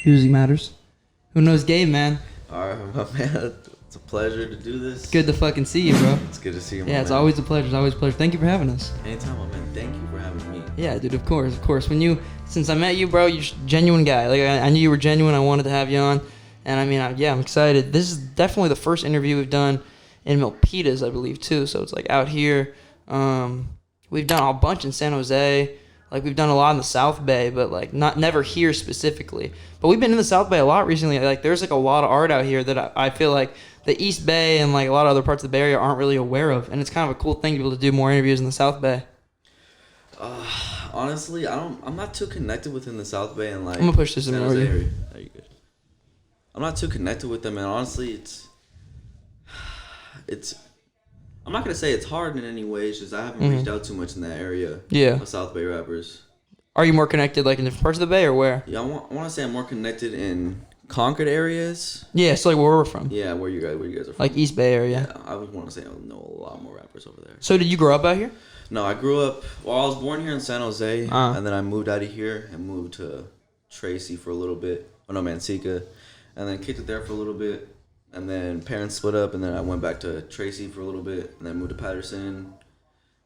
Music matters. Who knows Gabe, man? Alright, my man. It's a pleasure to do this. It's good to fucking see you, bro. It's good to see you, Yeah, it's man. always a pleasure. It's always a pleasure. Thank you for having us. Anytime, my man. Thank you for having me. Yeah, dude, of course. Since I met you, bro, you're just a genuine guy. Like, I knew you were genuine. I wanted to have you on. And I mean, I'm excited. This is definitely the first interview we've done in Milpitas, I believe, too. So it's like out here. We've done a bunch in San Jose. Like, we've done a lot in the South Bay, but like never here specifically. But we've been in the South Bay a lot recently. Like, there's like a lot of art out here that I feel like the East Bay and like a lot of other parts of the Bay Area aren't really aware of. And it's kind of a cool thing to be able to do more interviews in the South Bay. Honestly, I'm not too connected within the South Bay and like. I'm gonna push this in more. Are you good? I'm not too connected with them, and honestly, it's. I'm not gonna say it's hard in any way. It's just I haven't reached out too much in that area. Yeah. Of South Bay rappers. Are you more connected like in different parts of the Bay or where? Yeah, I want to say I'm more connected in Concord areas. Yeah, so like where we're from. Yeah, where you guys are from. Like East Bay area. Yeah, I would want to say I know a lot more rappers over there. So did you grow up out here? No, I grew up. Well, I was born here in San Jose, and then I moved out of here and moved to Tracy for a little bit. Oh no, Manteca, and then kicked it there for a little bit. And then parents split up, and then I went back to Tracy for a little bit, and then moved to Patterson.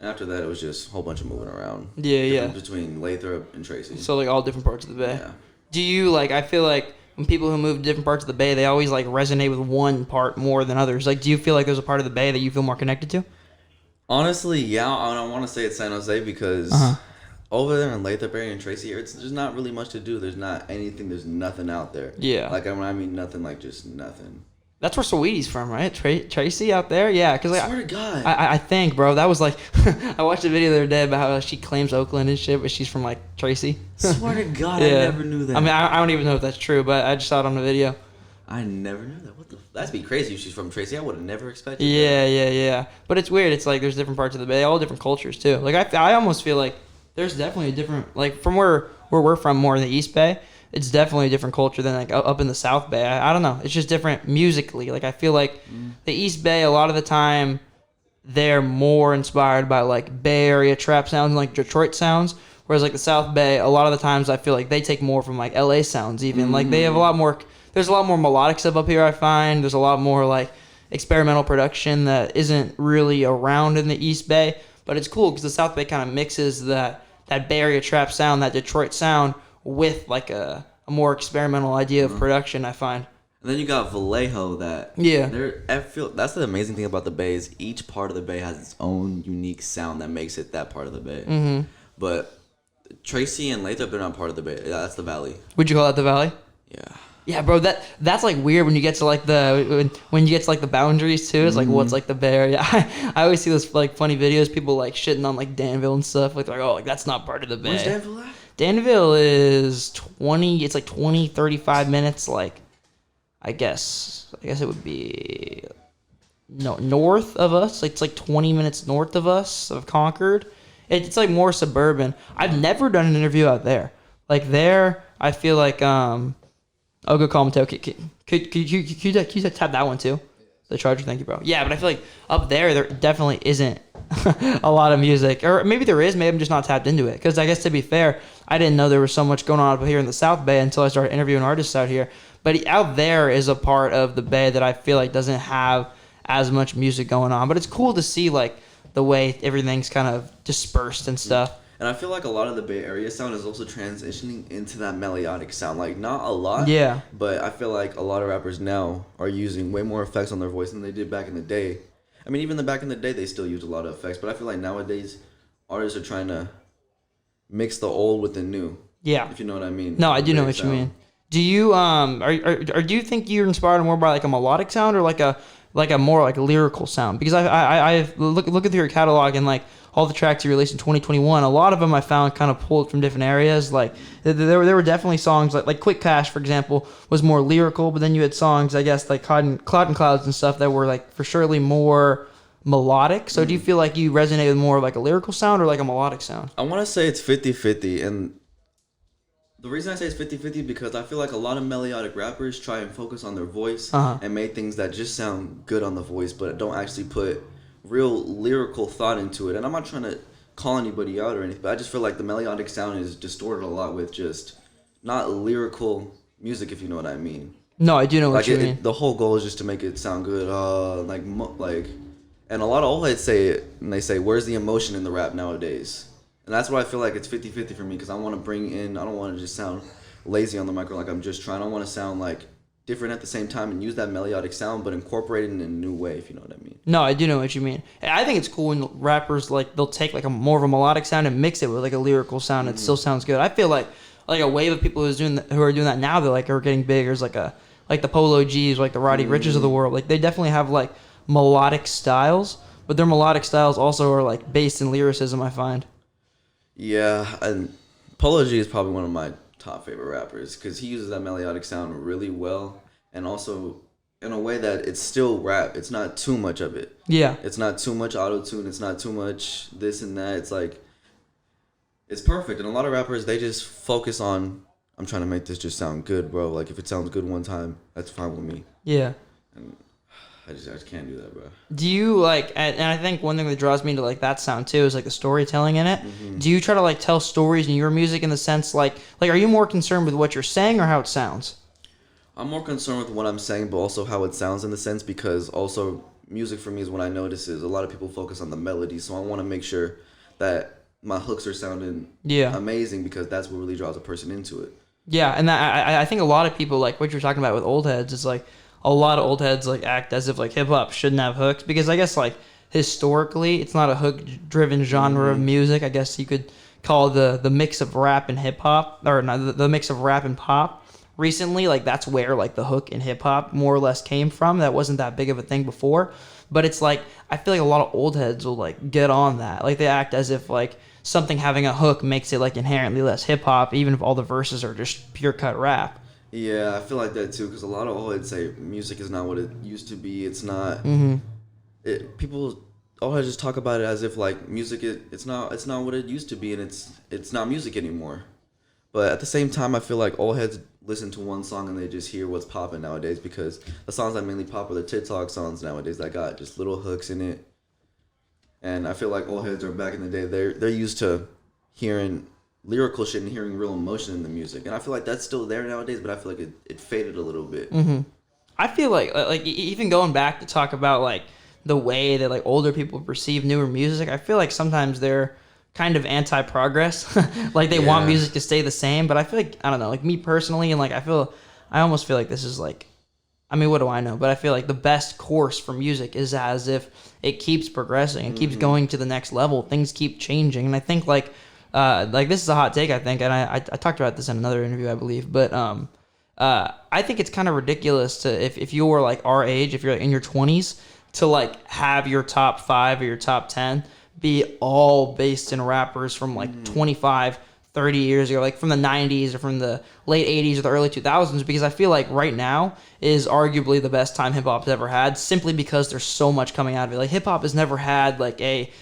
And after that, it was just a whole bunch of moving around. Yeah. Between Lathrop and Tracy. So, like, all different parts of the Bay. Yeah. Do you, like, I feel like when people who move to different parts of the Bay, they always, like, resonate with one part more than others. Like, do you feel like there's a part of the Bay that you feel more connected to? Honestly, yeah. I don't want to say it's San Jose because over there in Lathrop area and Tracy, there's not really much to do. There's not anything. There's nothing out there. Yeah. Like, when I mean nothing, like, just nothing. That's where Saweetie's from, right? Tracy out there? Yeah, because like, swear to God. I think, bro, that was like, I watched a video the other day about how she claims Oakland and shit, but she's from like Tracy. Swear to God, Yeah. I never knew that. I mean, I don't even know if that's true, but I just saw it on the video. I never knew that. What the? That'd be crazy if she's from Tracy. I would have never expected that. Yeah. But it's weird. It's like there's different parts of the Bay, all different cultures too. Like I almost feel like there's definitely a different, like from where we're from more in the East Bay, it's definitely a different culture than like up in the South Bay. I don't know. It's just different musically. Like I feel like the East Bay a lot of the time they're more inspired by like Bay Area trap sounds and like Detroit sounds, whereas like the South Bay a lot of the times I feel like they take more from like LA sounds even. Like they have a lot more. There's a lot more melodic stuff up here. I find there's a lot more like experimental production that isn't really around in the East Bay, but it's cool because the South Bay kind of mixes that Bay Area trap sound, that Detroit sound, with like a more experimental idea of production, I find. And then you got Vallejo that I feel that's the amazing thing about the Bay is each part of the Bay has its own unique sound that makes it that part of the Bay. Mm-hmm. But Tracy and Lathrop, they're not part of the Bay. Yeah, that's the Valley. Would you call that the Valley? Yeah. Yeah, bro. That's like weird when you get to like when you get to like the boundaries too. It's like what's like the Bay Area. I always see those like funny videos, people like shitting on like Danville and stuff. Like oh, like that's not part of the Bay. Where's Danville at? Danville is 35 minutes, like, I guess it would be, north of us. Like, it's like 20 minutes north of us, of Concord. It's like more suburban. I've never done an interview out there. Like, there, I feel like, I'll go call Mateo. Could you tap that one too? The Charger, thank you, bro. Yeah, but I feel like up there definitely isn't a lot of music. Or maybe there is, maybe I'm just not tapped into it. Because I guess to be fair, I didn't know there was so much going on up here in the South Bay until I started interviewing artists out here. But out there is a part of the Bay that I feel like doesn't have as much music going on. But it's cool to see like the way everything's kind of dispersed and stuff. And I feel like a lot of the Bay Area sound is also transitioning into that melodic sound. Like, not a lot. Yeah. But I feel like a lot of rappers now are using way more effects on their voice than they did back in the day. I mean, even back in the day, they still used a lot of effects. But I feel like nowadays, artists are trying to mix the old with the new. Yeah. If you know what I mean. No, I do know what you mean. Do you do you think you're inspired more by like a melodic sound or like a more like lyrical sound? Because I look at your catalog and like all the tracks you released in 2021, a lot of them I found kind of pulled from different areas. Like there were definitely songs like Quick Cash, for example, was more lyrical, but then you had songs, I guess, like Cloud and Clouds and stuff that were like for surely more melodic. So do you feel like you resonate with more of like a lyrical sound or like a melodic sound? I want to say it's 50-50, and the reason I say it's 50-50 because I feel like a lot of melodic rappers try and focus on their voice and make things that just sound good on the voice, but don't actually put real lyrical thought into it. And I'm not trying to call anybody out or anything, but I just feel like the melodic sound is distorted a lot with just not lyrical music, if you know what I mean. No, I do know what you mean. The whole goal is just to make it sound good. And a lot of old heads say it, and they say, "Where's the emotion in the rap nowadays?" And that's why I feel like it's 50-50 for me, because I want to bring in. I don't want to just sound lazy on the microphone, like I'm just trying. I want to sound like different at the same time and use that melodic sound, but incorporate it in a new way, if you know what I mean. No, I do know what you mean. I think it's cool when rappers, like, they'll take like a more of a melodic sound and mix it with like a lyrical sound. It still sounds good. I feel like a wave of people who are doing that now, they're like are getting big. There's like the Polo G's, like the Roddy Riches of the world. Like, they definitely have like melodic styles, but their melodic styles also are like based in lyricism, I find. Yeah, and Polo G is probably one of my top favorite rappers, because he uses that melodic sound really well, and also in a way that it's still rap. It's not too much of it. Yeah. It's not too much auto-tune. It's not too much this and that. It's like, it's perfect. And a lot of rappers, they just focus on, I'm trying to make this just sound good, bro. Like, if it sounds good one time, that's fine with me. Yeah. And I just can't do that, bro. Do you like, and I think one thing that draws me to like that sound too is like the storytelling in it. Mm-hmm. Do you try to like tell stories in your music in the sense like are you more concerned with what you're saying or how it sounds? I'm more concerned with what I'm saying, but also how it sounds, in the sense, because also music for me is what I notice is a lot of people focus on the melody. So I want to make sure that my hooks are sounding amazing, because that's what really draws a person into it. Yeah, and I think a lot of people, like what you're talking about with old heads, is like a lot of old heads like act as if like hip hop shouldn't have hooks, because I guess like historically it's not a hook driven genre of music. I guess you could call the mix of rap and hip hop, or not, the mix of rap and pop. Recently, like that's where like the hook in hip hop more or less came from. That wasn't that big of a thing before, but it's like I feel like a lot of old heads will like get on that. Like they act as if like something having a hook makes it like inherently less hip hop, even if all the verses are just pure cut rap. Yeah, I feel like that too, because a lot of old heads say music is not what it used to be. It's not. People old heads just talk about it as if like music it's not what it used to be, and it's not music anymore. But at the same time, I feel like old heads listen to one song and they just hear what's popping nowadays, because the songs that mainly pop are the TikTok songs nowadays that got just little hooks in it. And I feel like old heads are back in the day. They're used to hearing lyrical shit and hearing real emotion in the music, and I feel like that's still there nowadays. But I feel like it faded a little bit. I feel like even going back to talk about like the way that like older people perceive newer music, I feel like sometimes they're kind of anti-progress. Like they want music to stay the same, but I feel like, I don't know, like me personally, and like I almost feel like this is like, I mean, what do I know? But I feel like the best course for music is as if it keeps progressing and keeps going to the next level. Things keep changing, and I think like this is a hot take, I think, and I talked about this in another interview, I believe, but I think it's kind of ridiculous to if you're like our age, if you're in your 20s, to like have your top 5 or your top 10 be all based in rappers from like 25, 30 years ago, like from the 90s or from the late 80s or the early 2000s, because I feel like right now is arguably the best time hip hop's ever had, simply because there's so much coming out of it. Like hip hop has never had like a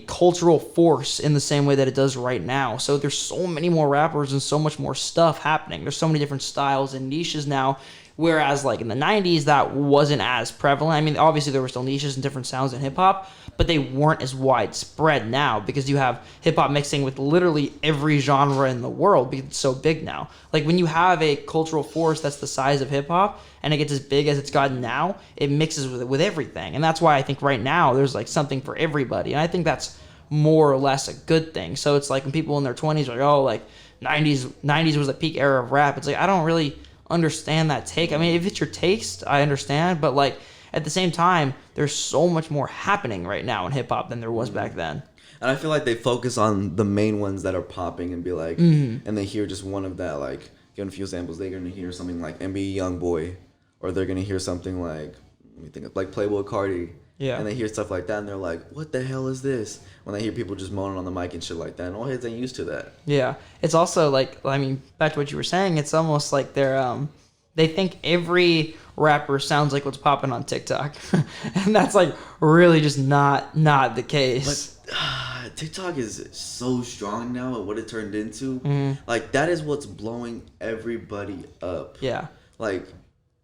cultural force in the same way that it does right now. So there's so many more rappers and so much more stuff happening. There's so many different styles and niches now. Whereas like in the 90s, that wasn't as prevalent. I mean, obviously there were still niches and different sounds in hip hop, but they weren't as widespread now, because you have hip hop mixing with literally every genre in the world because it's so big now. Like when you have a cultural force that's the size of hip hop and it gets as big as it's gotten now, it mixes with everything. And that's why I think right now there's like something for everybody. And I think that's more or less a good thing. So it's like when people in their 20s are like, oh, like 90s was the peak era of rap. It's like, I don't really understand that take. I mean, if it's your taste, I understand, but like at the same time, there's so much more happening right now in hip hop than there was back then. And I feel like they focus on the main ones that are popping and be like, and they hear just one of that, like, give a few samples, they're gonna hear something like NBA Youngboy, or they're gonna hear something like, let me think of, like Playboy Cardi. Yeah. And they hear stuff like that and they're like, what the hell is this? When they hear people just moaning on the mic and shit like that. And old heads ain't used to that. Yeah. It's also like, I mean, back to what you were saying, it's almost like they think every rapper sounds like what's popping on TikTok. And that's like really just not the case. But TikTok is so strong now at what it turned into. Like that is what's blowing everybody up. Yeah. Like,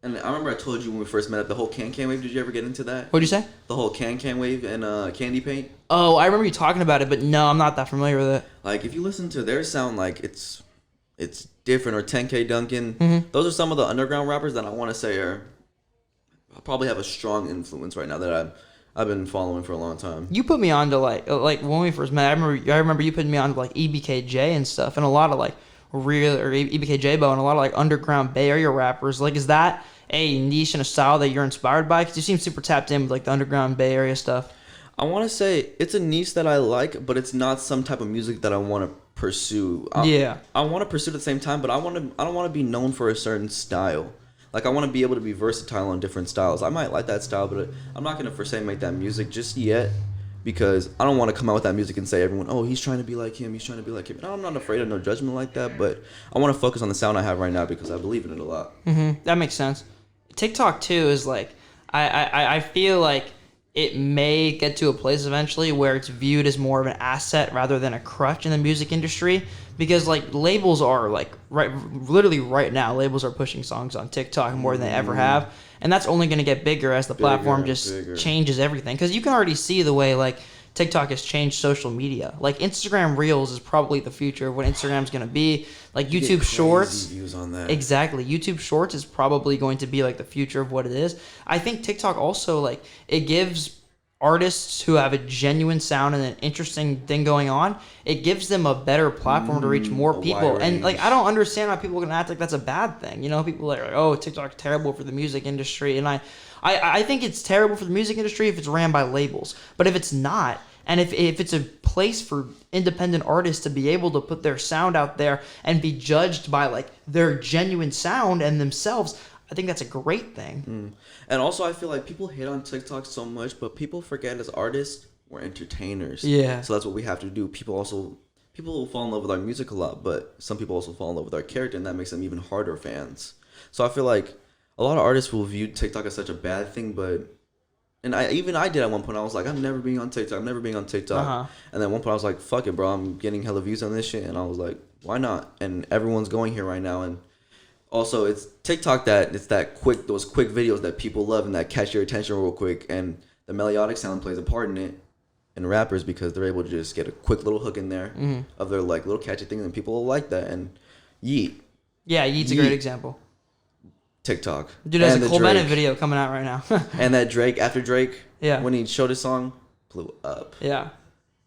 and I remember I told you when we first met up, the whole can wave. Did you ever get into that? What'd you say? The whole can wave and candy paint. Oh, I remember you talking about it, but no, I'm not that familiar with it. Like, if you listen to their sound, like, it's it's different, or 10K Duncan. Those are some of the underground rappers that I want to say are probably have a strong influence right now that I've been following for a long time. You put me on to like when we first met. I remember you putting me on to like EBKJ and stuff, and a lot of like real or EBKJ-Bo and a lot of like underground Bay Area rappers. Like, is that a niche and a style that you're inspired by? Because you seem super tapped in with like the underground Bay Area stuff. I want to say it's a niche that I like, but it's not some type of music that I want to pursue. I want to pursue at the same time, but I don't want to be known for a certain style. Like, I want to be able to be versatile on different styles. I might like that style, but I'm not going to, per se, make that music just yet, because I don't want to come out with that music and say everyone, oh, he's trying to be like him, he's trying to be like him. No, I'm not afraid of no judgment like that, but I want to focus on the sound I have right now because I believe in it a lot. That makes sense. TikTok, too, is like, I feel like it may get to a place eventually where it's viewed as more of an asset rather than a crutch in the music industry, because like labels are like literally right now labels are pushing songs on TikTok more than they ever have, and that's only going to get bigger as the platform just changes everything, because you can already see the way like TikTok has changed social media. Like, Instagram Reels is probably the future of what Instagram's going to be. Like, YouTube Shorts. Views on that. Exactly. YouTube Shorts is probably going to be like the future of what it is. I think TikTok also, like, it gives artists who have a genuine sound and an interesting thing going on, it gives them a better platform to reach more people. And like, I don't understand why people are gonna act like that's a bad thing. You know, people are like, oh, TikTok's terrible for the music industry, and I think it's terrible for the music industry if it's ran by labels. But if it's not, and if it's a place for independent artists to be able to put their sound out there and be judged by like their genuine sound and themselves, I think that's a great thing. And also, I feel like people hate on TikTok so much, but people forget as artists, we're entertainers. Yeah. So that's what we have to do. People will fall in love with our music a lot, but some people also fall in love with our character, and that makes them even harder fans. So I feel like a lot of artists will view TikTok as such a bad thing, and I did at one point. I was like, I'm never being on TikTok. And then at one point I was like, fuck it, bro. I'm getting hella views on this shit. And I was like, why not? And everyone's going here right now. And also, it's TikTok those quick videos that people love and that catch your attention real quick. And the melodic sound plays a part in it, in rappers, because they're able to just get a quick little hook in there of their like little catchy thing, and people will like that. And Yeet. Yeah, Yeet's a great example. TikTok. Dude, there's a Cole Bennett video coming out right now. And that after Drake, when he showed his song, blew up. Yeah.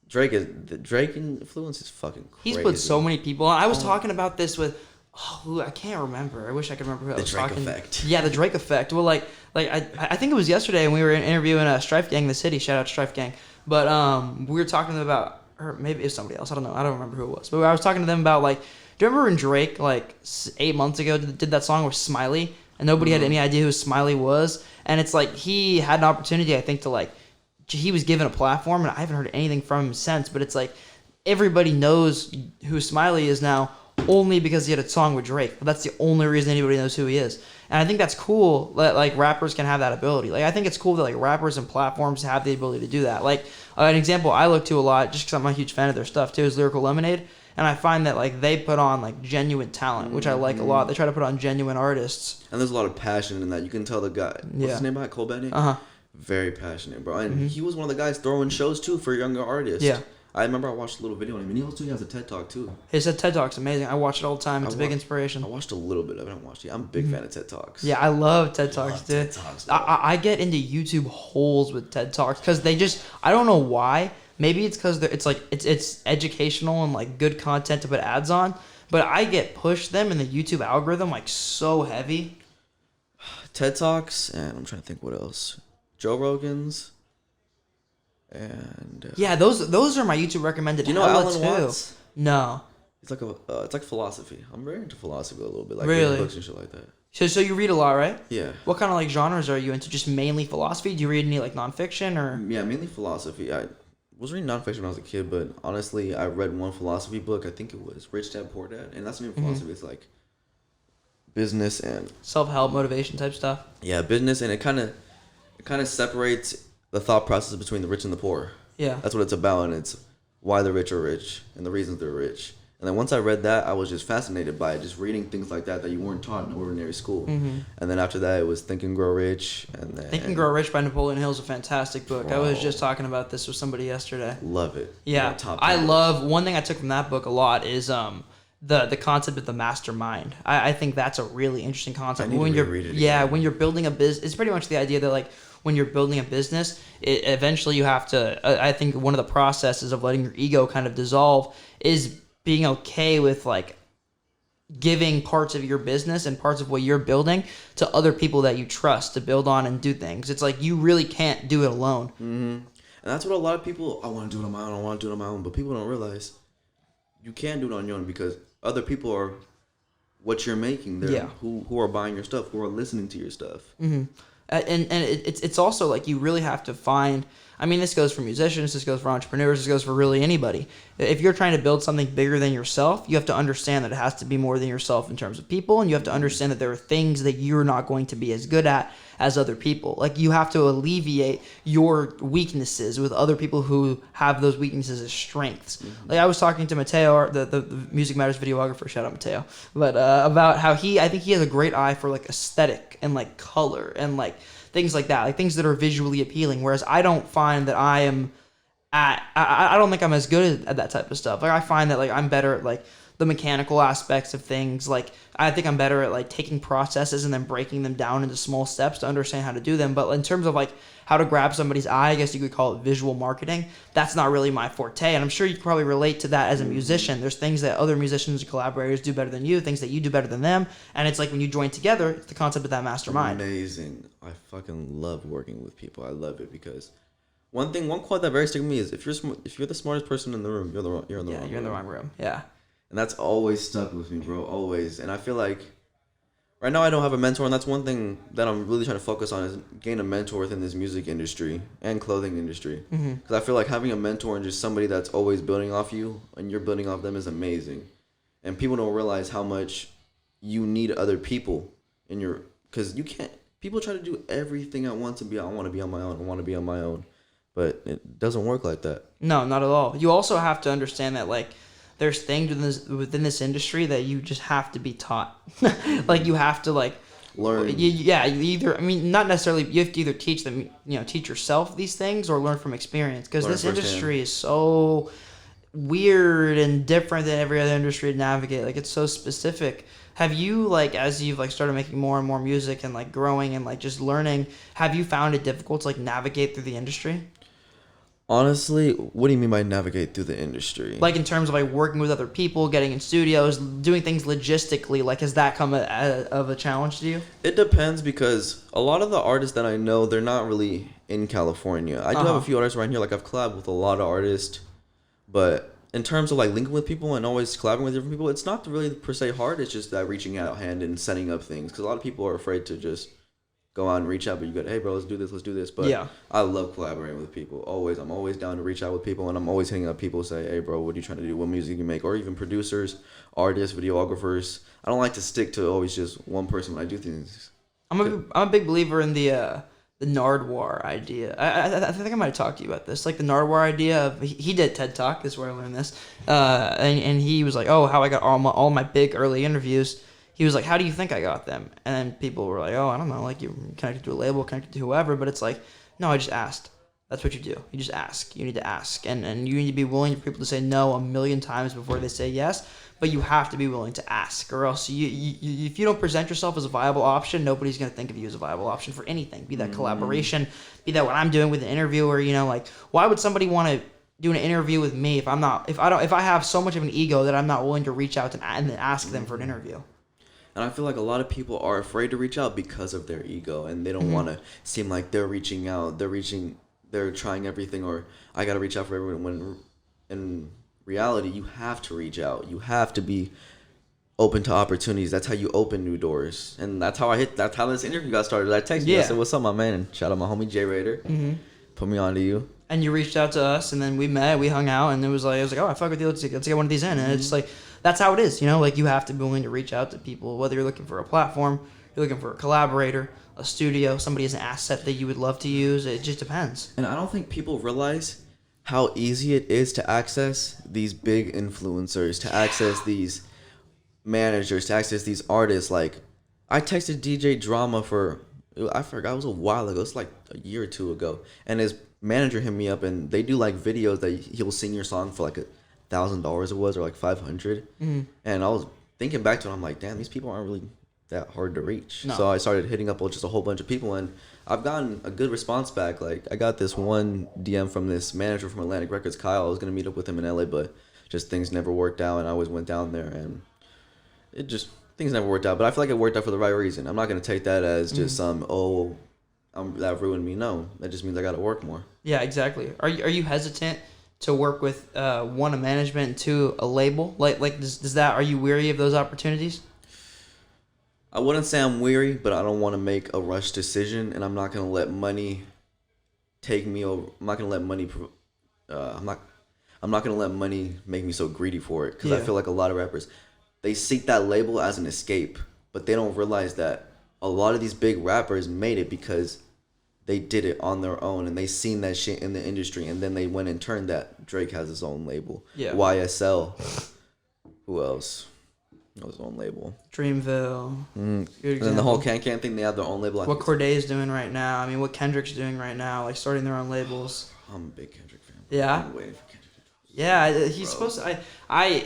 Drake influence is fucking crazy. He's put so many people on. I was talking about this with, I can't remember. I wish I could remember who I was talking. The Drake effect. Yeah, the Drake effect. Well, like I think it was yesterday, and we were interviewing Strife Gang, the city. Shout out to Strife Gang. But we were talking about, or maybe it was somebody else. I don't know. I don't remember who it was. But I was talking to them about, like, do you remember when Drake, like 8 months ago, did that song with Smiley? And nobody had any idea who Smiley was. And it's like, he had an opportunity, I think, to like, he was given a platform, and I haven't heard anything from him since. But it's like, everybody knows who Smiley is now only because he had a song with Drake. But that's the only reason anybody knows who he is. And I think that's cool that like rappers can have that ability. Like, I think it's cool that like rappers and platforms have the ability to do that. Like, an example I look to a lot, just because I'm a huge fan of their stuff too, is Lyrical Lemonade. And I find that like they put on like genuine talent, which I like a lot. They try to put on genuine artists. And there's a lot of passion in that. You can tell the guy. What's his name? Cole Bennett? Very passionate, bro. And he was one of the guys throwing shows too for younger artists. Yeah. I remember I watched a little video on him, and he has a TED Talk too. His TED Talk's amazing. I watch it all the time. It's a big inspiration. I watched a little bit of it. I haven't watched it. I'm a big fan of TED Talks. Yeah, I love TED Talks, dude. I get into YouTube holes with TED Talks because they just, I don't know why. Maybe it's because it's educational and like good content to put ads on, but I get pushed them in the YouTube algorithm like so heavy. TED Talks, and I'm trying to think what else. Joe Rogan's. And yeah, those are my YouTube recommended. Do you know Alan Watts? No. It's like it's like philosophy. I'm very into philosophy a little bit, like really? Books and shit like that. So you read a lot, right? Yeah. What kind of like genres are you into? Just mainly philosophy? Do you read any like nonfiction or? Yeah, mainly philosophy. I was reading nonfiction when I was a kid, but honestly, I read one philosophy book. I think it was Rich Dad Poor Dad, and that's not even philosophy. It's like business and self-help, motivation type stuff. Yeah, business, and it kind of separates the thought process between the rich and the poor. Yeah, that's what it's about, and it's why the rich are rich and the reasons they're rich. And then once I read that, I was just fascinated by it, just reading things like that you weren't taught in ordinary school. And then after that, it was Think and Grow Rich. And then Think and Grow Rich by Napoleon Hill is a fantastic book. Bro. I was just talking about this with somebody yesterday. Love it. Yeah, I love, one thing I took from that book a lot is the concept of the mastermind. I think that's a really interesting concept. When you're building a business, it's pretty much the idea that like when you're building a business, eventually you have to. I think one of the processes of letting your ego kind of dissolve is being okay with like giving parts of your business and parts of what you're building to other people that you trust to build on and do things. It's like you really can't do it alone. Mm-hmm. And that's what a lot of people, I want to do it on my own, I want to do it on my own. But people don't realize you can't do it on your own because other people are what you're making. They're who are buying your stuff, who are listening to your stuff. Mm-hmm. And it's also like you really have to find. I mean, this goes for musicians, this goes for entrepreneurs, this goes for really anybody. If you're trying to build something bigger than yourself, you have to understand that it has to be more than yourself in terms of people, and you have to understand that there are things that you're not going to be as good at as other people. Like, you have to alleviate your weaknesses with other people who have those weaknesses as strengths. Mm-hmm. Like, I was talking to Mateo, the Music Matters videographer, shout out Mateo, but about how I think he has a great eye for, like, aesthetic and, like, color and, like, things like that, like things that are visually appealing, whereas I don't find that I don't think I'm as good at that type of stuff. Like, I find that, like, I'm better at, like, the mechanical aspects of things. Like, I think I'm better at, like, taking processes and then breaking them down into small steps to understand how to do them. But in terms of, like, how to grab somebody's eye, I guess you could call it visual marketing. That's not really my forte, and I'm sure you can probably relate to that as a musician. There's things that other musicians and collaborators do better than you, things that you do better than them, and it's like when you join together, it's the concept of that mastermind. Amazing. I fucking love working with people. I love it because one quote that very stuck with me is if you're the smartest person in the room, you're in the wrong room. Yeah. And that's always stuck with me, bro. Always. And I feel like right now I don't have a mentor, and that's one thing that I'm really trying to focus on is gain a mentor within this music industry and clothing industry. Because I feel like having a mentor and just somebody that's always building off you and you're building off them is amazing. And people don't realize how much you need other people in your, because you can't, people try to do everything at once and I want to be on my own, I want to be on my own. But it doesn't work like that. No, not at all. You also have to understand that, like, there's things within this industry that you just have to be taught. Like, you have to, like, learn. Not necessarily, you have to either teach them, teach yourself these things or learn from experience. Because this industry is so weird and different than every other industry to navigate. Like, it's so specific. Have you, like, as you've, like, started making more and more music and, like, growing and, like, just learning, have you found it difficult to, like, navigate through the industry? Honestly, what do you mean by navigate through the industry? Like, in terms of, like, working with other people, getting in studios, doing things logistically, like, has that come of a challenge to you? It depends, because a lot of the artists that I know, they're not really in California. I do have a few artists right here. Like, I've collabed with a lot of artists, but in terms of, like, linking with people and always collaborating with different people, it's not really per se hard. It's just that reaching out hand and setting up things, because a lot of people are afraid to just go out and reach out, but you go, hey, bro, let's do this. But yeah, I love collaborating with people. Always. I'm always down to reach out with people, and I'm always hitting up people, say, hey, bro, what are you trying to do? What music you make? Or even producers, artists, videographers. I don't like to stick to always just one person when I do things. I'm a big believer in the Nardwuar idea. I think I might have talked to you about this. Like, the Nardwuar idea of, he did TED Talk. This is where I learned this. And he was like, oh, how I got all my big early interviews. He was like, how do you think I got them? And then people were like, oh, I don't know. Like, you're connected to a label, connected to whoever. But it's like, no, I just asked. That's what you do. You just ask. You need to ask. And you need to be willing for people to say no 1,000,000 times before they say yes. But you have to be willing to ask. Or else, if you don't present yourself as a viable option, nobody's going to think of you as a viable option for anything. Be that collaboration. Be that what I'm doing with an interviewer. Like, why would somebody want to do an interview with me if I have so much of an ego that I'm not willing to reach out and ask them for an interview? And I feel like a lot of people are afraid to reach out because of their ego, and they don't want to seem like they're reaching out, they're trying everything, or I got to reach out for everyone. When in reality, you have to reach out. You have to be open to opportunities. That's how you open new doors. And that's how this interview got started. I texted you. I said, what's up, my man? And shout out my homie J Raider. Put me on to you. And you reached out to us, and then we met, we hung out, and I was like, oh, I fuck with you. Let's get one of these in. And it's like, that's how it is, like, you have to be willing to reach out to people, whether you're looking for a platform, you're looking for a collaborator, a studio, somebody as an asset that you would love to use. It just depends. And I don't think people realize how easy it is to access these big influencers, to access these managers, to access these artists. Like, I texted DJ Drama I forgot, it was a while ago. It's like a year or two ago. And his manager hit me up, and they do, like, videos that he'll sing your song for, like, $1,000 it was, or like 500. And I was thinking back to it, I'm like, damn, these people aren't really that hard to reach. No. So I started hitting up just a whole bunch of people, and I've gotten a good response back. Like, I got this one DM from this manager from Atlantic Records, Kyle. I was gonna meet up with him in LA, but just things never worked out, and I always went down there, and things never worked out. But I feel like it worked out for the right reason. I'm not gonna take that as just that ruined me. No, that just means I gotta work more. Yeah, exactly. Are you hesitant to work with one, a management, and two, a label? Like does that, are you weary of those opportunities? I wouldn't say I'm weary, but I don't want to make a rush decision, and I'm not gonna let money take me over. I'm not gonna let money. I'm not gonna let money make me so greedy for it, because I feel like a lot of rappers, they seek that label as an escape, but they don't realize that a lot of these big rappers made it because they did it on their own, and they seen that shit in the industry, and then they went and turned that. Drake has his own label. Yeah. YSL. Who else? His own label. Dreamville. And then the whole Can thing, they have their own label. What Corday's doing right now. I mean, what Kendrick's doing right now, like starting their own labels. I'm a big Kendrick fan. Yeah. I'm waiting for Kendrick to drop. Yeah, he's supposed to.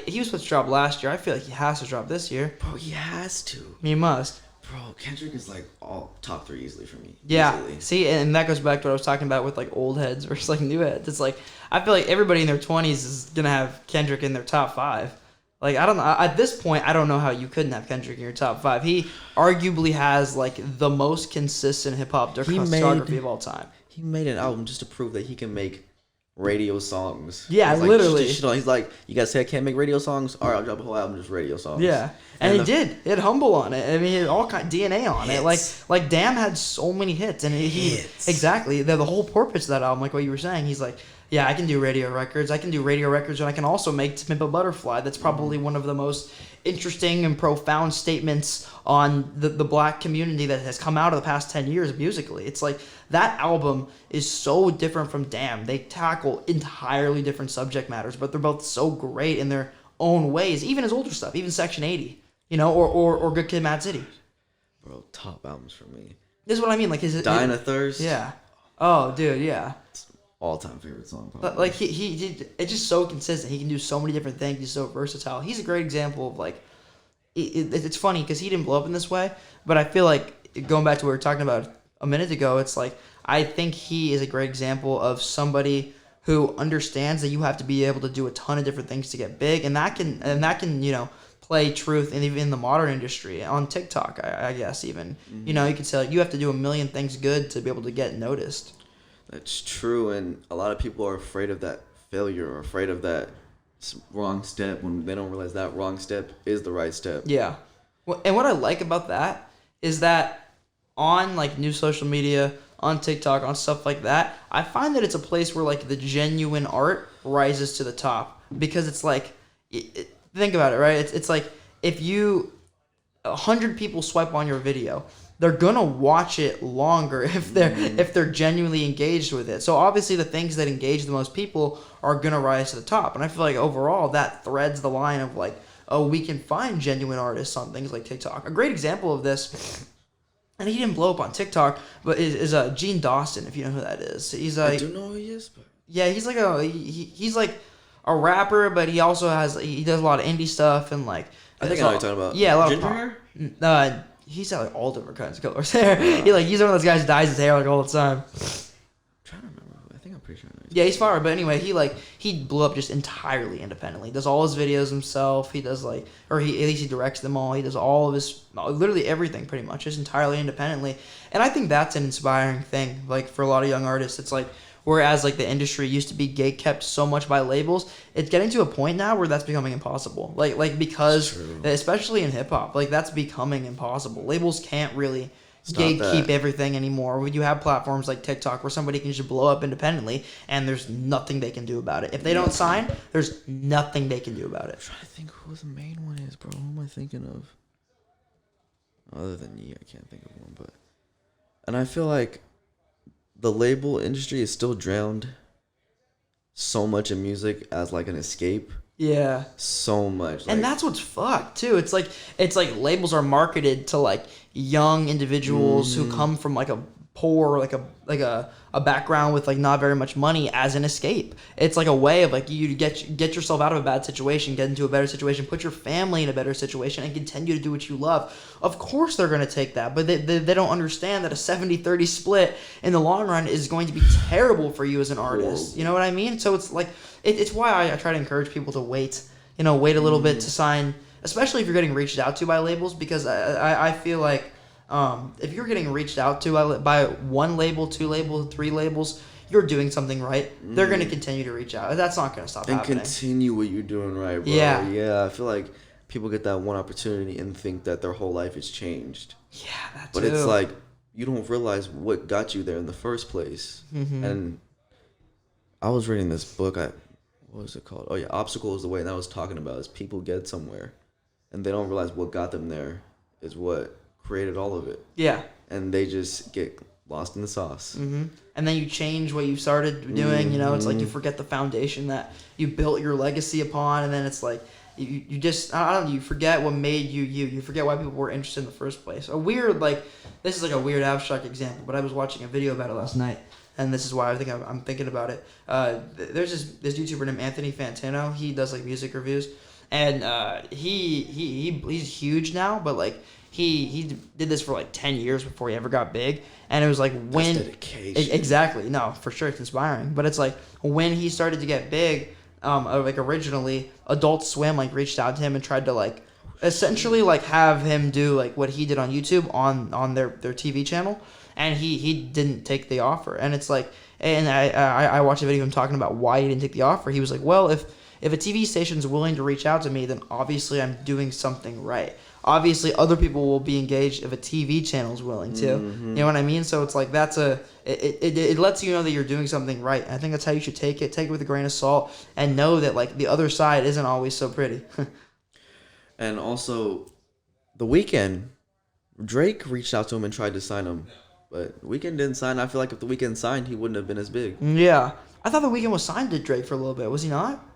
He was supposed to drop last year. I feel like he has to drop this year. Bro, he has to. He must. Bro, Kendrick is like all top 3 easily for me. Yeah. Easily. See, and that goes back to what I was talking about with like old heads versus like new heads. It's like I feel like everybody in their 20s is gonna have Kendrick in their top 5. Like, I don't know. At this point, I don't know how you couldn't have Kendrick in your top 5. He arguably has, like, the most consistent hip-hop discography of all time. He made an album just to prove that he can make radio songs. Yeah, he's literally. He's like, you guys say I can't make radio songs? All right, I'll drop a whole album just radio songs. Yeah. And he did. He had Humble on it. I mean, he had all kind of DNA on hits. it. Like Damn had so many hits. And hits. Exactly. The whole purpose of that album, like what you were saying, he's like, yeah, I can do radio records. I can do radio records, and I can also make To Pimp a Butterfly. That's probably one of the most interesting and profound statements on the black community that has come out of the past 10 years musically. It's like that album is so different from Damn. They tackle entirely different subject matters, but they're both so great in their own ways. Even his older stuff, even Section 80, or Good Kid, Mad City. Bro, top albums for me. This is what I mean. Like Dying of Thirst. Yeah. Oh, dude, yeah. All-time favorite song. Probably. But like he did, it's just so consistent. He can do so many different things. He's so versatile. He's a great example of like, it's funny because he didn't blow up in this way, but I feel like going back to what we were talking about a minute ago, it's like I think he is a great example of somebody who understands that you have to be able to do a ton of different things to get big, and that can play truth in the modern industry on TikTok. I guess even you could say like, you have to do a million things good to be able to get noticed. That's true, and a lot of people are afraid of that failure or afraid of that wrong step when they don't realize that wrong step is the right step. Yeah. Well, and what I like about that is that on like new social media, on TikTok, on stuff like that, I find that it's a place where like the genuine art rises to the top, because it's like, think about it, right? It's like if 100 people swipe on your video, they're gonna watch it longer if they're genuinely engaged with it. So obviously the things that engage the most people are gonna rise to the top. And I feel like overall that threads the line of like, oh, we can find genuine artists on things like TikTok. A great example of this, and he didn't blow up on TikTok, but is Gene Dawson, if you know who that is. He's like, I do know who he is, but yeah, he's like he's like a rapper, but he also he does a lot of indie stuff, and like I think I know what you're talking about. Yeah, a lot Ginger of hair. He's got like all different kinds of colors hair. He's one of those guys who dyes his hair like all the time. I'm trying to remember. I think I'm pretty sure. Yeah, he's fire. But anyway, he blew up just entirely independently. He does all his videos himself. He does at least he directs them all. He does all of his, literally everything pretty much, just entirely independently. And I think that's an inspiring thing, like for a lot of young artists. It's like, whereas like the industry used to be gatekept so much by labels, it's getting to a point now where that's becoming impossible. Like because especially in hip hop, like that's becoming impossible. Labels can't really gatekeep everything anymore. You have platforms like TikTok where somebody can just blow up independently, and there's nothing they can do about it. If they don't sign, there's nothing they can do about it. I'm trying to think who the main one is, bro. Who am I thinking of? Other than I can't think of one. But and I feel like the label industry is still drowned so much in music as like an escape. Yeah. So much. And that's what's fucked too. It's like labels are marketed to like young individuals who come from like a poor, like a background with like not very much money as an escape. It's like a way of like you get yourself out of a bad situation, get into a better situation, put your family in a better situation, and continue to do what you love. Of course they're going to take that, but they don't understand that a 70-30 split in the long run is going to be terrible for you as an artist. You know what I mean? So it's like it's why I try to encourage people to wait a little bit to sign, especially if you're getting reached out to by labels, because I feel like if you're getting reached out to by one label, 2 labels, 3 labels, you're doing something right. They're going to continue to reach out. That's not going to stop happening. And continue what you're doing right, bro. Yeah. I feel like people get that one opportunity and think that their whole life has changed. Yeah, that too. But it's like you don't realize what got you there in the first place. Mm-hmm. And I was reading this book. What was it called? Oh, yeah, Obstacle is the Way. And I was talking about is people get somewhere and they don't realize what got them there is what created all of it. Yeah. And they just get lost in the sauce. Mm-hmm. And then you change what you started doing. Mm-hmm. It's like you forget the foundation that you built your legacy upon, and then it's like you just, I don't know, you forget what made you you. You forget why people were interested in the first place. This is like a weird abstract example, but I was watching a video about it last night, and this is why I think I'm thinking about it. There's this YouTuber named Anthony Fantano. He does like music reviews, and he's huge now, but like he did this for like 10 years before he ever got big, and it was like when that's dedication. Exactly, no, for sure, it's inspiring. But it's like when he started to get big, like originally Adult Swim like reached out to him and tried to like essentially like have him do like what he did on YouTube on their TV channel, and he didn't take the offer. And it's like, and I watched a video of him talking about why he didn't take the offer. He was like, well, if a TV station's willing to reach out to me, then obviously I'm doing something right. Obviously, other people will be engaged if a TV channel is willing to. Mm-hmm. You know what I mean? So it's like it lets you know that you're doing something right. I think that's how you should take it. Take it with a grain of salt and know that like the other side isn't always so pretty. And also, The Weeknd, Drake reached out to him and tried to sign him, but Weeknd didn't sign. I feel like if The Weeknd signed, he wouldn't have been as big. Yeah, I thought The Weeknd was signed to Drake for a little bit. Was he not?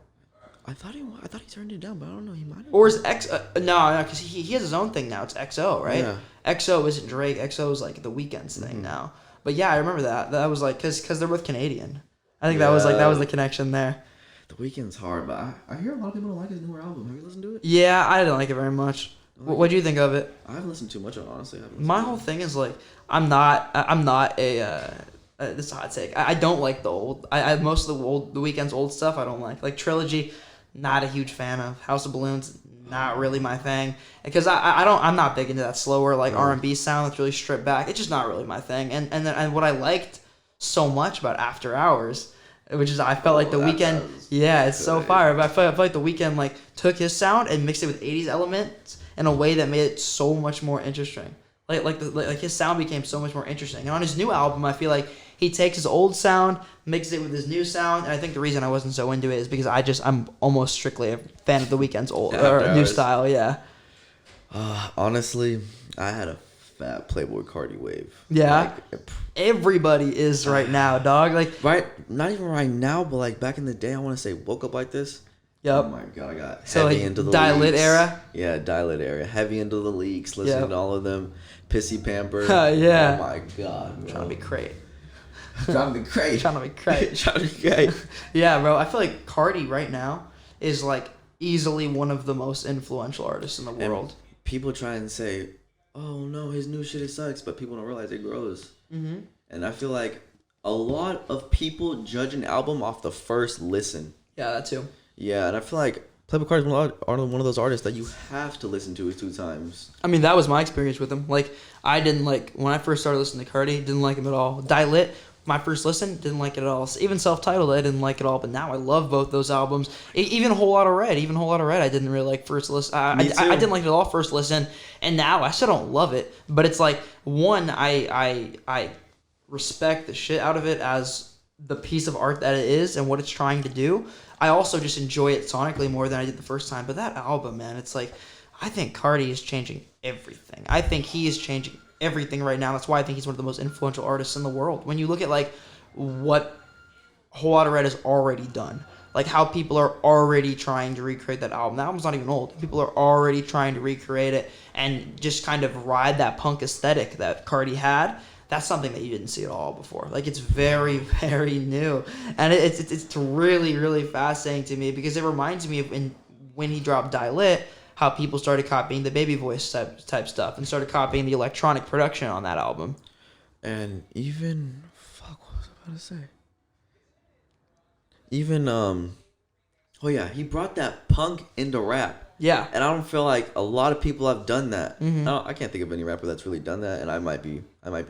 I thought he turned it down, but I don't know. He might have. Or is X? No, because he has his own thing now. It's XO, right? Yeah. XO isn't Drake. XO is like The Weeknd's thing now. But yeah, I remember that. That was like because they're both Canadian. I think that was the connection there. The Weeknd's hard, but I hear a lot of people don't like his newer album. Have you listened to it? Yeah, I didn't like it very much. What do you think of it? I haven't listened too much of it, honestly. My whole thing is like I'm not a. This is a hot take. I don't like the old. I most of The Weeknd's old stuff I don't like Trilogy. Not a huge fan of. House of Balloons, not really my thing. Because I'm not big into that slower like R&B sound that's really stripped back. It's just not really my thing. And what I liked so much about After Hours, which is I felt like The Weeknd, it's so fire. But I felt like The Weeknd like took his sound and mixed it with 80s elements in a way that made it so much more interesting. Like his sound became so much more interesting. And on his new album, I feel like he takes his old sound, mixes it with his new sound, and I think the reason I wasn't so into it is because I'm almost strictly a fan of The Weeknd's old or new style. Yeah. Honestly, I had a fat Playboy Cardi wave. Yeah. Like, everybody is right now, dog. Like right, not even right now, but like back in the day, I want to say Woke Up Like This. Yep. Oh my god, I got heavy into the Die-Lit leaks. era. Yeah, Die-Lit era. Heavy into the leaks. Listening to all of them. Pissy Pamper. Yeah. Oh my god, bro. Trying to be great. Trying to be great. Trying to be great. Yeah, bro. I feel like Cardi right now is like easily one of the most influential artists in the world. And people try and say, "Oh no, his new shit sucks," but people don't realize it grows. Mm-hmm. And I feel like a lot of people judge an album off the first listen. Yeah, that too. Yeah, and I feel like Playboy Cardi is one of those artists that you have to listen to 2 times. I mean, that was my experience with him. Like, I didn't like when I first started listening to Cardi, didn't like him at all. Die-Lit, my first listen, didn't like it at all. Even Self-Titled, I didn't like it all. But now I love both those albums. Even Whole Lotta Red, I didn't really like first listen. I didn't like it at all first listen, and now I still don't love it. But it's like one, I respect the shit out of it as the piece of art that it is and what it's trying to do. I also just enjoy it sonically more than I did the first time. But that album, man, it's like, I think Cardi is changing everything. I think he is changing everything right now. That's why I think he's one of the most influential artists in the world. When you look at like what Whole Lotta Red has already done, like how people are already trying to recreate that album. The album's not even old. People are already trying to recreate it and just kind of ride that punk aesthetic that Cardi had. that's something that you didn't see at all before. Like, it's very, very new. And it's really, really fascinating to me because it reminds me of when he dropped Die Lit, how people started copying the baby voice type stuff and started copying the electronic production on that album. And even, what was I about to say? Even, he brought that punk into rap. Yeah. And I don't feel like a lot of people have done that. Mm-hmm. I can't think of any rapper that's really done that, and I might be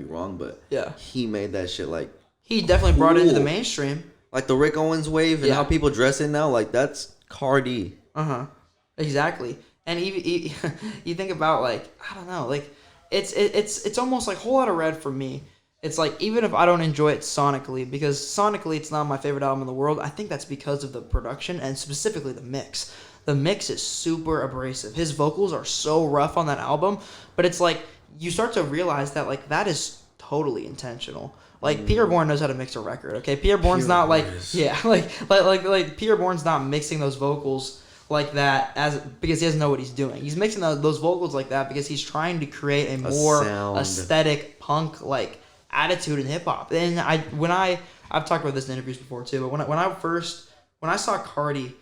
wrong, but yeah, he made that shit like he definitely brought it into the mainstream. Like the Rick Owens wave and how people dress it now, like that's Cardi. Exactly. And even you think about like, I don't know, like it's almost like Whole Lotta Red for me. It's like, even if I don't enjoy it sonically, because sonically it's not my favorite album in the world, I think that's because of the production and specifically the mix. The mix is super abrasive. His vocals are so rough on that album, but it's like you start to realize that like that is totally intentional. Like Pierre Bourne knows how to mix a record. Okay, Pierre Bourne's not like like Pierre Bourne's not mixing those vocals like that because he doesn't know what he's doing. He's mixing those vocals like that because he's trying to create a more aesthetic punk like attitude in hip hop. And I've talked about this in interviews before too, but when I saw Cardi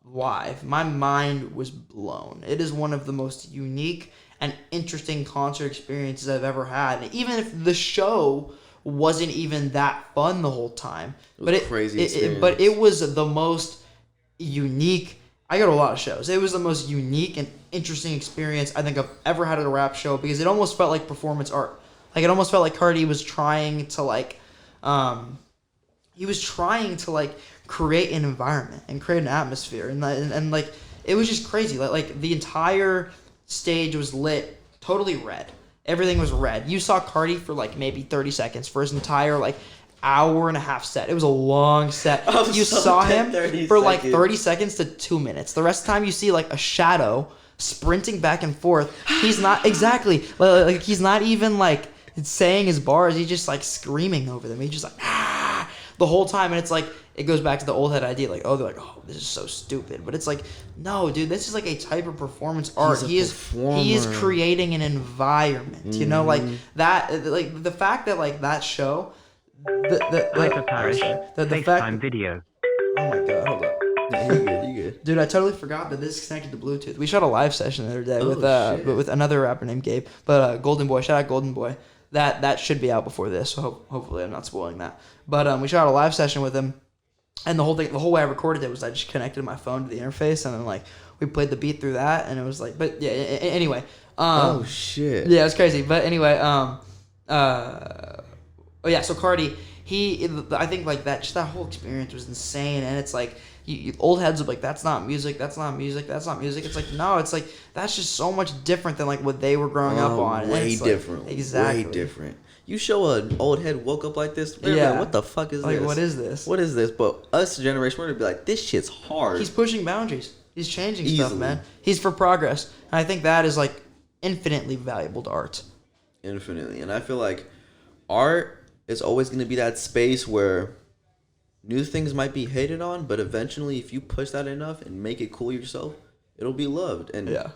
live, my mind was blown. It is one of the most unique and interesting concert experiences I've ever had. And even if the show wasn't even that fun the whole time, but it was the most unique. I go to a lot of shows. It was the most unique and interesting experience I think I've ever had at a rap show because it almost felt like performance art. Like it almost felt like Cardi was trying to create an environment and create an atmosphere and like it was just crazy. Like the entire stage was lit totally red. Everything was red. You saw Cardi for like maybe 30 seconds for his entire like hour and a half set. It was a long set. You saw him for like 30 seconds to 2 minutes. The rest of the time you see like a shadow sprinting back and forth. He's not exactly like he's not even like saying his bars. He's just like screaming over them. He's just like the whole time, and it's like it goes back to the old head idea, like, oh, they're like, oh, this is so stupid, but it's like, no, dude, this is like a type of performance art. He is creating an environment, you know, like that, like the fact that like that show, the fact video. Oh my god, hold up. You good. Dude, I totally forgot that this is connected to Bluetooth. We shot a live session the other day with another rapper named Gabe, but Golden Boy, shout out Golden Boy. That should be out before this, so hopefully I'm not spoiling that. But we shot a live session with him, and the whole way I recorded it was I just connected my phone to the interface, and then like we played the beat through that, and it was like, but yeah. Anyway. Oh shit. Yeah, it's crazy. But anyway, so Cardi, I think like that whole experience was insane, and it's like. Old heads are like, that's not music, that's not music, that's not music. It's like, no, it's like, that's just so much different than like what they were growing up on. Way different. Like, exactly. Way different. You show an old head woke up like this, like, what the fuck is this? Like, what is this? What is this? But us generation, we're going to be like, this shit's hard. He's pushing boundaries. He's changing stuff, man. He's for progress. And I think that is like infinitely valuable to art. Infinitely. And I feel like art is always going to be that space where new things might be hated on, but eventually, if you push that enough and make it cool yourself, it'll be loved. And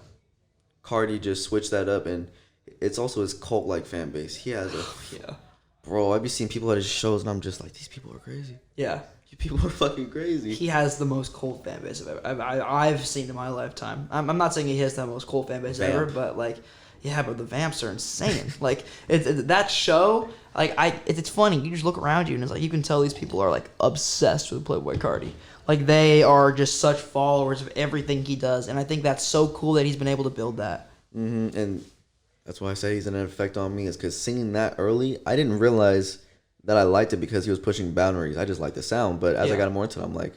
Cardi just switched that up, and it's also his cult-like fan base. He has bro. I be seeing people at his shows, and I'm just like, these people are crazy. Yeah, you people are fucking crazy. He has the most cult fan base I've seen in my lifetime. I'm not saying he has the most cult fan base ever, but like. Yeah, but the Vamps are insane. Like that show, like it's funny. You just look around you and it's like you can tell these people are like obsessed with Playboi Carti. Like they are just such followers of everything he does, and I think that's so cool that he's been able to build that. Mm-hmm. And that's why I say he's an effect on me is because singing that early, I didn't realize that I liked it because he was pushing boundaries. I just liked the sound, but as I got more into it, I'm like,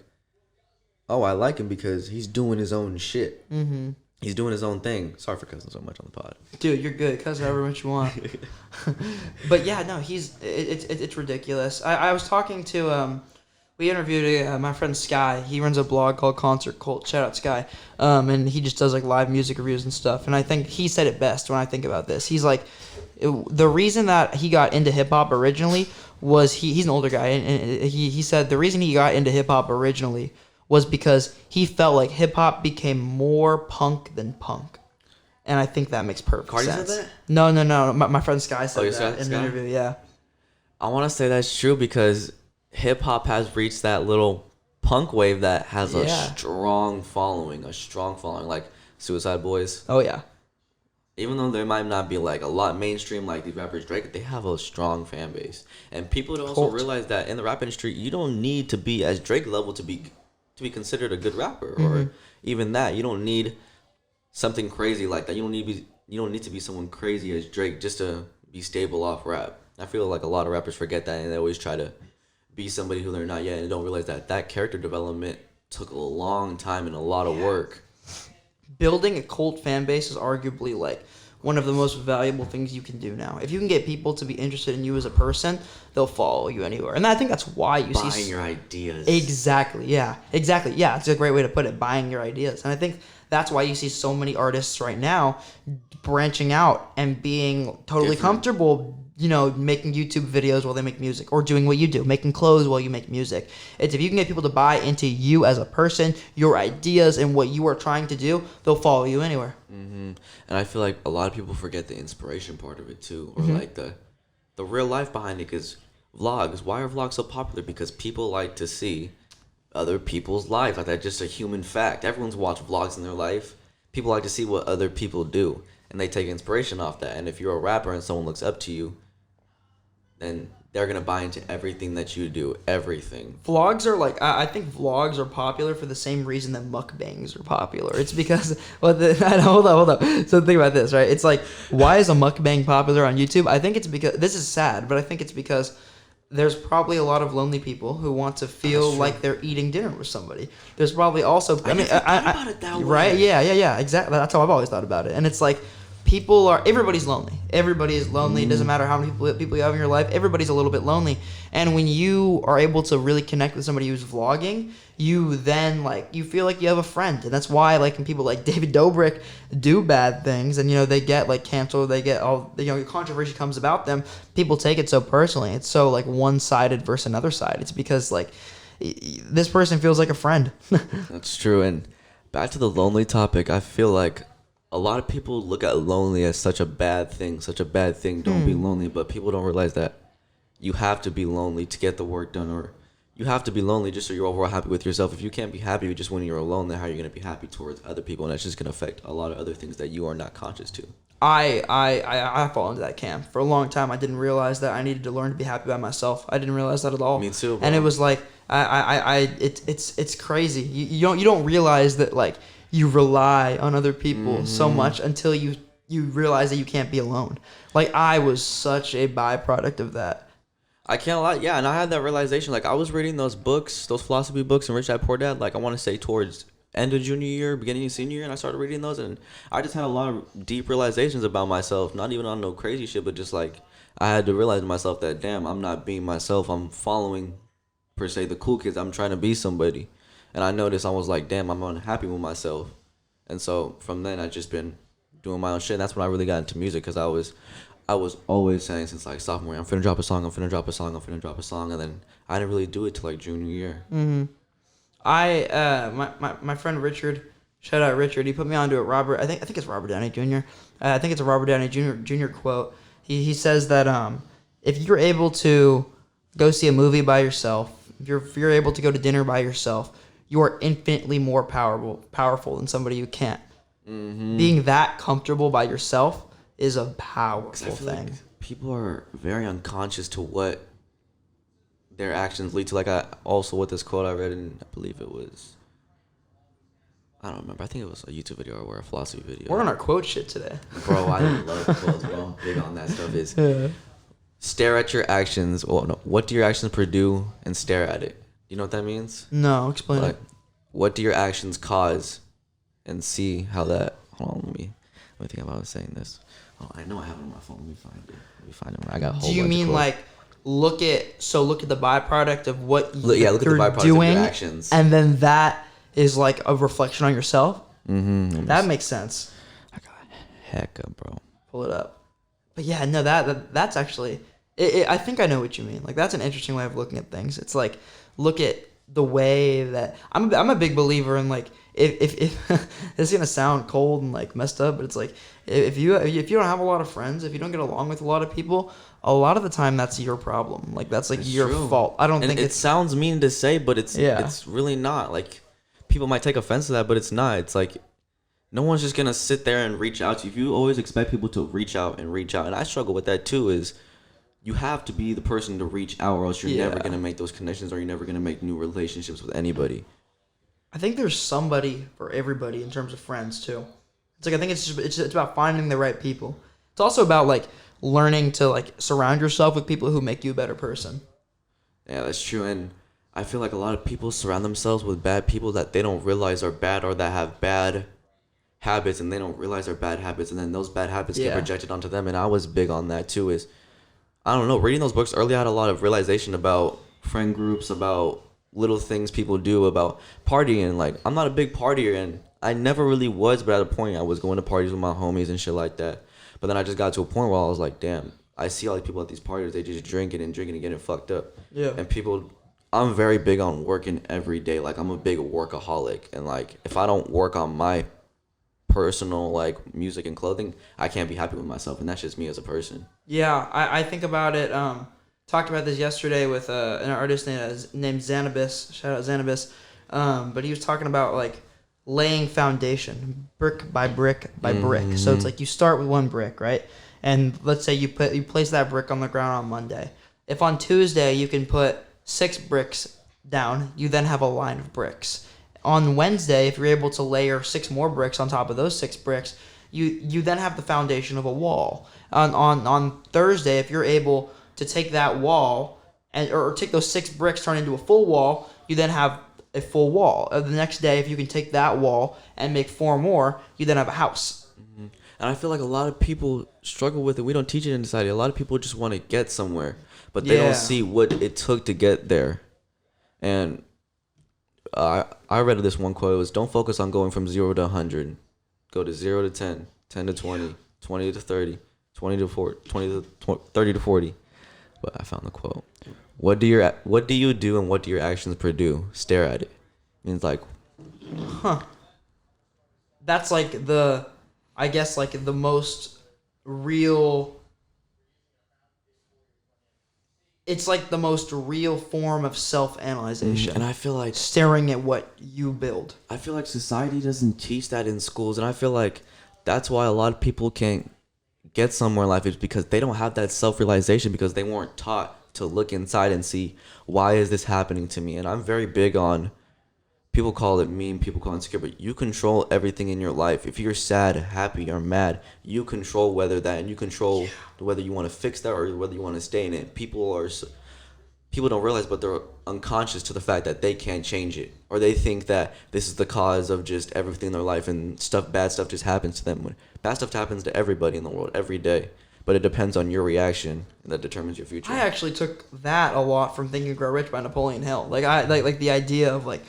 oh, I like him because he's doing his own shit. Mm-hmm. He's doing his own thing. Sorry for cussing so much on the pod. Dude, you're good. Cuss however much you want. But yeah, no, it's ridiculous. I was talking to we interviewed my friend Sky. He runs a blog called Concert Cult. Shout out Sky. And he just does like live music reviews and stuff. And I think he said it best when I think about this. He's like, the reason that he got into hip hop originally was he's an older guy, and he said the reason he got into hip hop originally was because he felt like hip-hop became more punk than punk. And I think that makes perfect sense. Cardi said that? No. My friend Sky said that in an interview, yeah. I want to say that's true because hip hop has reached that little punk wave that has a strong following, like Suicide Boys. Oh yeah. Even though there might not be like a lot mainstream like these rappers Drake, they have a strong fan base, and people don't also realize that in the rap industry, you don't need to be as Drake level to be considered a good rapper, or even that. You don't need something crazy like that. You don't need to be someone crazy as Drake just to be stable off rap. I feel like a lot of rappers forget that, and they always try to be somebody who they're not yet, and don't realize that character development took a long time and a lot of work. Building a cult fan base is arguably like one of the most valuable things you can do now. If you can get people to be interested in you as a person, they'll follow you anywhere. And I think that's why you buying your ideas. Exactly. Yeah. It's a great way to put it. Buying your ideas. And I think that's why you see so many artists right now branching out and being totally comfortable, making YouTube videos while they make music, or doing what you do, making clothes while you make music. It's if you can get people to buy into you as a person, your ideas, and what you are trying to do, they'll follow you anywhere. Mm-hmm. And I feel like a lot of people forget the inspiration part of it too, or like the real life behind it. Because vlogs, why are vlogs so popular? Because people like to see other people's life. Like that's just a human fact. Everyone's watched vlogs in their life. People like to see what other people do, and they take inspiration off that. And if you're a rapper and someone looks up to you, then they're going to buy into everything that you do, everything. Vlogs are like, I think vlogs are popular for the same reason that mukbangs are popular. It's because, hold on. So think about this, right? It's like, why is a mukbang popular on YouTube? I think it's because, this is sad, but I think it's because there's probably a lot of lonely people who want to feel like they're eating dinner with somebody. There's probably also, I thought about it that way. Right? Yeah, exactly. That's how I've always thought about it. And it's like, everybody's lonely. Everybody is lonely. It doesn't matter how many people you have in your life. Everybody's a little bit lonely. And when you are able to really connect with somebody who's vlogging, you then you feel like you have a friend. And that's why when people like David Dobrik do bad things and they get canceled, they get all controversy comes about them, people take it so personally. It's so one-sided versus another side. It's because this person feels like a friend. That's true. And back to the lonely topic, I feel like a lot of people look at lonely as such a bad thing. Don't be lonely. But people don't realize that you have to be lonely to get the work done, or you have to be lonely just so you're overall happy with yourself. If you can't be happy just when you're alone, then how are you going to be happy towards other people? And that's just going to affect a lot of other things that you are not conscious to. I fall into that camp. For a long time, I didn't realize that I needed to learn to be happy by myself. I didn't realize that at all. Me too, bro. And it was it's crazy. You don't realize that you rely on other people so much until you realize that you can't be alone. I was such a byproduct of that. I can't lie. Yeah, and I had that realization. I was reading those books, those philosophy books, and Rich Dad Poor Dad. I want to say towards end of junior year, beginning of senior year, and I started reading those, and I just had a lot of deep realizations about myself. Not even on no crazy shit, but just I had to realize to myself that damn, I'm not being myself. I'm following, per se, the cool kids. I'm trying to be somebody. And I noticed I was damn, I'm unhappy with myself. And so from then, I've just been doing my own shit. And that's when I really got into music, because I was always saying since sophomore year, I'm finna drop a song. And then I didn't really do it till junior year. Mm-hmm. My friend Richard, shout out Richard, he put me onto it. Robert, I think it's Robert Downey Jr. I think it's a Robert Downey Jr. quote. He says that if you're able to go see a movie by yourself, if you're able to go to dinner by yourself, you are infinitely more powerful than somebody who can't. Mm-hmm. Being that comfortable by yourself is a powerful thing. People are very unconscious to what their actions lead to. With this quote I read, and I believe it was, I don't remember. I think it was a YouTube video or a philosophy video. We're on our quote shit today. Bro, I love quotes, bro. I'm big on that stuff. Stare at your actions. Well, no, what do your actions produce, and stare at it? You know what that means? No, explain it. What do your actions cause, and see how that. Hold on, let me think about saying this. Oh, I know I have it on my phone. Let me find it. I got a whole bunch of quotes. Do you mean look at the byproduct of what look at the byproduct doing, of your actions, and then that is a reflection on yourself? Mm-hmm. That makes sense. I got heck up, bro. Pull it up. But yeah, no, that's actually. I think I know what you mean. That's an interesting way of looking at things. It's look at the way that I'm a big believer in like if this is gonna sound cold and like messed up, but it's like if you don't have a lot of friends, if you don't get along with a lot of people, a lot of the time that's your problem. Like that's like your fault. I don't think it sounds mean to say, but it's really not. Like people might take offense to that, but it's not. It's like no one's just gonna sit there and reach out to you. If you always expect people to reach out, and I struggle with that too, is you have to be the person to reach out, or else you're never gonna make those connections, or you're never gonna make new relationships with anybody. I think there's somebody for everybody in terms of friends too. It's like I think it's about finding the right people. It's also about like learning to like surround yourself with people who make you a better person. Yeah, that's true. And I feel like a lot of people surround themselves with bad people that they don't realize are bad, or that have bad habits and they don't realize they're bad habits, and then those bad habits get projected onto them. And I was big on that too. Is I don't know, reading those books early, I had a lot of realization about friend groups, about little things people do, about partying. Like I'm not a big partier, and I never really was, but at a point I was going to parties with my homies and shit like that. But then I just got to a point where I was like, damn, I see all these people at these parties, they just drinking and getting fucked up. Yeah. And people, I'm very big on working every day. Like I'm a big workaholic, and like if I don't work on my personal like music and clothing, I can't be happy with myself, and that's just me as a person. Yeah, I think about it. Talked about this yesterday with an artist named Xanabis. Shout out Xanabis. But he was talking about like laying foundation, brick by brick by brick. So it's like you start with one brick, right? And let's say you place that brick on the ground on Monday. If on Tuesday you can put 6 bricks down, you then have a line of bricks. On Wednesday, if you're able to layer 6 more bricks on top of those 6 bricks, you then have the foundation of a wall. On Thursday, if you're able to take that wall or take those 6 bricks, turn into a full wall, you then have a full wall. The next day, if you can take that wall and make 4 more, you then have a house. Mm-hmm. And I feel like a lot of people struggle with it. We don't teach it in society. A lot of people just want to get somewhere, but they don't see what it took to get there. And I read this one quote. It was, don't focus on going from 0 to 100. Go to 0 to 10, 10 to 20, 20 to 30, 20 to 40, 20 to 30 to 40. But I found the quote. What do you do and what do your actions produce? Stare at it. Means like, That's like the most real. It's like the most real form of self-analyzation. And I feel like staring at what you build. I feel like society doesn't teach that in schools, and I feel like that's why a lot of people can't get somewhere in life, is because they don't have that self-realization, because they weren't taught to look inside and see, why is this happening to me? And I'm very big on, people call it mean, people call it insecure, but you control everything in your life. If you're sad, happy, or mad, you control and you control whether you want to fix that or whether you want to stay in it. People don't realize, but they're unconscious to the fact that they can't change it, or they think that this is the cause of just everything in their life, and bad stuff just happens to them. When bad stuff happens to everybody in the world every day, but it depends on your reaction, and that determines your future. I actually took that a lot from Think and Grow Rich by Napoleon Hill. Like I like the idea of like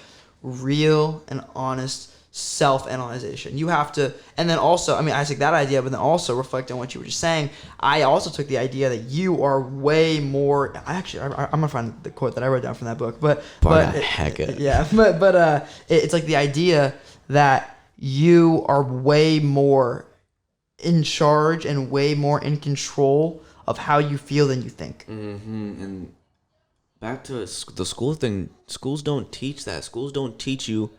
real and honest self-analyzation. You have to, and then also, I mean, I took that idea, but then also reflecting on what you were just saying, I also took the idea that you are way more. I'm gonna find the quote that I wrote down from that book, it's like the idea that you are way more in charge and way more in control of how you feel than you think. Mm-hmm. And back to the school thing, schools don't teach that. Schools don't teach you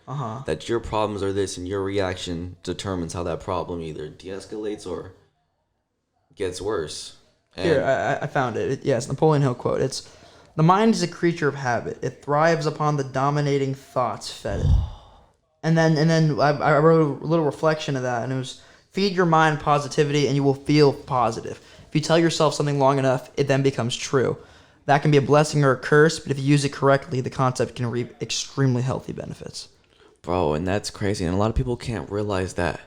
that your problems are this, and your reaction determines how that problem either de-escalates or gets worse. And here, I found it. Yes, Napoleon Hill quote. It's, the mind is a creature of habit. It thrives upon the dominating thoughts fed it. And then I wrote a little reflection of that, and it was, feed your mind positivity and you will feel positive. If you tell yourself something long enough, it then becomes true. That can be a blessing or a curse, but if you use it correctly, the concept can reap extremely healthy benefits. Bro, and that's crazy. And a lot of people can't realize that.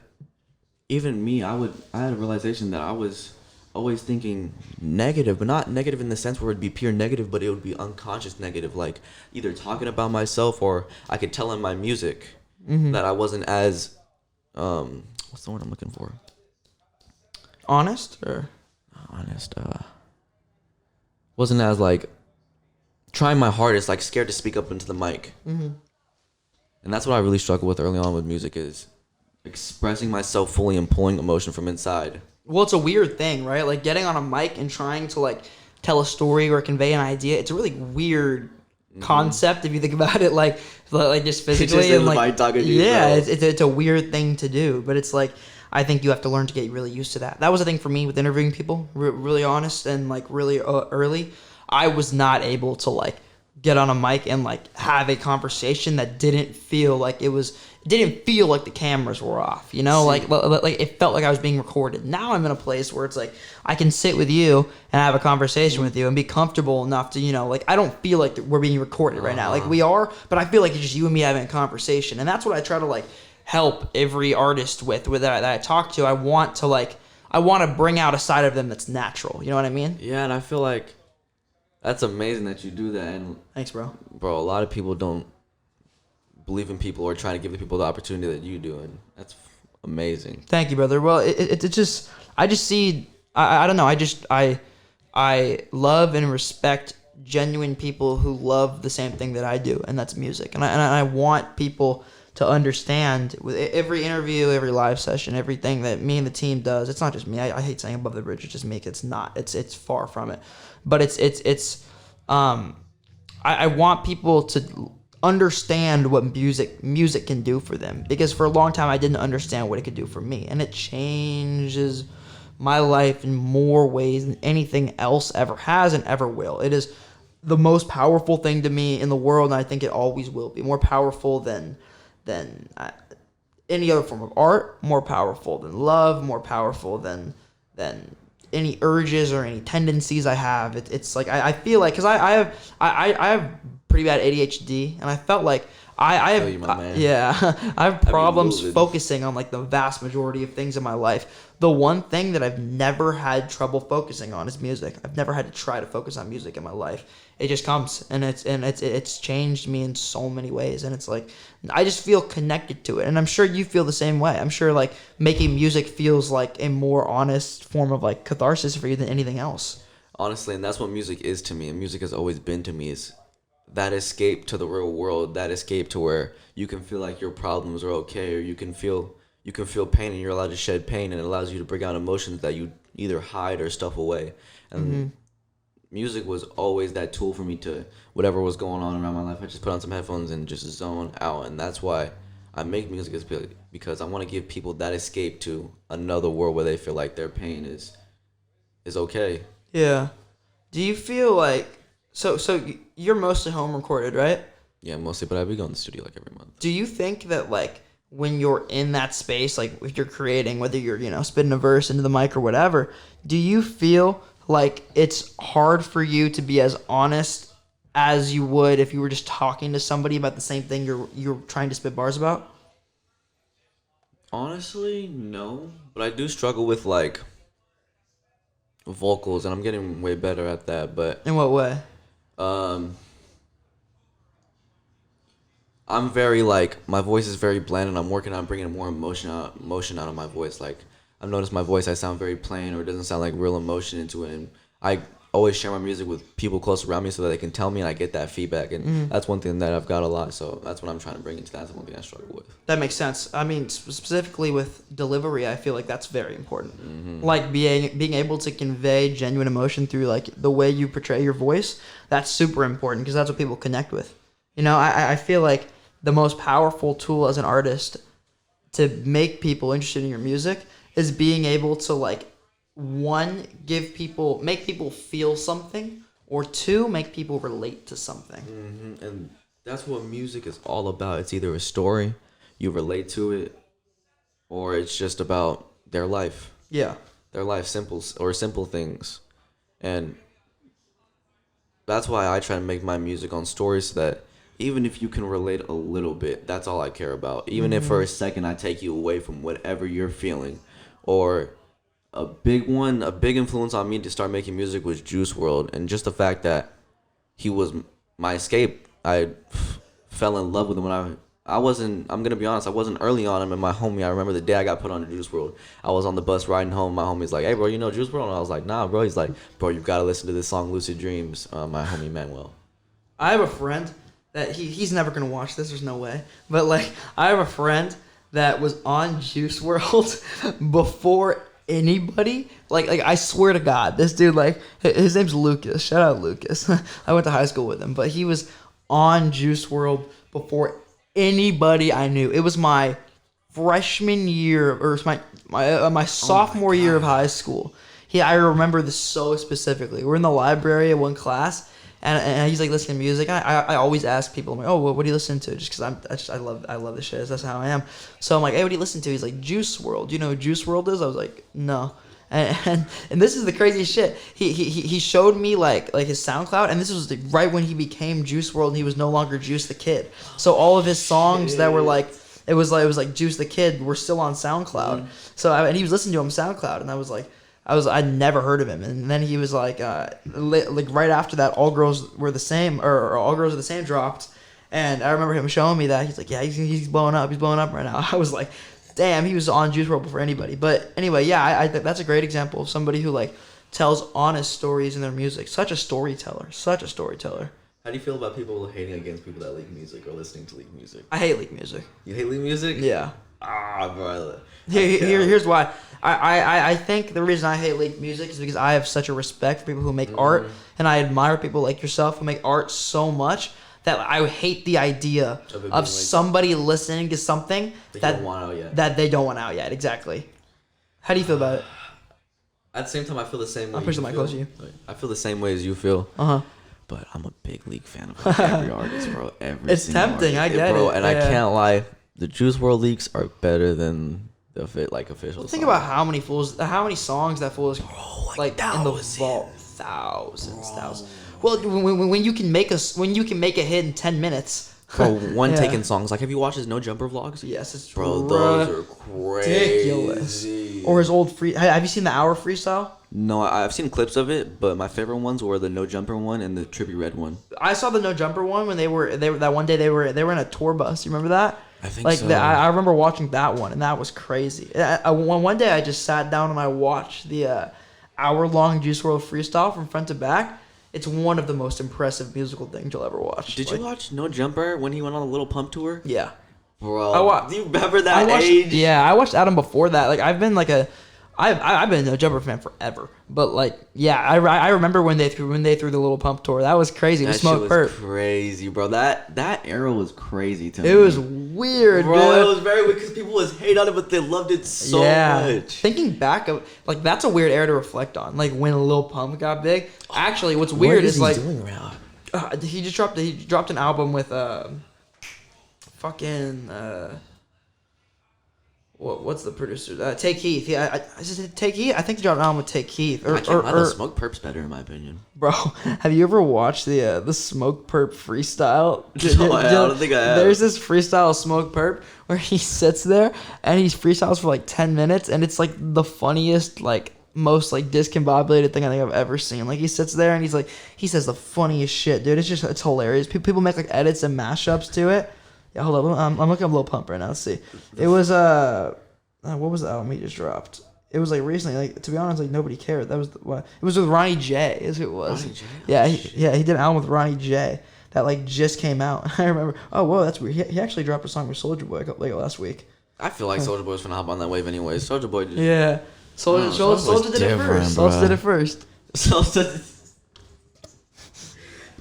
Even me, I had a realization that I was always thinking negative, but not negative in the sense where it would be pure negative, but it would be unconscious negative, like either talking about myself, or I could tell in my music that I wasn't as what's the word I'm looking for? Honest or honest? Wasn't as like trying my hardest, like scared to speak up into the mic. Mm-hmm. And that's what I really struggle with early on with music, is expressing myself fully and pulling emotion from inside. Well, it's a weird thing, right? Like getting on a mic and trying to like tell a story or convey an idea. It's a really weird concept if you think about it, like just physically. Just and like, yeah, well. it's a weird thing to do, but it's like I think you have to learn to get really used to that. That was the thing for me with interviewing people. Really honest and like really early, I was not able to like get on a mic and like have a conversation that didn't feel like didn't feel like the cameras were off, you know, like it felt like I was being recorded. Now I'm in a place where it's like I can sit with you and have a conversation with you and be comfortable enough to, you know, like I don't feel like we're being recorded right now. Like we are, but I feel like it's just you and me having a conversation. And that's what I try to like help every artist with that I talk to. I want to bring out a side of them that's natural. You know what I mean? Yeah, and I feel like that's amazing that you do that. And thanks, bro. Bro, a lot of people don't believe in people or trying to give the people the opportunity that you do, and that's amazing. Thank you, brother. Well, it just I just see I don't know. I love and respect genuine people who love the same thing that I do, and that's music. And I want people to understand with every interview, every live session, everything that me and the team does. It's not just me. I hate saying above the bridge. It's just me. It's not. It's far from it. But I want people to understand what music can do for them, because for a long time I didn't understand what it could do for me, and it changes my life in more ways than anything else ever has and ever will. It is the most powerful thing to me in the world, and I think it always will be more powerful than any other form of art, more powerful than love, more powerful than any urges or any tendencies I have. It's like I feel like, because I have pretty bad ADHD, and I felt like I have problems focusing on like the vast majority of things in my life. The one thing that I've never had trouble focusing on is music. I've never had to try to focus on music in my life. It just comes, and it's changed me in so many ways, and it's like I just feel connected to it, and I'm sure you feel the same way. I'm sure like making music feels like a more honest form of like catharsis for you than anything else. Honestly, and that's what music is to me, and music has always been to me, is that escape to the real world, that escape to where you can feel like your problems are okay, or you can feel pain and you're allowed to shed pain, and it allows you to bring out emotions that you either hide or stuff away. And music was always that tool for me to, whatever was going on around my life, I just put on some headphones and just zone out. And that's why I make music, is because I want to give people that escape to another world where they feel like their pain is okay. Yeah. Do you feel like so you're mostly home recorded, right? Yeah, mostly, but I be going to the studio like every month. Do you think that like when you're in that space, like if you're creating, whether you're, you know, spitting a verse into the mic or whatever, do you feel like it's hard for you to be as honest as you would if you were just talking to somebody about the same thing you're trying to spit bars about? Honestly, no. But I do struggle with like vocals, and I'm getting way better at that. But in what way? I'm very like, my voice is very bland, and I'm working on bringing more emotion out of my voice. Like I've noticed my voice, I sound very plain, or it doesn't sound like real emotion into it. And I always share my music with people close around me so that they can tell me, and I get that feedback. And that's one thing that I've got a lot. So that's what I'm trying to bring into that. That's one thing I struggle with. That makes sense. I mean, specifically with delivery, I feel like that's very important. Like being able to convey genuine emotion through like the way you portray your voice. That's super important, because that's what people connect with. You know, I feel like the most powerful tool as an artist to make people interested in your music is being able to like, one, make people feel something, or two, make people relate to something. And that's what music is all about. It's either a story, you relate to it, or it's just about their life. Yeah. Their life, simple things. And that's why I try to make my music on stories, so that even if you can relate a little bit, that's all I care about. Even if for a second I take you away from whatever you're feeling. Or a big influence on me to start making music was Juice WRLD, and just the fact that he was my escape. I fell in love with him when I'm gonna be honest, I wasn't early on him. And my homie, I remember the day I got put on to Juice WRLD, I was on the bus riding home. My homie's like, "Hey bro, you know Juice WRLD?" And I was like, "Nah bro." He's like, "Bro, you've got to listen to this song Lucid Dreams," my homie Manuel. I have a friend that he's never gonna watch this. There's no way. But like, I have a friend that was on Juice World before anybody. Like I swear to God, this dude, like, his name's Lucas. Shout out Lucas. I went to high school with him, but he was on Juice World before anybody I knew. It was my freshman year, or my sophomore year of high school. I remember this so specifically. We're in the library at one class, and he's like listening to music. I always ask people, I'm like, oh, what do you listen to? Just because I love this shit. That's how I am. So I'm like, hey, what do you listen to? He's like, Juice World. Do you know who Juice World is? I was like, no. And this is the crazy shit. He showed me like his SoundCloud, and this was right when he became Juice World, and he was no longer Juice the Kid. So all of his songs that were like it was like Juice the Kid were still on SoundCloud. So and he was listening to him on SoundCloud, and I was like, I'd never heard of him. And then he was like right after that, All Girls Were the Same, or All Girls Are the Same dropped, and I remember him showing me that. He's like, yeah, he's blowing up right now. I was like, damn, he was on Juice WRLD before anybody. But anyway, yeah, I think that's a great example of somebody who like tells honest stories in their music. Such a storyteller. How do you feel about people hating against people that leak music or listening to leak music? I hate leak music. You hate leak music? Yeah. Brother. Here's why. I think the reason I hate leak music is because I have such a respect for people who make art, and I admire people like yourself who make art so much that I hate the idea of somebody listening to something that they don't want out yet. Exactly. How do you feel about it? At the same time, I feel the same way. I'll push the mic close to you. I feel the same way as you feel. But I'm a big leak fan of like, every artist, bro. It's tempting. I get it, and I can't lie. The Juice WRLD leaks are better than the official. Think about how many songs that fool is like in the vault. Thousands. Well, when you can make a hit in 10 minutes. Bro, taking songs. Like, have you watched his No Jumper vlogs? Yes, it's bro. Those are ridiculous. Or his old free. Have you seen the Hour freestyle? No, I've seen clips of it, but my favorite ones were the No Jumper one and the Trippie Redd one. I saw the No Jumper one when they were that one day they were in a tour bus. You remember that? I think so. I remember watching that one, and that was crazy. One day I just sat down and I watched the hour-long Juice WRLD freestyle from front to back. It's one of the most impressive musical things you'll ever watch. Did you watch No Jumper when he went on a Little Pump tour? Yeah. Bro, do you remember that age? Yeah, I watched Adam before that. Like, I've been I've been a No Jumper fan forever. But like, yeah, I remember when they threw the Little Pump tour. That was crazy. That Smoke shit was crazy, bro. That era was crazy to me. It was weird, bro. Dude. It was very weird because people was hate on it, but they loved it so much. Thinking back of like that's a weird era to reflect on. Like when Lil Pump got big. Actually, what's weird is like he dropped an album with what's the producer? Take Heath. Yeah, is it Take Heath? I think he dropped an album with Take Heath. I can't lie, the Smoke Perp's better in my opinion. Bro, have you ever watched the Smoke Perp freestyle? No, I don't think I have. There's this freestyle of Smoke Perp where he sits there and he freestyles for like 10 minutes, and it's like the funniest, like most like discombobulated thing I think I've ever seen. Like he sits there and he says the funniest shit, dude. It's hilarious. People make like edits and mashups to it. Yeah, hold up. I'm looking up Lil Pump right now. Let's see. It was what was the album he just dropped? It was like recently. Like to be honest, like nobody cared. That was what it was with Ronnie J. Is who it was. Ronnie J? Yeah, he did an album with Ronnie J. That like just came out. I remember. Oh, whoa, that's weird. He actually dropped a song with Soulja Boy like last week. I feel like Soulja Boy's gonna hop on that wave anyway. Soulja Boy just Soulja did it first. Soulja did it first.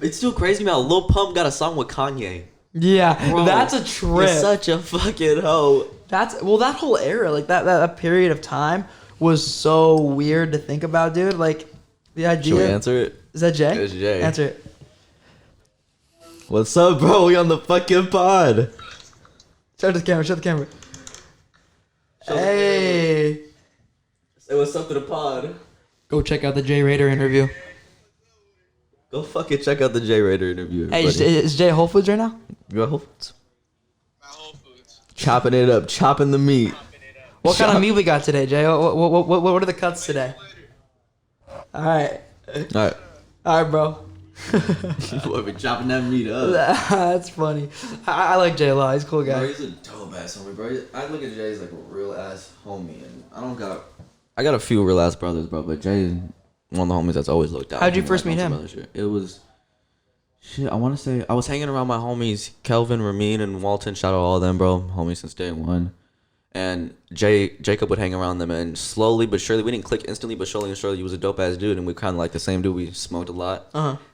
It's still crazy, man. Lil Pump got a song with Kanye. Yeah, bro, that's a trip. You're such a fucking hoe. That whole era, like that period of time was so weird to think about, dude. Like the idea. Should we answer it? Is that Jay? It's Jay. Answer it. What's up, bro? We on the fucking pod. Shut the camera. Hey. Say what's up to the pod. Go check out the Jay Rader interview. Go fucking check out the Jay Rader interview. Hey, is Jay Whole Foods right now? You at Whole Foods? Whole Foods. Chopping it up, chopping the meat. What kind of meat we got today, Jay? What are the cuts today? All right, bro. What, we chopping that meat up? That's funny. I like Jay a lot. He's a cool guy. Bro, he's a dope ass homie, bro. I look at Jay as like a real ass homie, and I got a few real ass brothers, bro, but Jay is one of the homies that's always looked out. How'd you first meet him? It was Shit, I want to say I was hanging around my homies Kelvin, Ramin, and Walton. Shout out all of them, bro. Homies since day one. And Jacob would hang around them, and slowly but surely, we didn't click instantly, but slowly and surely, he was a dope ass dude, and we kind of like the same dude. We smoked a lot.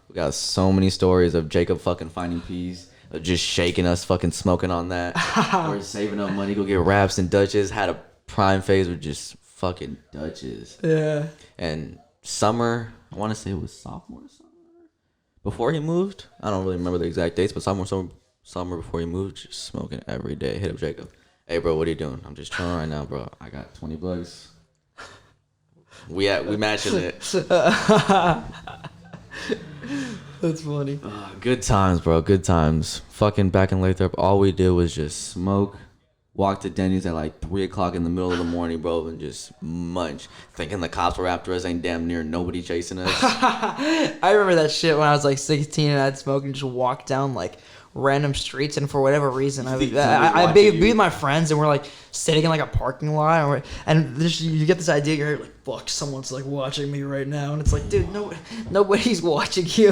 We got so many stories of Jacob fucking finding peas, of just shaking us, fucking smoking on that. Or saving up money, go get wraps and Dutches. Had a prime phase with just fucking Dutches. Yeah. And summer, I want to say it was sophomore summer. Before he moved, I don't really remember the exact dates, but summer before he moved, just smoking every day. Hit up Jacob. Hey, bro, what are you doing? I'm just chilling right now, bro. I got $20. We matching it. That's funny. Good times, bro. Good times. Fucking back in Lathrop, all we did was just smoke, walk to Denny's at like 3 o'clock in the middle of the morning, bro, and just munch. Thinking the cops were after us, ain't damn near nobody chasing us. I remember that shit when I was like 16 and I'd smoke and just walk down like random streets, and for whatever reason I'd be with my friends and we're like sitting in like a parking lot and you get this idea in your head like, fuck, someone's like watching me right now, and it's like, dude, nobody's watching you.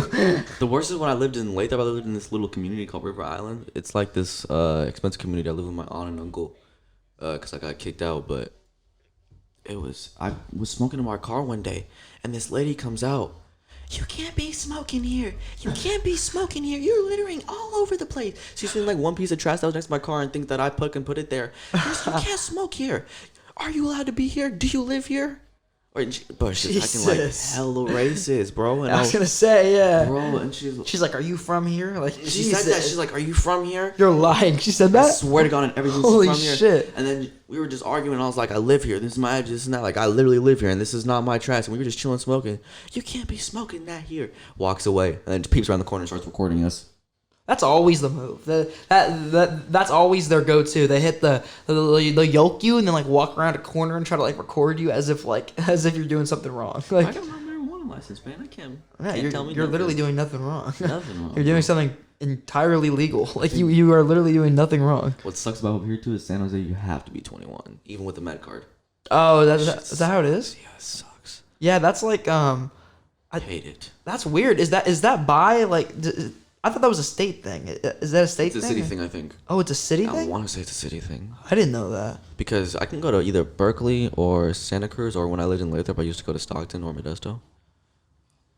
The worst is when I lived in Lathrop. I lived in this little community called River Island. It's like this expensive community. I live with my aunt and uncle because I got kicked out, but I was smoking in my car one day and this lady comes out. You can't be smoking here. You can't be smoking here. You're littering all over the place. She's feeling like one piece of trash that was next to my car and thinks that I can put it there. You can't smoke here. Are you allowed to be here? Do you live here? But she's acting like hella racist, bro. And I was gonna say, yeah, bro. And she's like, "Are you from here?" Like, she said that. She's like, "Are you from here?" You're lying. She said that. I swear to God, and everything's Holy from here. shit! And then we were just arguing. And I was like, "I live here. This is my address. This is not like I literally live here, and this is not my trash." And we were just chilling, smoking. You can't be smoking that here. Walks away, and then peeps around the corner and starts recording us. That's always the move. That's always their go-to. They hit they'll yoke you and then like walk around a corner and try to like record you as if you're doing something wrong. Like, I got my marijuana license, man. I can't. Yeah, can't tell me you're nothing. literally doing nothing wrong. Nothing wrong. You're doing something entirely legal. Like you are literally doing nothing wrong. What sucks about over here too is San Jose. You have to be 21, even with the med card. Oh, is that how it is? Yeah, it sucks. Yeah, that's like I hate it. That's weird. Is that by like? I thought that was a state thing. Is that a state thing? It's a city thing, I think. Oh, it's a city thing? I want to say it's a city thing. I didn't know that. Because I can go to either Berkeley or Santa Cruz, or when I lived in Lathrop, I used to go to Stockton or Modesto.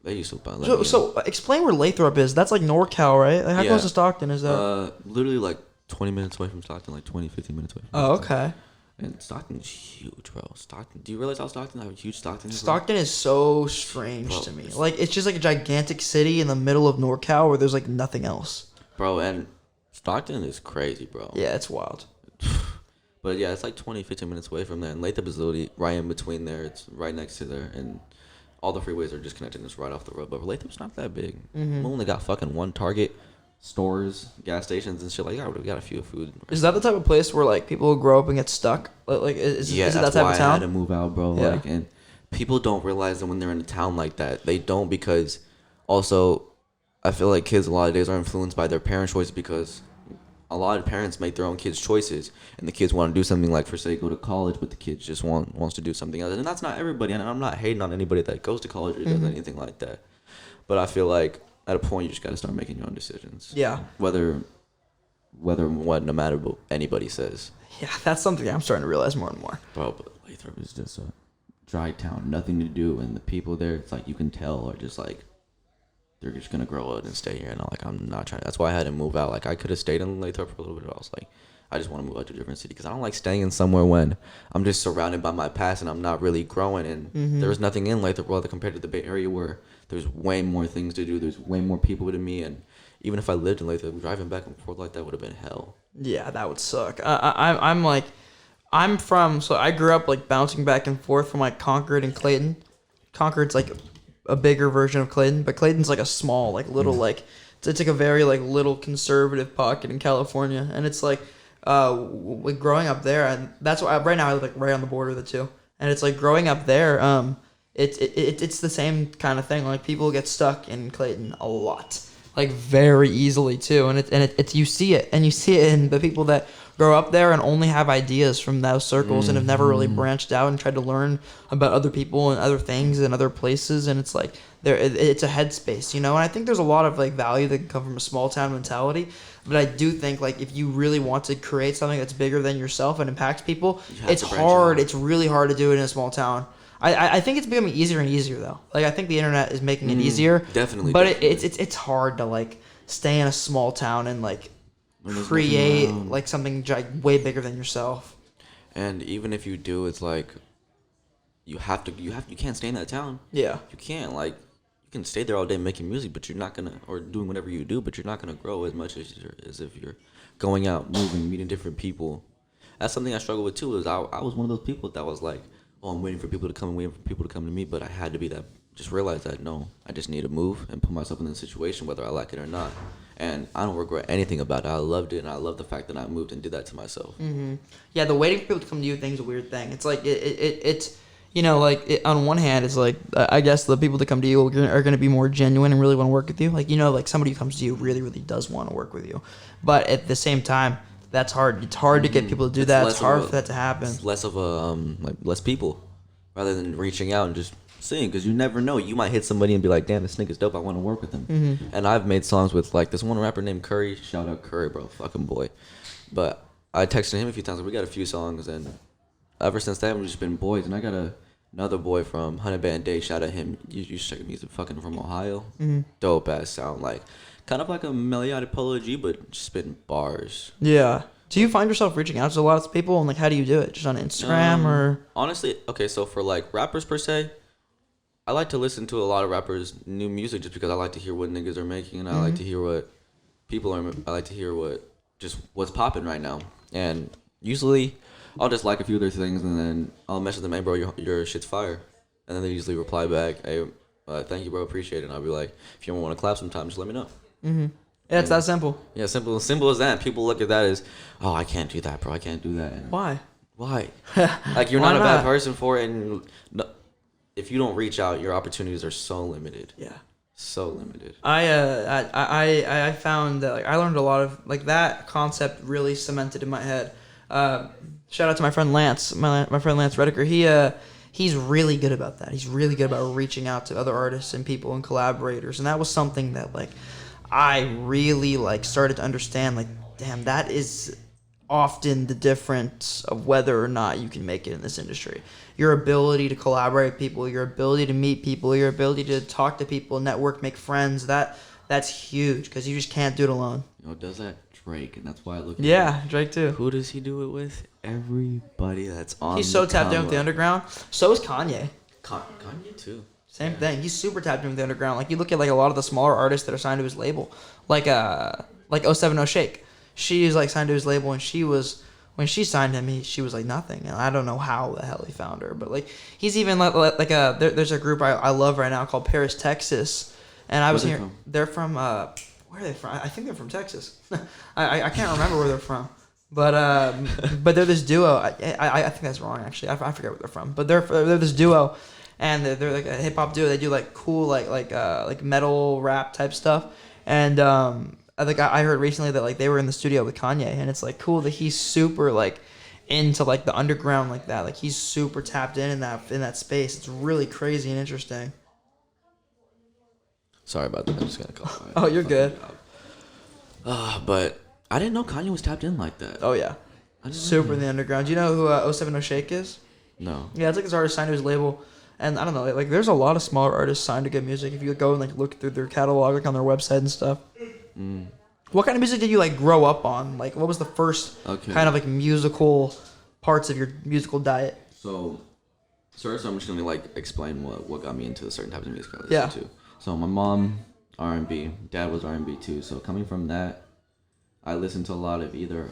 They used to So explain where Lathrop is. That's like NorCal, right? Like how close to Stockton is that? Literally like 20 minutes away from Stockton, like 20, 15 minutes away from Stockton. Okay. And Stockton's huge, bro. Stockton. Do you realize how huge Stockton is? Stockton is so strange to me. Like, it's just like a gigantic city in the middle of NorCal where there's like nothing else. Bro, and Stockton is crazy, bro. Yeah, it's wild. But yeah, it's like 20, 15 minutes away from there. And Lathrop is literally right in between there. It's right next to there. And all the freeways are just connecting us right off the road. But Lathrop's not that big. We only got fucking one Target, stores, gas stations, and shit like that. We got a few food. Is that the type of place where like people will grow up and get stuck? Like is it that type of town? I had to move out, bro. Yeah. Like, and people don't realize that when they're in a town like that, they don't, because also I feel like kids a lot of days are influenced by their parents' choices, because a lot of parents make their own kids' choices, and the kids want to do something like, for say, go to college, but the kids just wants to do something else. And that's not everybody, and I'm not hating on anybody that goes to college or does anything like that. But I feel like at a point, you just got to start making your own decisions. Yeah. No matter what anybody says. Yeah, that's something I'm starting to realize more and more. Bro, but Lathrop is just a dry town, nothing to do, and the people there, it's like you can tell are just like, they're just gonna grow up and stay here. And I'm not trying. That's why I had to move out. Like, I could have stayed in Lathrop for a little bit, but I was like, I just want to move out to a different city, because I don't like staying in somewhere when I'm just surrounded by my past and I'm not really growing. And there's nothing in Lathrop compared to the Bay Area, where there's way more things to do. There's way more people to me, and even if I lived in Lathrop, driving back and forth like that would have been hell. Yeah, that would suck. So I grew up like bouncing back and forth from like Concord and Clayton. Concord's like a bigger version of Clayton, but Clayton's like a small, like little, like it's like a very like little conservative pocket in California, and it's like growing up there, and that's why right now I live like right on the border of the two, and it's like growing up there, it's the same kind of thing. Like people get stuck in Clayton a lot. like very easily too, and it's you see it in the people that grow up there and only have ideas from those circles and have never really branched out and tried to learn about other people and other things and other places, and it's like it's a headspace, you know. And I think there's a lot of like value that can come from a small town mentality, but I do think like if you really want to create something that's bigger than yourself and impacts people, it's hard. It's really hard to do it in a small town. I think it's becoming easier and easier though. Like I think the internet is making it easier. Definitely. But it's hard to like stay in a small town and like create like something way bigger than yourself. And even if you do, it's like you can't stay in that town. Yeah. You can't, like, you can stay there all day making music, but you're not gonna, or doing whatever you do, but you're not gonna grow as much as if you're going out, moving, meeting different people. That's something I struggle with too. Is I was one of those people that was like, oh, I'm waiting for people to come and waiting for people to come to me, but I had to be that. Just realize that no, I just need to move and put myself in the situation whether I like it or not. And I don't regret anything about it. I loved it, and I love the fact that I moved and did that to myself. Mm-hmm. Yeah, the waiting for people to come to you thing's a weird thing. It's like it's you know, like on one hand, it's like I guess the people that come to you are going to be more genuine and really want to work with you. Like, you know, like somebody who comes to you really, really does want to work with you. But at the same time, that's hard. It's hard to get people to do that. It's hard for that to happen. It's less of a like less people, rather than reaching out and just seeing, because you never know. You might hit somebody and be like, damn, this nigga's dope, I want to work with him. Mm-hmm. And I've made songs with like this one rapper named Curry. Shout out Curry, bro, fucking boy. But I texted him a few times. We got a few songs, and ever since that, we've just been boys. And I got another boy from Honey Band Day. Shout out him. You should check his music. Fucking from Ohio. Mm-hmm. Dope ass sound, like kind of like a melodic Polo G, but just spitting bars. Yeah. Do you find yourself reaching out to a lot of people, and like how do you do it? Just on Instagram or? Honestly, okay. So for like rappers per se, I like to listen to a lot of rappers' new music just because I like to hear what niggas are making, and I like to hear what people are. I like to hear what's popping right now. And usually, I'll just like a few of their things, and then I'll message them, hey bro, your shit's fire. And then they usually reply back, hey, thank you bro, appreciate it. And I'll be like, if you want to collab sometime, just let me know. Mm-hmm. Yeah, it's that simple. Yeah, simple as that. People look at that as, oh, I can't do that, bro. I can't do that. And why? Like, you're not a bad person for it, and if you don't reach out, your opportunities are so limited. Yeah. So limited. I found that like I learned a lot of like that concept really cemented in my head. Shout out to my friend Lance, my friend Lance Rediker. He's really good about that. He's really good about reaching out to other artists and people and collaborators, and that was something that like I really like started to understand. Like, damn, that is often the difference of whether or not you can make it in this industry. Your ability to collaborate with people, your ability to meet people, your ability to talk to people, network, make friends, that's huge because you just can't do it alone. You know, does that Drake, and that's why I look at Yeah, Drake too. Who does he do it with? Everybody that's on He's so tapped in with the underground. So is Kanye. Kanye too. Same thing. He's super tapped in with the underground. Like, you look at like a lot of the smaller artists that are signed to his label, like 070 Shake. She's like signed to his label, and when she signed him, she was like nothing, and I don't know how the hell he found her, but like he's even there's a group I love right now called Paris, Texas, and I was here. They're from where are they from? I think they're from Texas. I can't remember where they're from, but they're this duo. I think that's wrong actually. I forget where they're from, but they're this duo, and they're like a hip hop duo. They do like cool like metal rap type stuff, and I think I heard recently that like they were in the studio with Kanye, and it's like cool that he's super like into like the underground like that. Like he's super tapped in that space. It's really crazy and interesting. Sorry about that. I'm just gonna call. Oh, you're good. But I didn't know Kanye was tapped in like that. Oh yeah, super in the underground. Do you know who 070 Shake is? No. Yeah, it's like this artist signed to his label. And I don't know, like there's a lot of smaller artists signed to good music. If you go and like look through their catalog, like on their website and stuff. What kind of music did you like grow up on? Like, what was the first kind of like musical parts of your musical diet? So I'm just gonna like explain what got me into certain types of music I listen to. So my mom R&B, dad was R&B too. So coming from that, I listened to a lot of either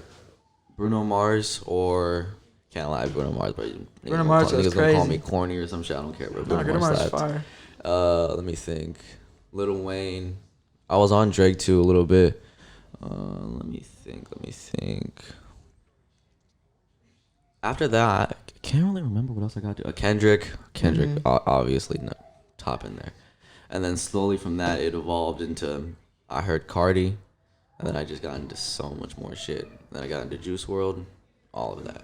Bruno Mars or can't lie, Bruno Mars, but Bruno Mars is crazy. Gonna call me corny or some shit. I don't care, bro. Bruno Mars is fire. Let me think. Lil Wayne. I was on Drake too a little bit. Let me think. After that, I can't really remember what else I got to. Kendrick, obviously top in there. And then slowly from that, it evolved into I heard Cardi, and then I just got into so much more shit. Then I got into Juice World, all of that.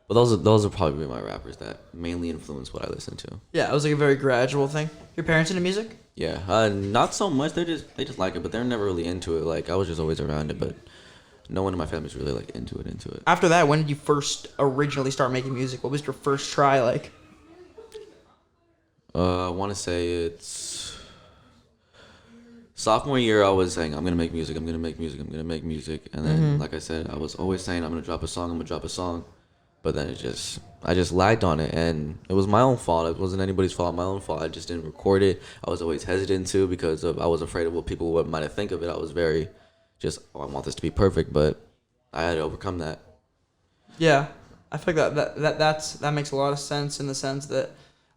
But those are probably my rappers that mainly influence what I listen to. Yeah, it was like a very gradual thing. Your parents into music? Yeah, not so much. They just like it, but they're never really into it. Like I was just always around it, but no one in my family's really like into it. After that, when did you first originally start making music? What was your first try like? I want to say it's sophomore year. I was saying I'm gonna make music. I'm gonna make music. I'm gonna make music. And then, like I said, I was always saying I'm gonna drop a song. I'm gonna drop a song. But then I just lagged on it, and it was my own fault. It wasn't anybody's fault. My own fault. I just didn't record it. I was always hesitant to because I was afraid of what people might have think of it. I was very just, I want this to be perfect, but I had to overcome that. Yeah, I feel like that makes a lot of sense in the sense that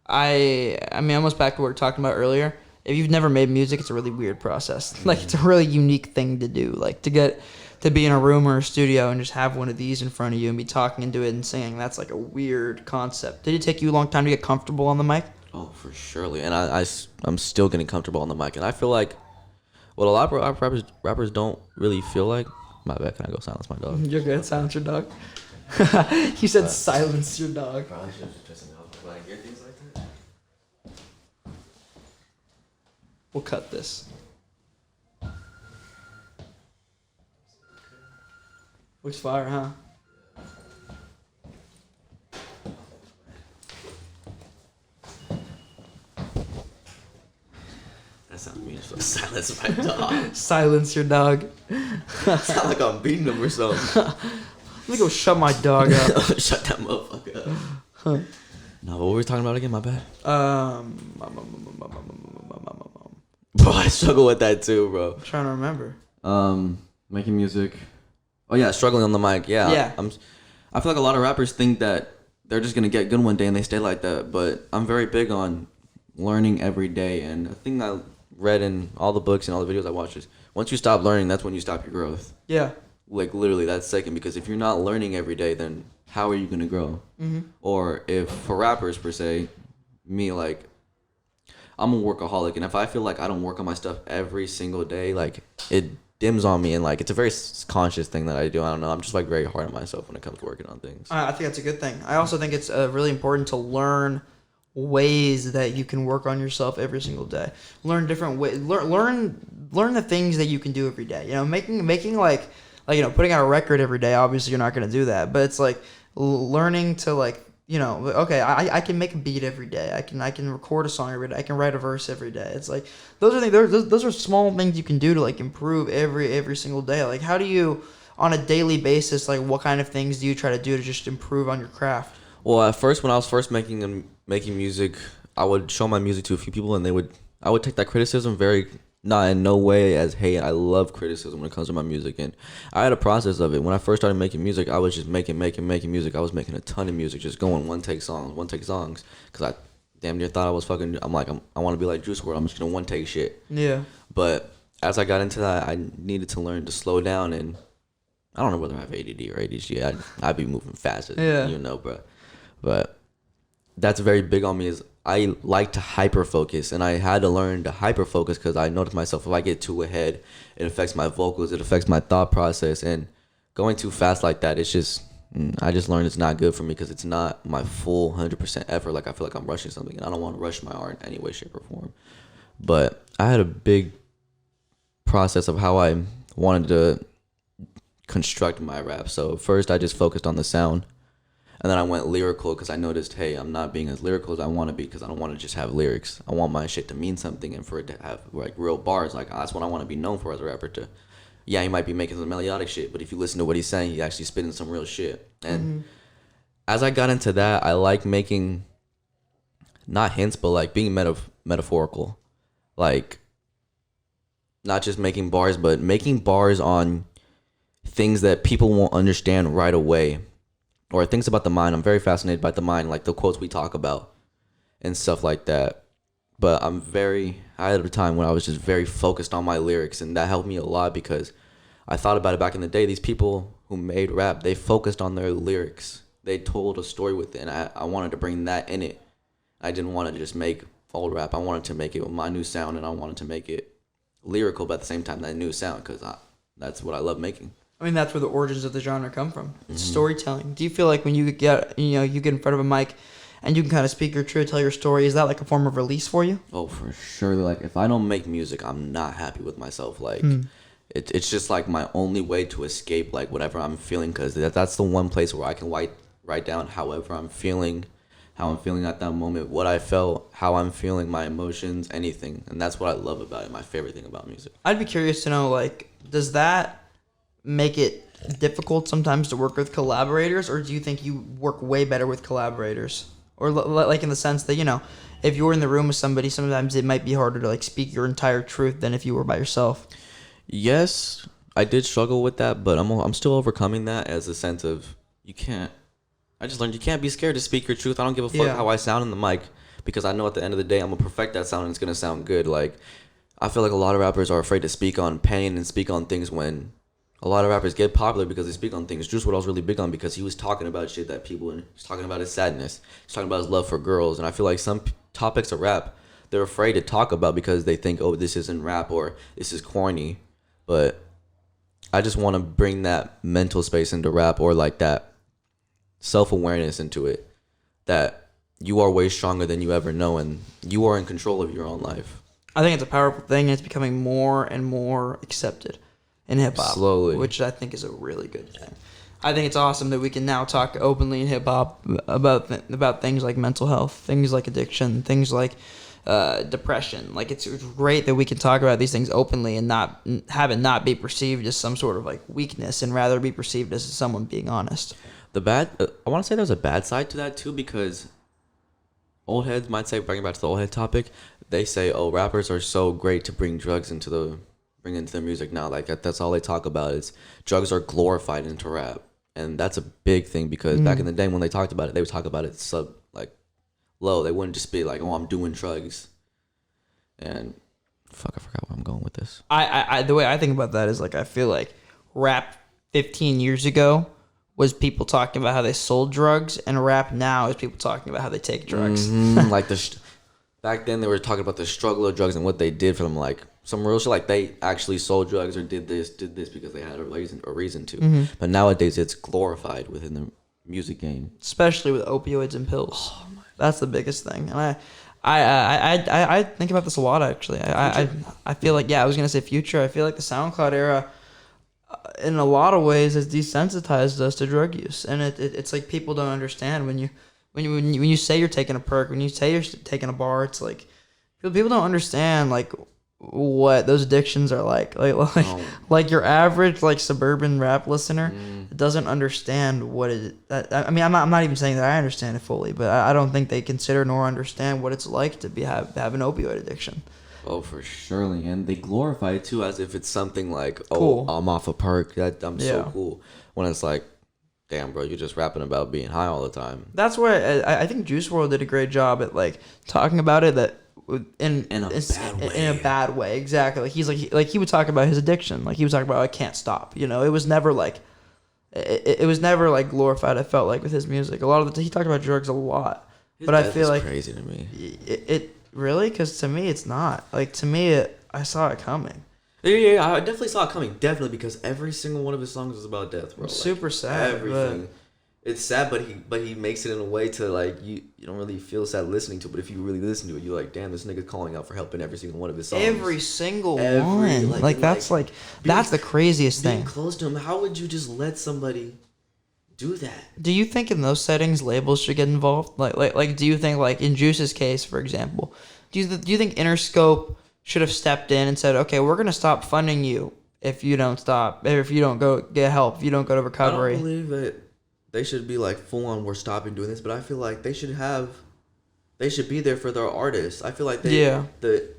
I mean, almost back to what we were talking about earlier. If you've never made music, it's a really weird process. Like, it's a really unique thing to do. Like, to be in a room or a studio and just have one of these in front of you and be talking into it and singing, that's like a weird concept. Did it take you a long time to get comfortable on the mic? Oh, for surely. And I'm still getting comfortable on the mic. And I feel like what a lot of rappers don't really feel like. My bad, can I go silence my dog? You're good, silence your dog. He said silence your dog. Probably should have just pissing me off when I hear things like that. We'll cut this. Looks fire, huh? That sounds mean. So silence my dog. Silence your dog. It's not like I'm beating him or something. Let me go shut my dog up. Shut that motherfucker up. No, what were we talking about again? My bad. Bro, I struggle with that too, bro. I'm trying to remember. Making music. Oh yeah, struggling on the mic. Yeah. I feel like a lot of rappers think that they're just gonna get good one day and they stay like that. But I'm very big on learning every day. And the thing I read in all the books and all the videos I watched is once you stop learning, that's when you stop your growth. Yeah. Like literally, that's second. Because if you're not learning every day, then how are you gonna grow? Mm-hmm. Or if for rappers per se, me like, I'm a workaholic, and if I feel like I don't work on my stuff every single day, like it dims on me, and like it's a very conscious thing that I do. I don't know. I'm just like very hard on myself when it comes to working on things. I think that's a good thing. I also think it's really important to learn ways that you can work on yourself every single day. Learn different ways. Learn the things that you can do every day. You know, making like you know, putting out a record every day. Obviously, you're not going to do that, but it's like learning to like, you know, okay, I can make a beat every day. I can record a song every day. I can write a verse every day. It's like those are things. Those are small things you can do to like improve every single day. Like, how do you on a daily basis, like what kind of things do you try to do to just improve on your craft? Well, at first, when I was first making music, I would show my music to a few people, and I would take that criticism very. Not in no way as hate. I love criticism when it comes to my music, and I had a process of it. When I first started making music, I was just making music. I was making a ton of music, just going one take songs, because I damn near thought I was fucking. I want to be like Juice WRLD. I'm just gonna one take shit. Yeah. But as I got into that, I needed to learn to slow down, and I don't know whether I have ADD or ADHD. I'd be moving faster, you know, bro. But that's very big on me. Is I like to hyper focus, and I had to learn to hyper focus because I noticed myself if I get too ahead, it affects my vocals, it affects my thought process, and going too fast like that, it's just I just learned it's not good for me because it's not my full 100% effort. Like I feel like I'm rushing something, and I don't want to rush my art in any way, shape, or form. But I had a big process of how I wanted to construct my rap. So first, I just focused on the sound. And then I went lyrical because I noticed, hey, I'm not being as lyrical as I want to be because I don't want to just have lyrics. I want my shit to mean something and for it to have like real bars. Like that's what I want to be known for as a rapper. Yeah, he might be making some melodic shit, but if you listen to what he's saying, he's actually spitting some real shit. And as I got into that, I like making not hints, but like being metaphorical. Like not just making bars, but making bars on things that people won't understand right away. Or things about the mind. I'm very fascinated by the mind, like the quotes we talk about and stuff like that. But I had a time when I was just very focused on my lyrics, and that helped me a lot because I thought about it back in the day. These people who made rap, they focused on their lyrics. They told a story with it, and I wanted to bring that in it. I didn't want to just make old rap. I wanted to make it with my new sound, and I wanted to make it lyrical, but at the same time that new sound, because that's what I love making. I mean, that's where the origins of the genre come from. It's storytelling. Do you feel like when you get in front of a mic and you can kind of speak your truth, tell your story, is that like a form of release for you? Oh, for sure. Like, if I don't make music, I'm not happy with myself. Like, it's just like my only way to escape like whatever I'm feeling, because that's the one place where I can write down however I'm feeling, how I'm feeling at that moment, what I felt, how I'm feeling, my emotions, anything. And that's what I love about it. My favorite thing about music. I'd be curious to know, like, does that make it difficult sometimes to work with collaborators, or do you think you work way better with collaborators? Or like in the sense that, if you're in the room with somebody, sometimes it might be harder to like speak your entire truth than if you were by yourself. Yes, I did struggle with that, but I'm still overcoming that as a sense of I just learned you can't be scared to speak your truth. I don't give a fuck how I sound in the mic, because I know at the end of the day I'm gonna perfect that sound and it's gonna sound good. Like, I feel like a lot of rappers are afraid to speak on pain and speak on things when a lot of rappers get popular because they speak on things. Juice WRLD was really big on because he was talking about shit that people, he's talking about his sadness, he's talking about his love for girls, and I feel like some topics of rap they're afraid to talk about because they think, oh, this isn't rap or this is corny. But I just want to bring that mental space into rap, or like that self-awareness into it, that you are way stronger than you ever know and you are in control of your own life. I think it's a powerful thing, and it's becoming more and more accepted in hip-hop. Slowly. Which I think is a really good thing. I think it's awesome that we can now talk openly in hip-hop about things like mental health, things like addiction, things like depression. Like, it's great that we can talk about these things openly and not have it not be perceived as some sort of like weakness, and rather be perceived as someone being honest. I want to say there's a bad side to that too, because old heads might say, bring it back to the old head topic, they say, oh, rappers are so great to bring drugs into their music now. Like, that's all they talk about is drugs are glorified into rap. And that's a big thing, because back in the day when they talked about it, they would talk about it low. They wouldn't just be like, oh, I'm doing drugs. And fuck, I forgot where I'm going with this. I the way I think about that is, like, I feel like rap 15 years ago was people talking about how they sold drugs, and rap now is people talking about how they take drugs. Like back then they were talking about the struggle of drugs and what they did for them, like some real shit, like they actually sold drugs or did this because they had a reason to. But nowadays it's glorified within the music game, especially with opioids and pills. That's the biggest thing. And I think about this a lot, actually. I feel like, I was gonna say Future. I feel like the SoundCloud era, in a lot of ways, has desensitized us to drug use, and it's like people don't understand when you say you're taking a perk, when you say you're taking a bar, it's like people don't understand like what those addictions are like. Like your average like suburban rap listener doesn't understand what it. I mean, I'm not even saying that I understand it fully, but I don't think they consider nor understand what it's like to have an opioid addiction. Oh, for surely, and they glorify it too as if it's something like, oh, cool. I'm off a perk, I'm so cool. When it's like, damn, bro, you're just rapping about being high all the time. That's where I think Juice WRLD did a great job at like talking about it in a bad way. Exactly. Like he would talk about his addiction. Like he would talk about, I can't stop. It was never like it was never like glorified. I felt like with his music, a lot of he talked about drugs a lot. But I feel like crazy to me. It really, because to me it's not. Like to me, I saw it coming. Yeah, I definitely saw it coming. Definitely, because every single one of his songs is about death, bro. Super sad. Everything. It's sad, but he makes it in a way to like you don't really feel sad listening to it. But if you really listen to it, you're like, damn, this nigga calling out for help in every single one of his songs. Every single one. That's the craziest thing. Being close to him, how would you just let somebody do that? Do you think in those settings labels should get involved? Like do you think, like in Juice's case, for example, do you think Interscope should have stepped in and said, okay, we're gonna stop funding you if you don't go get help, if you don't go to recovery? I don't believe that they should be like full on, we're stopping doing this, but I feel like they should be there for their artists. I feel like the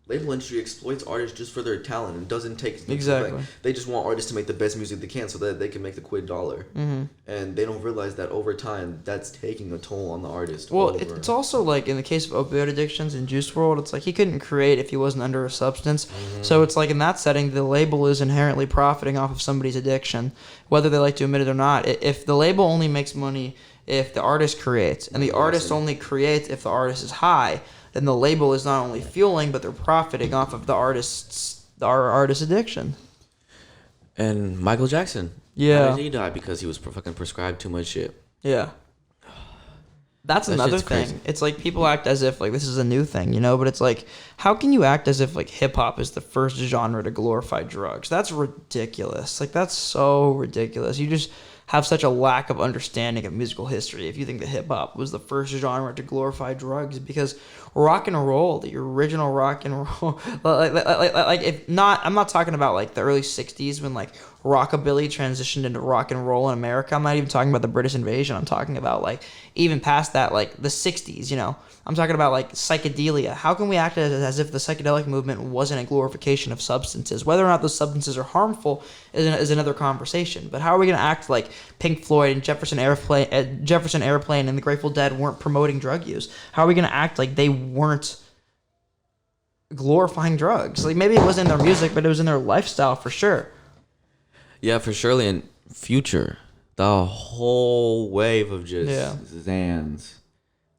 label industry exploits artists just for their talent and doesn't take exactly. They just want artists to make the best music they can so that they can make the quid dollar. And they don't realize that over time that's taking a toll on the artist. Well, it's also like in the case of opioid addictions in Juice WRLD, it's like he couldn't create if he wasn't under a substance. So it's like in that setting, the label is inherently profiting off of somebody's addiction, whether they like to admit it or not. If the label only makes money if the artist creates, and the artist only creates if the artist is high, then the label is not only fueling, but they're profiting off of our artist's addiction. And Michael Jackson. Yeah. How did he die? Because he was fucking prescribed too much shit. Yeah. That's another thing. Crazy. It's like people act as if like this is a new thing, you know, but it's like, how can you act as if like hip hop is the first genre to glorify drugs? That's ridiculous. Like, that's so ridiculous. You just have such a lack of understanding of musical history if you think that hip hop was the first genre to glorify drugs, because rock and roll, the original rock and roll, like if not, I'm not talking about like the early 60s when like rockabilly transitioned into rock and roll in America. I'm not even talking about the British invasion. I'm talking about like even past that, like the 60s, you know. I'm talking about like psychedelia. How can we act as if the psychedelic movement wasn't a glorification of substances? Whether or not those substances are harmful is another conversation. But how are we going to act like Pink Floyd and Jefferson Airplane and the Grateful Dead weren't promoting drug use? How are we going to act like they weren't glorifying drugs? Like, maybe it wasn't in their music, but it was in their lifestyle for sure. Yeah, for surely. And Future, the whole wave of just Xans.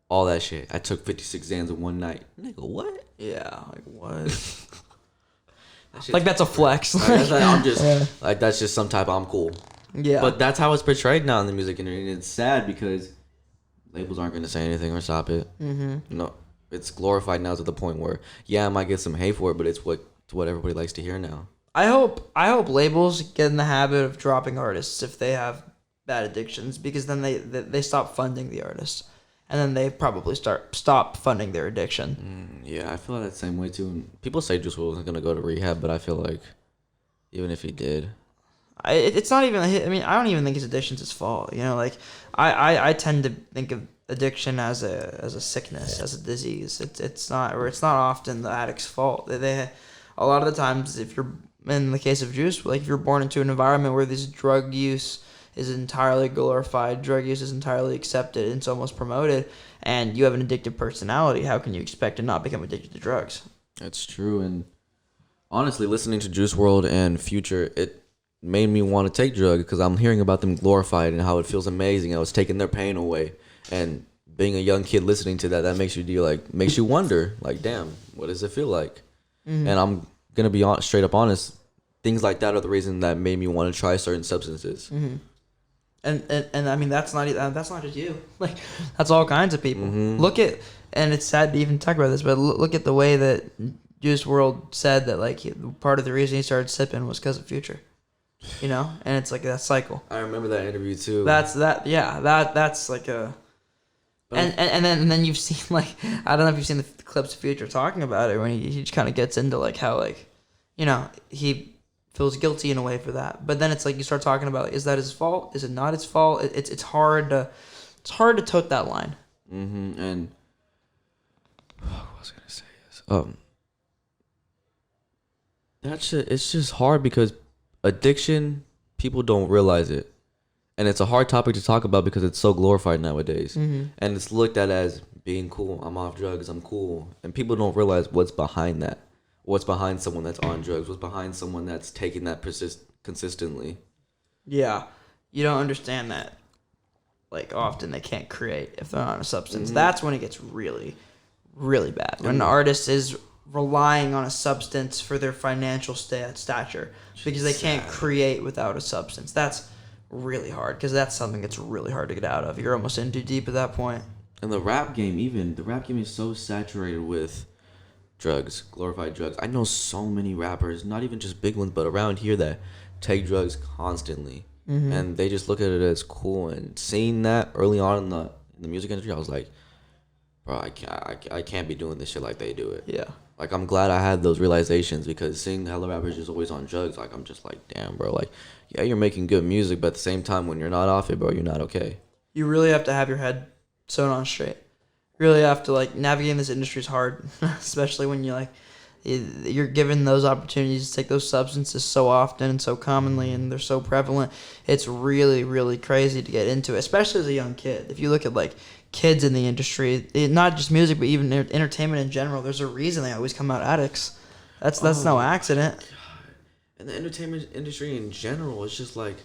All that shit. I took 56 Xans in one night. Nigga, what? Yeah, like what? Like that's a flex. I'm just like that's just some type of I'm cool. Yeah. But that's how it's portrayed now in the music industry, and it's sad because labels aren't going to say anything or stop it. Mm-hmm. No, it's glorified now to the point where I might get some hate for it, but it's what everybody likes to hear now. I hope labels get in the habit of dropping artists if they have bad addictions, because then they stop funding the artist. And then they probably stop funding their addiction. Yeah, I feel that same way too. And people say Juice WRLD wasn't gonna go to rehab, but I feel like even if he did, it's not even. I mean, I don't even think his addiction's his fault. You know, like I tend to think of addiction as a sickness, as a disease. It's not often the addict's fault. They a lot of the times, if you're in the case of Juice, like if you're born into an environment where this drug use is entirely glorified, drug use is entirely accepted, and it's almost promoted, and you have an addictive personality, how can you expect to not become addicted to drugs? That's true. And honestly, listening to Juice WRLD and Future, it made me want to take drugs because I'm hearing about them glorified and how it feels amazing. I was taking their pain away, and being a young kid listening to that makes you wonder, like, damn, what does it feel like? Mm-hmm. And I'm gonna be straight up honest, things like that are the reason that made me want to try certain substances. Mm-hmm. And I mean, that's not just you. Like, that's all kinds of people. Mm-hmm. Look at, and it's sad to even talk about this, but look at the way that Juice WRLD said that, like, part of the reason he started sipping was because of Future. You know, and it's like that cycle. I remember that interview too. That's like a, and then you've seen, like, I don't know if you've seen the clips of Future talking about it when he just kind of gets into like how, like, you know, he feels guilty in a way for that, but then it's like you start talking about, is that his fault? Is it not his fault? It's hard to tote that line. Mm-hmm. And what was I gonna say? That shit. It's just hard because addiction, people don't realize it, and it's a hard topic to talk about because it's so glorified nowadays, and it's looked at as being cool. I'm off drugs. I'm cool, and people don't realize what's behind that. What's behind someone that's on drugs? What's behind someone that's taking that consistently? Yeah. You don't understand that, like, often they can't create if they're on a substance. Mm-hmm. That's when it gets really, really bad. When an artist is relying on a substance for their financial stature because they can't create without a substance. That's really hard because that's something that's really hard to get out of. You're almost in too deep at that point. And the rap game is so saturated with drugs, glorified drugs. I know so many rappers, not even just big ones, but around here that take drugs constantly, and they just look at it as cool. And seeing that early on in the music industry, I was like, bro, I can't be doing this shit like they do it. Yeah. Like, I'm glad I had those realizations because seeing hella rappers just always on drugs, like, I'm just like, damn, bro, like, yeah, you're making good music, but at the same time, when you're not off it, bro, you're not okay. You really have to have your head sewn on straight. Really have to, like, navigating this industry is hard, especially when you're given those opportunities to take those substances so often and so commonly, and they're so prevalent. It's really, really crazy to get into it, especially as a young kid. If you look at, like, kids in the industry, not just music, but even entertainment in general, there's a reason they always come out addicts. That's no accident. God. And the entertainment industry in general is just like,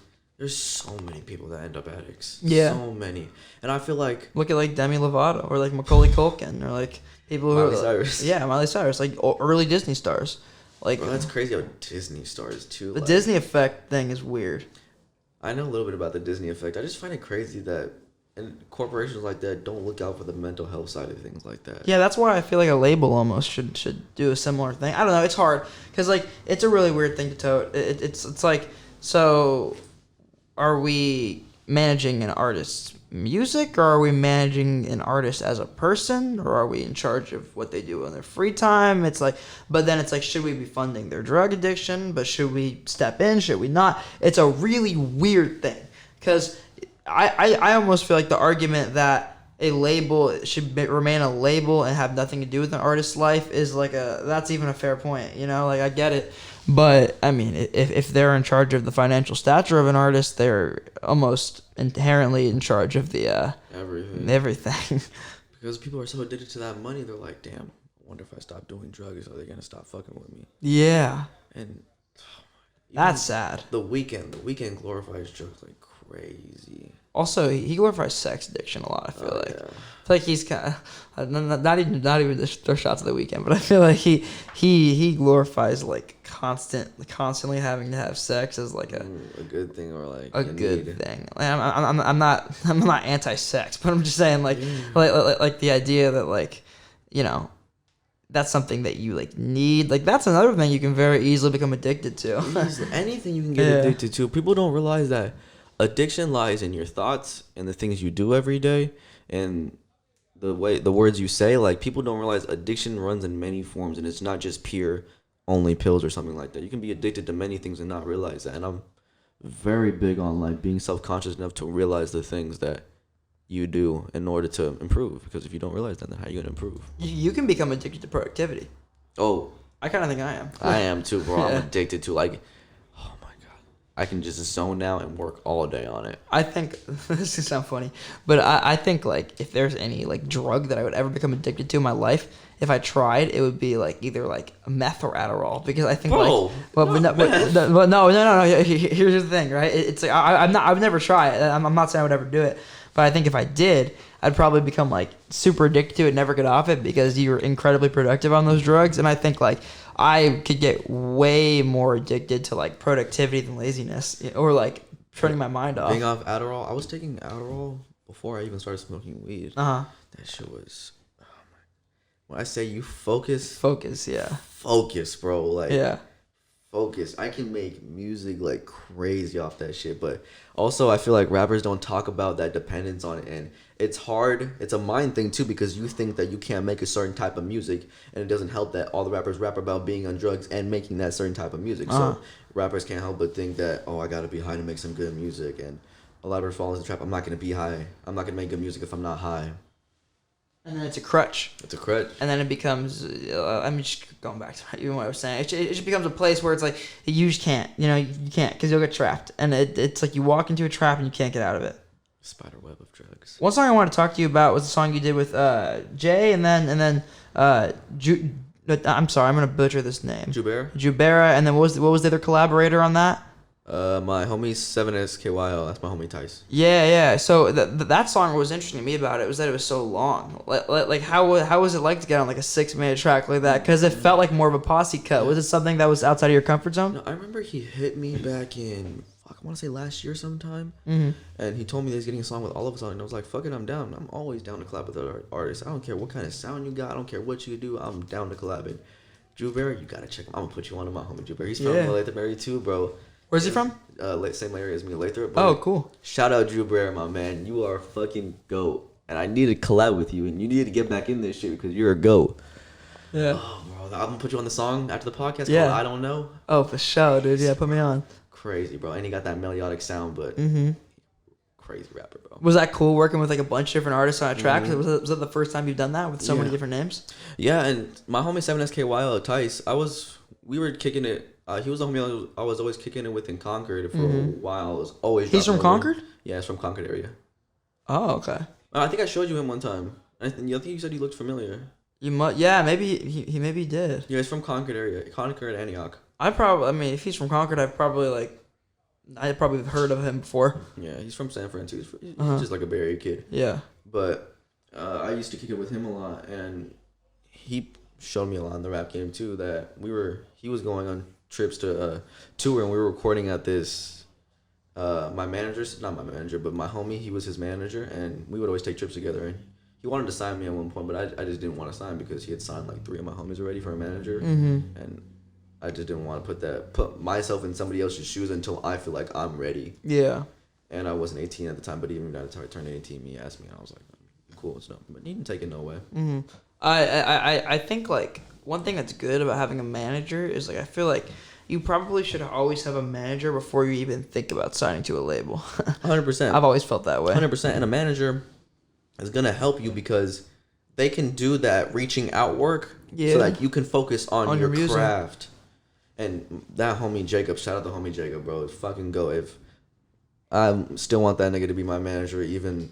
There's so many people that end up addicts. Yeah. So many. And I feel like... Look at, like, Demi Lovato or, like, Macaulay Culkin or, like, people who Miley Cyrus. Yeah, Miley Cyrus. Like, early Disney stars. Like, Bro, that's crazy how Disney stars, too. The like, Disney effect thing is weird. I know a little bit about the Disney effect. I just find it crazy that and corporations like that don't look out for the mental health side of things like that. Yeah, that's why I feel like a label almost should do a similar thing. I don't know. It's hard because like it's a really weird thing to tote. It's like, so are we managing an artist's music, or are we managing an artist as a person, or are we in charge of what they do in their free time? It's like, but then it's like, should we be funding their drug addiction? But should we step in? Should we not? It's a really weird thing because I almost feel like the argument that a label should remain a label and have nothing to do with an artist's life is like that's even a fair point, you know? Like, I get it. But, I mean, if they're in charge of the financial stature of an artist, they're almost inherently in charge of the everything. Because people are so addicted to that money, they're like, damn, I wonder if I stop doing drugs, are they going to stop fucking with me? Yeah. And that's sad. The Weeknd glorifies drugs like crazy. Also, he glorifies sex addiction a lot, I feel like. Yeah. I feel like he's kind of, not even to throw shots at the Weeknd, but I feel like he glorifies like constantly having to have sex as like a good thing, or like a good thing. Like, I'm not anti-sex, but I'm just saying like the idea that like, you know, that's something that you like need. Like, that's another thing you can very easily become addicted to. Anything you can get addicted to. People don't realize that addiction lies in your thoughts and the things you do every day and the words you say. Like, people don't realize addiction runs in many forms, and it's not just pure only pills or something like that. You can be addicted to many things and not realize that. And I'm very big on like being self-conscious enough to realize the things that you do in order to improve, because if you don't realize that, then how are you gonna improve? You can become addicted to productivity. Oh, I kind of think I am. I am too, bro. Yeah. I'm addicted to like, oh my god, I can just zone out and work all day on it. I think this is sound funny, but I think like if there's any like drug that I would ever become addicted to in my life, if I tried, it would be like either like meth or Adderall, because I think but no. Here's the thing, right? It's like I've never tried it. I'm not saying I would ever do it, but I think if I did, I'd probably become like super addicted to it, never get off it, because you're incredibly productive on those drugs. And I think like I could get way more addicted to like productivity than laziness, or like turning my mind off. Being off Adderall, I was taking Adderall before I even started smoking weed. That shit was. Oh my. When I say you focus, yeah. Focus, bro. Like, yeah. Focus. I can make music like crazy off that shit, but also I feel like rappers don't talk about that dependence on it, and it's hard. It's a mind thing too, because you think that you can't make a certain type of music, and it doesn't help that all the rappers rap about being on drugs and making that certain type of music. So rappers can't help but think that, oh, I gotta be high to make some good music, and a lot of rappers fall into the trap. I'm not gonna be high. I'm not gonna make good music if I'm not high. And then it's a crutch. It's a crutch. And then it becomes, just going back to even what I was saying, it just becomes a place where it's like, you just can't, you can't, because you'll get trapped. And it's like you walk into a trap and you can't get out of it. Spider web of drugs. One song I wanted to talk to you about was the song you did with Jay, and then I'm sorry, I'm going to butcher this name. Jubera, and then what was the other collaborator on that? My homie 7SKYO. That's my homie Tice. Yeah. So that song, what was interesting to me about it was that it was so long. Like how was it like to get on like a 6-minute track like that? Because it felt like more of a posse cut. Was it something that was outside of your comfort zone? No, I remember he hit me back in I want to say last year sometime, and he told me that he's getting a song with all of us on it. And I was like, fuck it, I'm down. I'm always down to collab with other artists. I don't care what kind of sound you got. I don't care what you do. I'm down to collab. And Jubera, you gotta check him. I'm gonna put you on to my homie Jubera. He's from Lathrop area too, bro. Where's he from? Same area as me, Lathrop. Oh, cool. Shout out Drew Brer, my man. You are a fucking GOAT. And I need to collab with you, and you need to get back in this shit because you're a GOAT. Yeah. Oh, bro. I'm going to put you on the song after the podcast called I Don't Know. Oh, for sure, dude. Yeah, put me on. Crazy, bro. And he got that melodic sound, but crazy rapper, bro. Was that cool working with like a bunch of different artists on a track? Was that the first time you've done that with so many different names? Yeah, and my homie 7SKYO, Tice, we were kicking it. He was the homie I was always kicking it with in Concord for a while. I was always. He's from Concord? Yeah, he's from Concord area. Oh, okay. I think I showed you him one time. I think you said he looked familiar. Yeah, maybe he did. Yeah, he's from Concord area, Concord, Antioch. If he's from Concord, I've probably like I probably have heard of him before. Yeah, he's from San Francisco. He's just like a Bay Area kid. Yeah. But I used to kick it with him a lot, and he showed me a lot in the rap game too. That he was going on trips to tour, and we were recording at this. Not my manager, but my homie. He was his manager, and we would always take trips together. And he wanted to sign me at one point, but I just didn't want to sign because he had signed like 3 of my homies already for a manager, and I just didn't want to put myself in somebody else's shoes until I feel like I'm ready. Yeah. And I wasn't 18 at the time, but even when I turned 18, he asked me, and I was like, cool, it's no, but he didn't take it no way. I think like one thing that's good about having a manager is like I feel like you probably should always have a manager before you even think about signing to a label. 100%. I've always felt that way. 100%. And a manager is going to help you because they can do that reaching out work so that you can focus on your craft. And that homie Jacob, shout out to homie Jacob, bro. Fucking go. If I still want that nigga to be my manager even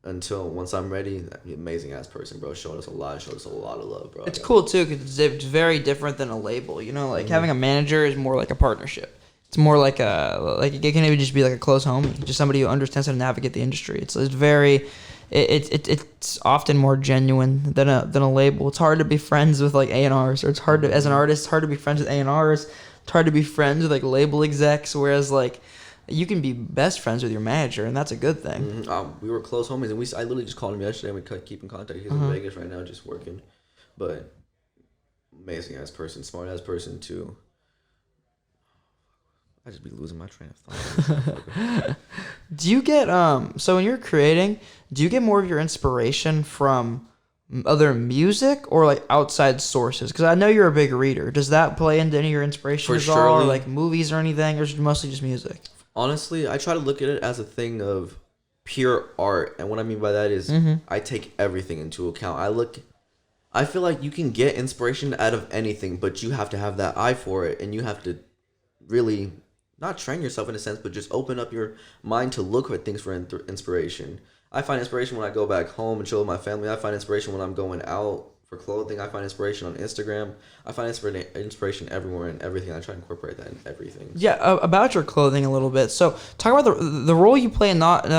until once I'm ready, amazing ass person, bro. Showed us a lot of love, bro. It's cool too because it's very different than a label. You know, like having a manager is more like a partnership. It's more like it can even just be like a close homie, just somebody who understands how to navigate the industry. It's very, it's often more genuine than a label. It's hard to be friends with like A&Rs, or it's hard to, as an artist, it's hard to be friends with A&Rs. It's hard to be friends with like label execs, whereas like you can be best friends with your manager, and that's a good thing. We were close homies, and I literally just called him yesterday, and we keep in contact. He's in Vegas right now, just working. But amazing ass person, smart ass person too. I just be losing my train of thought. Do you get so when you're creating, do you get more of your inspiration from other music or like outside sources? Because I know you're a big reader. Does that play into any of your inspiration at all, or like movies or anything, or is it mostly just music? Honestly, I try to look at it as a thing of pure art, and what I mean by that is I take everything into account. I feel like you can get inspiration out of anything, but you have to have that eye for it, and you have to really not train yourself in a sense, but just open up your mind to look at things for inspiration. I find inspiration when I go back home and chill with my family. I find inspiration when I'm going out for clothing. I find inspiration on Instagram. I find inspiration everywhere and everything. I try to incorporate that in everything. Yeah, about your clothing a little bit. So talk about the role you play in Not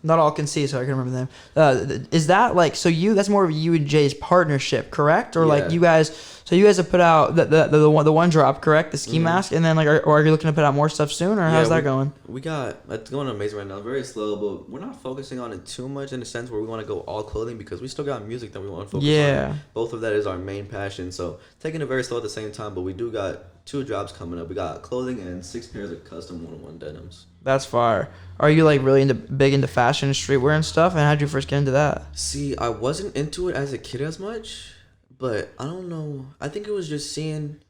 All Can See. So I can remember the name. Is that like that's more of you and Jay's partnership, correct? Or like you guys? So you guys have put out the one drop, correct? The ski mask, and then like, are you looking to put out more stuff soon, or how's that going? It's going amazing right now. It's very slow, but we're not focusing on it too much in a sense where we want to go all clothing because we still got music that we want to focus on. Both of that is our main passion. So taking it very slow at the same time, but we do got 2 drops coming up. We got clothing and 6 pairs of custom 101 denims. That's fire. Are you like really big into fashion and streetwear and stuff? And how'd you first get into that? See, I wasn't into it as a kid as much. But I don't know. I think it was just seeing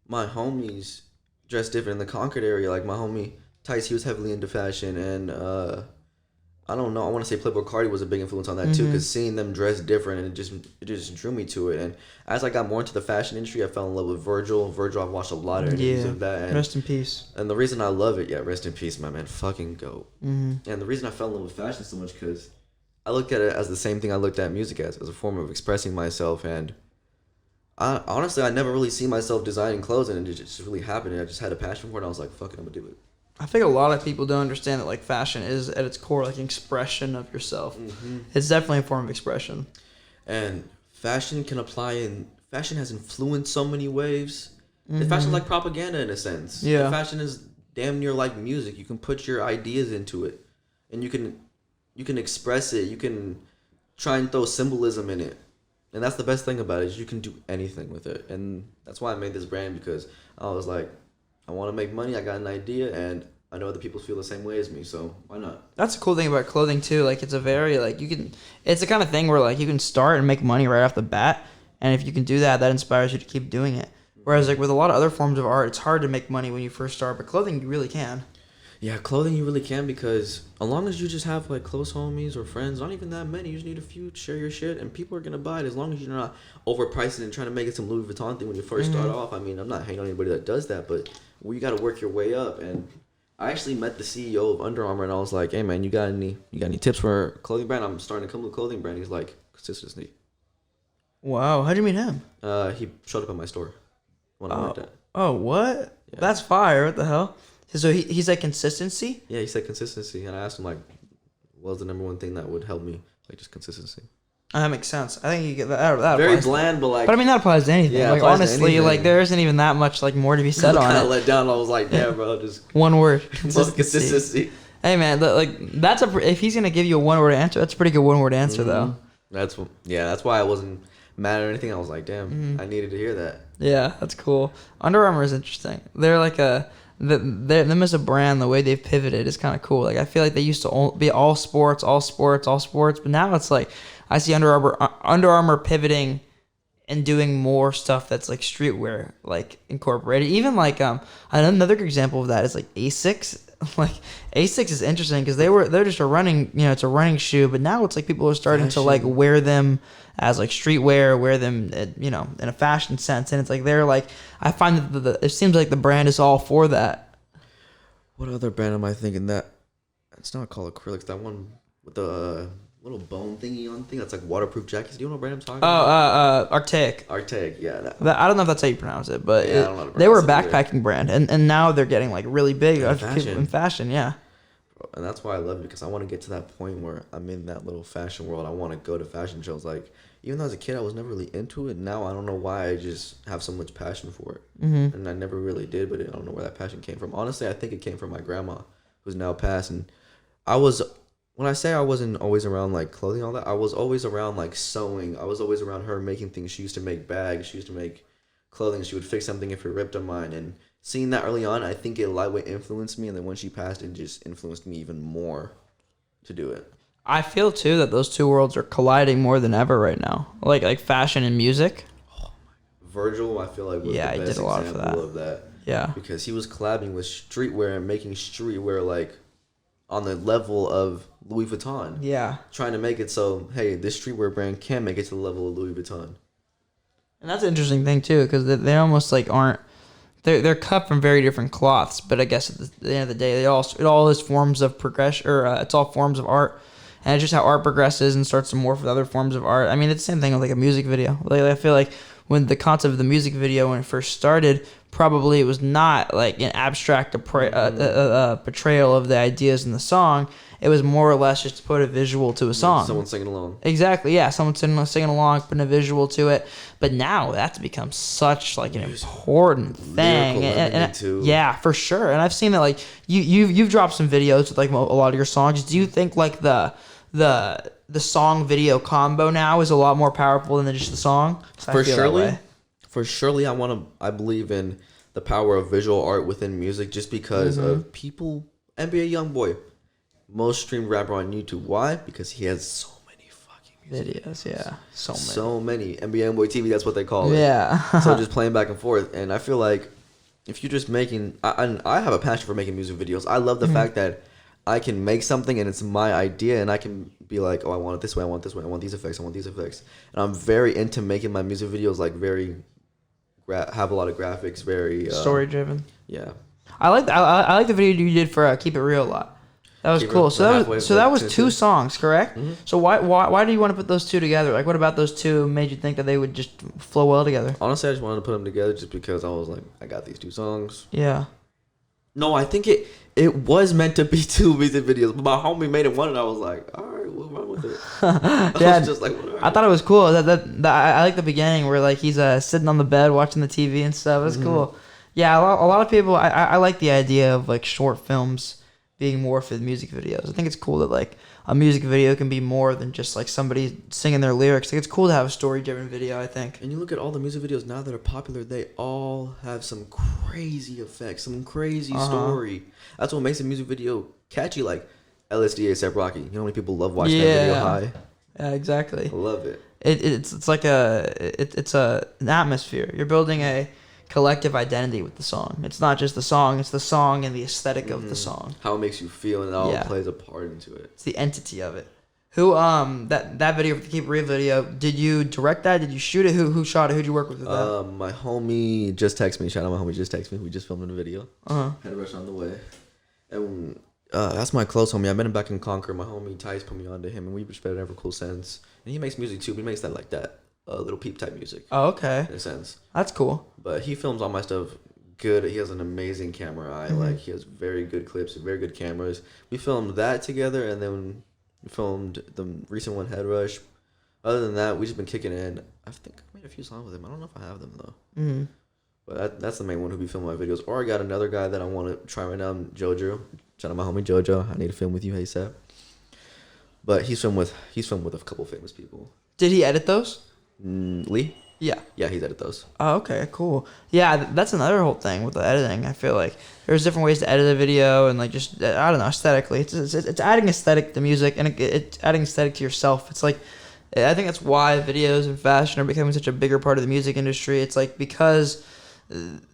my homies dressed different in the Concord area. Like my homie Tice, he was heavily into fashion, and I don't know. I want to say Playboy Cardi was a big influence on that too, because seeing them dress different, and it just drew me to it. And as I got more into the fashion industry, I fell in love with Virgil. I've watched a lot of interviews of that. And, rest in peace. And the reason I love it, rest in peace, my man, fucking goat. And the reason I fell in love with fashion so much because I looked at it as the same thing I looked at music as a form of expressing myself. And honestly, I never really see myself designing clothes, and it just really happened. And I just had a passion for it, and I was like, fuck it, I'm gonna do it. I think a lot of people don't understand that like fashion is at its core like an expression of yourself. It's definitely a form of expression. And fashion has influenced so many ways. Fashion is like propaganda in a sense. Yeah. And fashion is damn near like music. You can put your ideas into it, and you can express it. You can try and throw symbolism in it. And that's the best thing about it, is you can do anything with it. And that's why I made this brand, because I was like, I want to make money. I got an idea, and I know other people feel the same way as me, so why not? That's a cool thing about clothing too. Like it's a very it's the kind of thing where like you can start and make money right off the bat, and if you can do that, that inspires you to keep doing it. Whereas like with a lot of other forms of art, it's hard to make money when you first start, but clothing you really can. Yeah, clothing you really can, because as long as you just have like close homies or friends, not even that many, you just need a few, share your shit, and people are gonna buy it as long as you're not overpricing and trying to make it some Louis Vuitton thing when you first start off. I mean, I'm not hating on anybody that does that, but you got to work your way up. And I actually met the CEO of Under Armour, and I was like, "Hey man, you got any tips for a clothing brand? I'm starting to come with a clothing brand." He's like, "Consistency." Wow, how'd you meet him? He showed up at my store. when I worked at. Oh, what? Yeah. That's fire. What the hell? So he's like consistency? Yeah, he said consistency. And I asked him, like, what was the number one thing that would help me? Like, just consistency. That makes sense. I think you get that. Very bland, but like. But I mean, that applies to anything. Yeah, like honestly, like there isn't even that much like more to be said on it. I let down. I was like, yeah, bro, just one word. Consistency. Hey man, that's if he's gonna give you a one word answer, that's a pretty good one word answer though. That's why I wasn't mad or anything. I was like, damn, I needed to hear that. Yeah, that's cool. Under Armour is interesting. They're like them as a brand, the way they've pivoted is kind of cool. Like I feel like they used to be all sports, but now it's like I see Under Armour pivoting and doing more stuff that's like streetwear, like incorporated. Even like another good example of that is like Asics. Like Asics is interesting because they're just a running, it's a running shoe, but now it's like people are starting to like wear them as like streetwear, wear them in a fashion sense, and it's like they're like I find that it seems like the brand is all for that. What other brand am I thinking that it's not called acrylics? That one with the little bone thingy on thing that's like waterproof jackets. Do you know what brand I'm talking about? Arctic, yeah. I don't know if that's how you pronounce it, but they were a backpacking brand, and now they're getting like really big in fashion, yeah. And that's why I love it, because I want to get to that point where I'm in that little fashion world. I want to go to fashion shows. Like, even though as a kid I was never really into it, now I don't know why I just have so much passion for it. And I never really did, but I don't know where that passion came from. Honestly, I think it came from my grandma, who's now passed, and when I say I wasn't always around like clothing and all that, I was always around like sewing. I was always around her making things. She used to make bags. She used to make clothing. She would fix something if it ripped on mine. And seeing that early on, I think it lightweight influenced me. And then when she passed, it just influenced me even more to do it. I feel too that those two worlds are colliding more than ever right now. Like fashion and music. Oh my! Virgil, I feel like was the best did a lot example of that. Yeah. Because he was collabing with streetwear and making streetwear like on the level of Louis Vuitton. Yeah. Trying to make it so, hey, this streetwear brand can make it to the level of Louis Vuitton. And that's an interesting thing too, because they almost like aren't. They're cut from very different cloths, but I guess at the end of the day, it all is forms of progression, or it's all forms of art, and it's just how art progresses and starts to morph with other forms of art. I mean, it's the same thing with like a music video. Like I feel like when the concept of the music video when it first started, probably it was not like an abstract portrayal of the ideas in the song. It was more or less just to put a visual to a song. Someone singing along. Exactly, yeah. Someone singing along, putting a visual to it. But now that's become such like an important thing. Yeah, for sure. And I've seen that like you've dropped some videos with like a lot of your songs. Do you think like the song video combo now is a lot more powerful than just the song? For surely, I believe in the power of visual art within music, just because of people. NBA YoungBoy, most streamed rapper on YouTube. Why? Because he has so many fucking videos. Yeah, so many. NBA YoungBoy TV, that's what they call it. Yeah. So just playing back and forth, and I feel like if you're just making, I have a passion for making music videos. I love the fact that I can make something and it's my idea, and I can be like, oh, I want it this way, I want this way, I want these effects, I want these effects. And I'm very into making my music videos like have a lot of graphics, very story driven. Yeah. I like the video you did for Keep It Real a lot. That was cool. So that was two songs, correct? Mm-hmm. So why do you want to put those two together? Like, what about those two made you think that they would just flow well together? Honestly, I just wanted to put them together just because I was like, I got these two songs. Yeah. No, I think it was meant to be two music videos, but my homie made it one, and I was like, all right, we'll run with it. I was just like, whatever. I thought it was cool. I like the beginning where like he's sitting on the bed watching the TV and stuff. It was cool. Yeah, a lot of people. I like the idea of like short films being more for the music videos. I think it's cool that like a music video can be more than just like somebody singing their lyrics. Like it's cool to have a story-driven video, I think. And you look at all the music videos now that are popular, they all have some crazy effects, some crazy story. That's what makes a music video catchy, like LSD A$AP Rocky. You know how many people love watching that video high? Yeah, exactly. I love it. It's like an atmosphere. You're building a collective identity with the song. It's not just the song, it's the song and the aesthetic of the song. How it makes you feel, and it all plays a part into it. It's the entity of it. Who that video for the Keep It Real video, did you direct that? Did you shoot it? Who shot it? Who'd you work with that? My homie just texted me. Shout out my homie just texted me. We just filmed a video. Had a rush on the way. And that's my close homie. I met him back in Concord. My homie Tice put me on to him, and we've just been ever cool since. And he makes music too, but he makes that like that Little Peep type music. Oh, okay. In a sense. That's cool. But he films all my stuff good. He has an amazing camera eye. Mm-hmm. Like, he has very good clips, very good cameras. We filmed that together, and then we filmed the recent one, Head Rush. Other than that, we just been kicking it in. I think I made a few songs with him. I don't know if I have them, though. Mm-hmm. But that's the main one who be filming my videos. Or I got another guy that I want to try right now, Jojo. Shout out my homie Jojo. I need to film with you ASAP. But he's filmed with a couple famous people. Did he edit those? Lee? Yeah. Yeah, he's edited those. Oh, okay, cool. Yeah, that's another whole thing with the editing. I feel like there's different ways to edit a video and like just I don't know, aesthetically. It's adding aesthetic to music and it's adding aesthetic to yourself. It's like I think that's why videos and fashion are becoming such a bigger part of the music industry. It's like because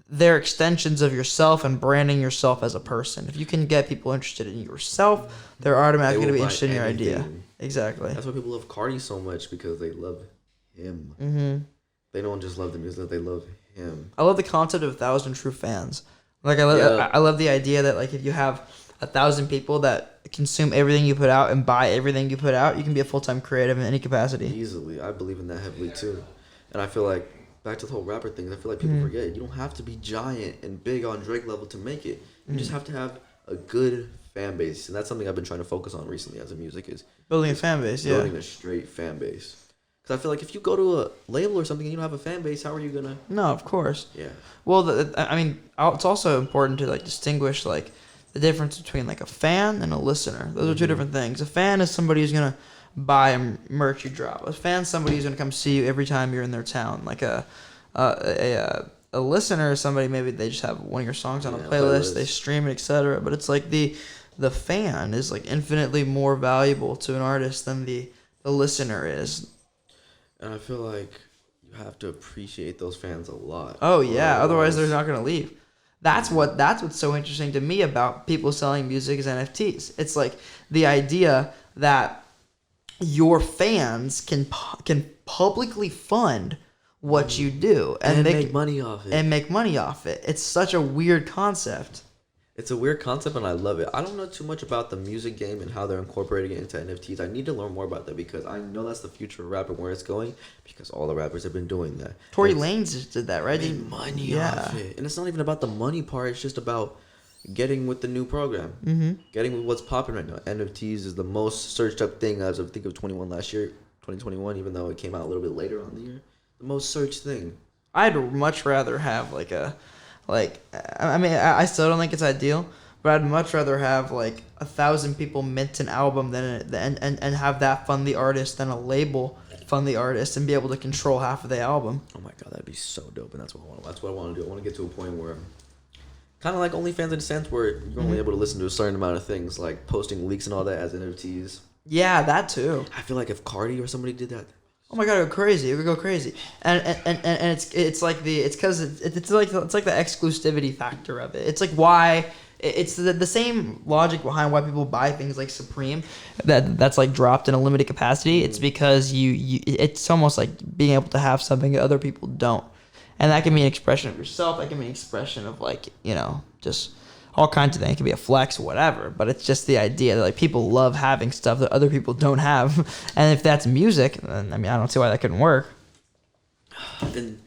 they're extensions of yourself and branding yourself as a person. If you can get people interested in yourself, they're automatically going to be interested in your idea. Exactly. That's why people love Cardi so much, because they love him. Mm-hmm. They don't just love the music; they love him. I love the concept of 1,000 true fans. Like I love the idea that like if you have 1,000 people that consume everything you put out and buy everything you put out, you can be a full-time creative in any capacity. Easily, I believe in that heavily too, and I feel like back to the whole rapper thing. I feel like people forget you don't have to be giant and big on Drake level to make it. You just have to have a good fan base, and that's something I've been trying to focus on recently as a music is building a fan base. Building a straight fan base. Because I feel like if you go to a label or something and you don't have a fan base, how are you gonna? No, of course. Yeah. Well, it's also important to like distinguish like the difference between like a fan and a listener. Those are two different things. A fan is somebody who's gonna buy a merch you drop. A fan is somebody who's gonna come see you every time you're in their town. Like a listener is somebody, maybe they just have one of your songs on a playlist, they stream it, etc. But it's like the fan is like infinitely more valuable to an artist than the listener is. And I feel like you have to appreciate those fans a lot. Oh yeah, otherwise they're not gonna leave. That's what's so interesting to me about people selling music as NFTs. It's like the idea that your fans can publicly fund what you do and make money off it. It's such a weird concept. It's a weird concept, and I love it. I don't know too much about the music game and how they're incorporating it into NFTs. I need to learn more about that because I know that's the future of rap and where it's going because all the rappers have been doing that. Tory Lanez just did that, right? Made money off it. And it's not even about the money part. It's just about getting with the new program. Mm-hmm. Getting with what's popping right now. NFTs is the most searched up thing as of, I think, of 2021, even though it came out a little bit later on the year. The most searched thing. I'd much rather have I still don't think it's ideal, but I'd much rather have 1,000 people mint an album than and have that fund the artist than a label fund the artist and be able to control half of the album. Oh my god, that'd be so dope, and that's what I want to do. I want to get to a point where, kind of like OnlyFans in a sense, where you're only able to listen to a certain amount of things, like posting leaks and all that as NFTs. Yeah, that too. I feel like if Cardi or somebody did that. Oh my god, it would go crazy, and it's like the exclusivity factor of it. It's like why it's the same logic behind why people buy things like Supreme that's like dropped in a limited capacity. It's because it's almost like being able to have something that other people don't, and that can be an expression of yourself. That can be an expression of just all kinds of things. It can be a flex, whatever, but it's just the idea that people love having stuff that other people don't have. And if that's music, then I don't see why that couldn't work. And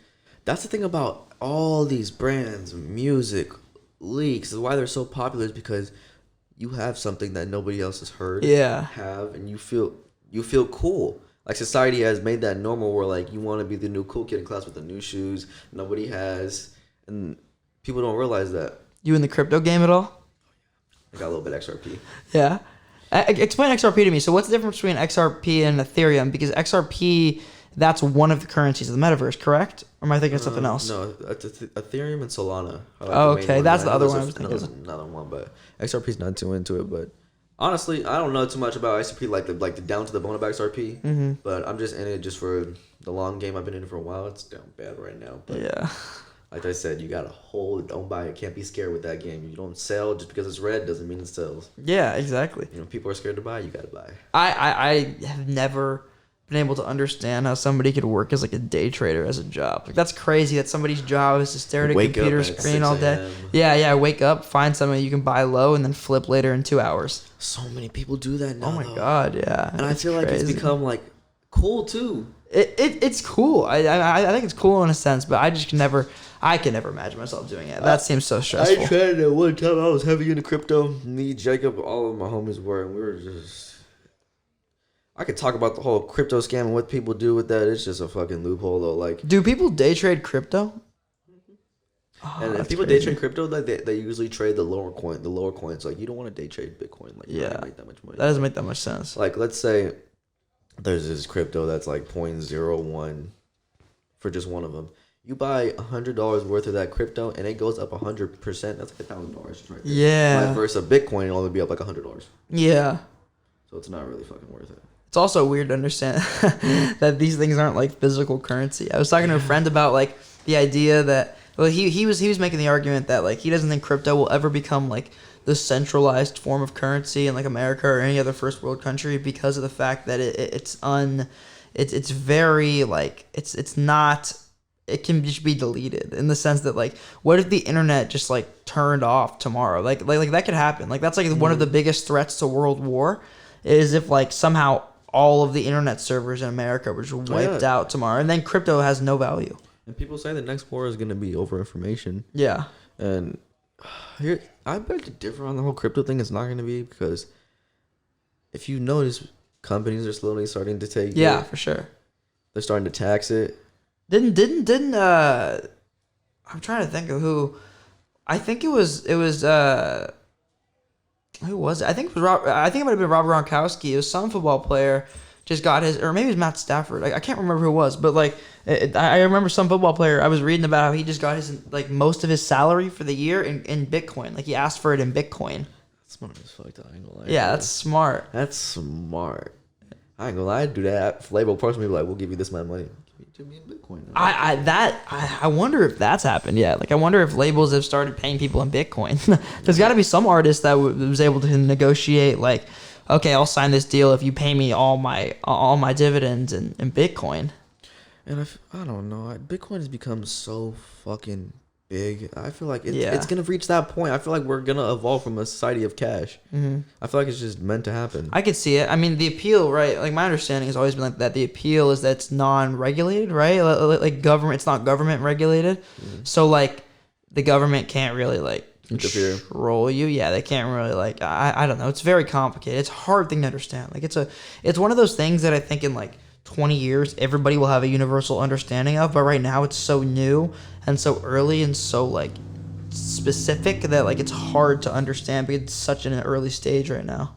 that's the thing about all these brands, music, leaks, is why they're so popular is because you have something that nobody else has heard. Yeah. And you feel cool. Like society has made that normal where you want to be the new cool kid in class with the new shoes nobody has, and people don't realize that. You in the crypto game at all? I got a little bit XRP. Yeah. Explain XRP to me. So what's the difference between XRP and Ethereum? Because XRP, that's one of the currencies of the metaverse, correct? Or am I thinking of something else? No, it's Ethereum and Solana. Okay, that's the other one I was thinking. There's another one, but XRP's not too into it. But honestly, I don't know too much about XRP, like the down to the bone of XRP. Mm-hmm. But I'm just in it just for the long game. I've been in it for a while. It's down bad right now. But yeah. Like I said, you gotta hold it, don't buy it. Can't be scared with that game. You don't sell just because it's red doesn't mean it sells. Yeah, exactly. People are scared to buy, you gotta buy. I have never been able to understand how somebody could work as a day trader as a job. That's crazy that somebody's job is to stare at a computer screen all day. Yeah, wake up, find something you can buy low and then flip later in 2 hours. So many people do that now. Oh my god, yeah. And I feel like it's become cool too. It's cool. I think it's cool in a sense, but I can never imagine myself doing it. That seems so stressful. I tried it one time. I was heavy into crypto. Me, Jacob, all of my homies were, and we were just. I could talk about the whole crypto scam and what people do with that. It's just a fucking loophole, though. Like, do people day trade crypto? And if people day trade crypto, like they usually trade the lower coins. Like, you don't want to day trade Bitcoin. Like, you're not gonna make that much money. That doesn't make that much sense. Like, let's say there's this crypto that's like 0.01 for just one of them. You buy $100 worth of that crypto and it goes up 100%. That's like $1,000 right there. Yeah. Versus Bitcoin, it'll only be up like $100. Yeah. So it's not really fucking worth it. It's also weird to understand that these things aren't like physical currency. I was talking to a friend about like the idea that he was making the argument that like he doesn't think crypto will ever become like the centralized form of currency in like America or any other first world country because of the fact that it's very like it's not. It can just be deleted in the sense that like, what if the internet just like turned off tomorrow? Like that could happen. Like that's like one of the biggest threats to world war is if like somehow all of the internet servers in America were just wiped out tomorrow, and then crypto has no value. And people say the next war is going to be over information. Yeah. And here, I beg to differ on the whole crypto thing. It's not going to be, because if you notice, companies are slowly starting to take it. For sure. They're starting to tax it. Didn't I'm trying to think of who. I think it was who was it? I think it might have been Rob Gronkowski. It was some football player just got his, or maybe it was Matt Stafford. I can't remember who it was, but like I remember some football player. I was reading about how he just got his like most of his salary for the year in Bitcoin. Like he asked for it in Bitcoin. That's smart as fuck. I ain't gonna lie. Yeah, that's smart. That's smart. I ain't gonna lie. I'd do that. Flavor personally be like, we'll give you this amount of money. Give me Bitcoin. I wonder if that's happened yet. Like I wonder if labels have started paying people in Bitcoin. There's got to be some artist that was able to negotiate like, okay, I'll sign this deal if you pay me all my dividends in Bitcoin. And I don't know. Bitcoin has become so fucking big. I feel like it's gonna reach that point. I feel like we're gonna evolve from a society of cash. Mm-hmm. I feel like it's just meant to happen. I could see it. I mean, the appeal, right? Like my understanding has always been like that. The appeal is that it's non-regulated, right? Like government, it's not government regulated. Mm-hmm. So like the government can't really like control you. Yeah, they can't really like. I don't know. It's very complicated. It's a hard thing to understand. Like it's one of those things that I think in like 20 years everybody will have a universal understanding of, but right now it's so new and so early and so like specific that like it's hard to understand because it's such an early stage right now.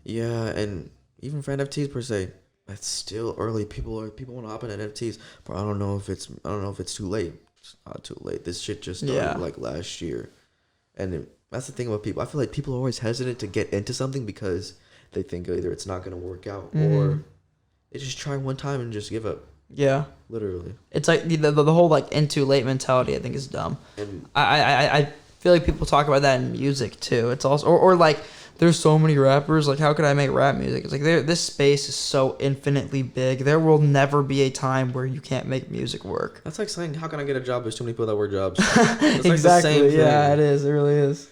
Yeah, and even for NFTs per se, it's still early. People want to hop in NFTs, but I don't know if it's too late. It's not too late. This shit just started like last year, and that's the thing about people. I feel like people are always hesitant to get into something because they think either it's not going to work out or they just try one time and just give up. Yeah. Literally. It's like the whole like in too late mentality I think is dumb. And I feel like people talk about that in music too. It's also or like there's so many rappers, like how could I make rap music? It's like this space is so infinitely big. There will never be a time where you can't make music work. That's like saying how can I get a job? There's too many people that work jobs. It's exactly. Like the same thing. Yeah, it is. It really is.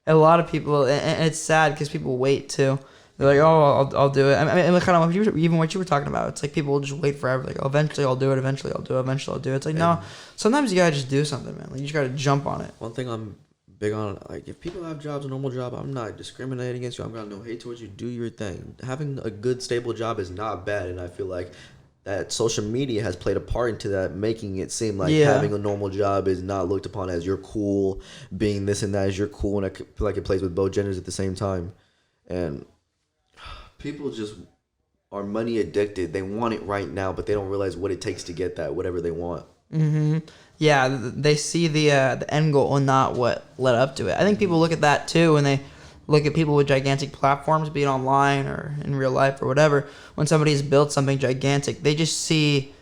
A lot of people, and it's sad because people wait too. They're like, oh, I'll do it. I mean, kind of even what you were talking about. It's like people will just wait forever. Like, oh, eventually I'll do it. Eventually I'll do it. Eventually I'll do it. It's like, no. Sometimes you gotta just do something, man. Like, you just gotta jump on it. One thing I'm big on, like, if people have jobs, a normal job, I'm not discriminating against you. I'm got no hate towards you. Do your thing. Having a good, stable job is not bad, and I feel like that social media has played a part into that, making it seem like having a normal job is not looked upon as you're cool, being this and that is you're cool, and I feel like it plays with both genders at the same time. And people just are money addicted. They want it right now, but they don't realize what it takes to get that, whatever they want. Mm-hmm. Yeah, they see the end goal and not what led up to it. I think people look at that too when they look at people with gigantic platforms, be it online or in real life or whatever. When somebody's built something gigantic, they just see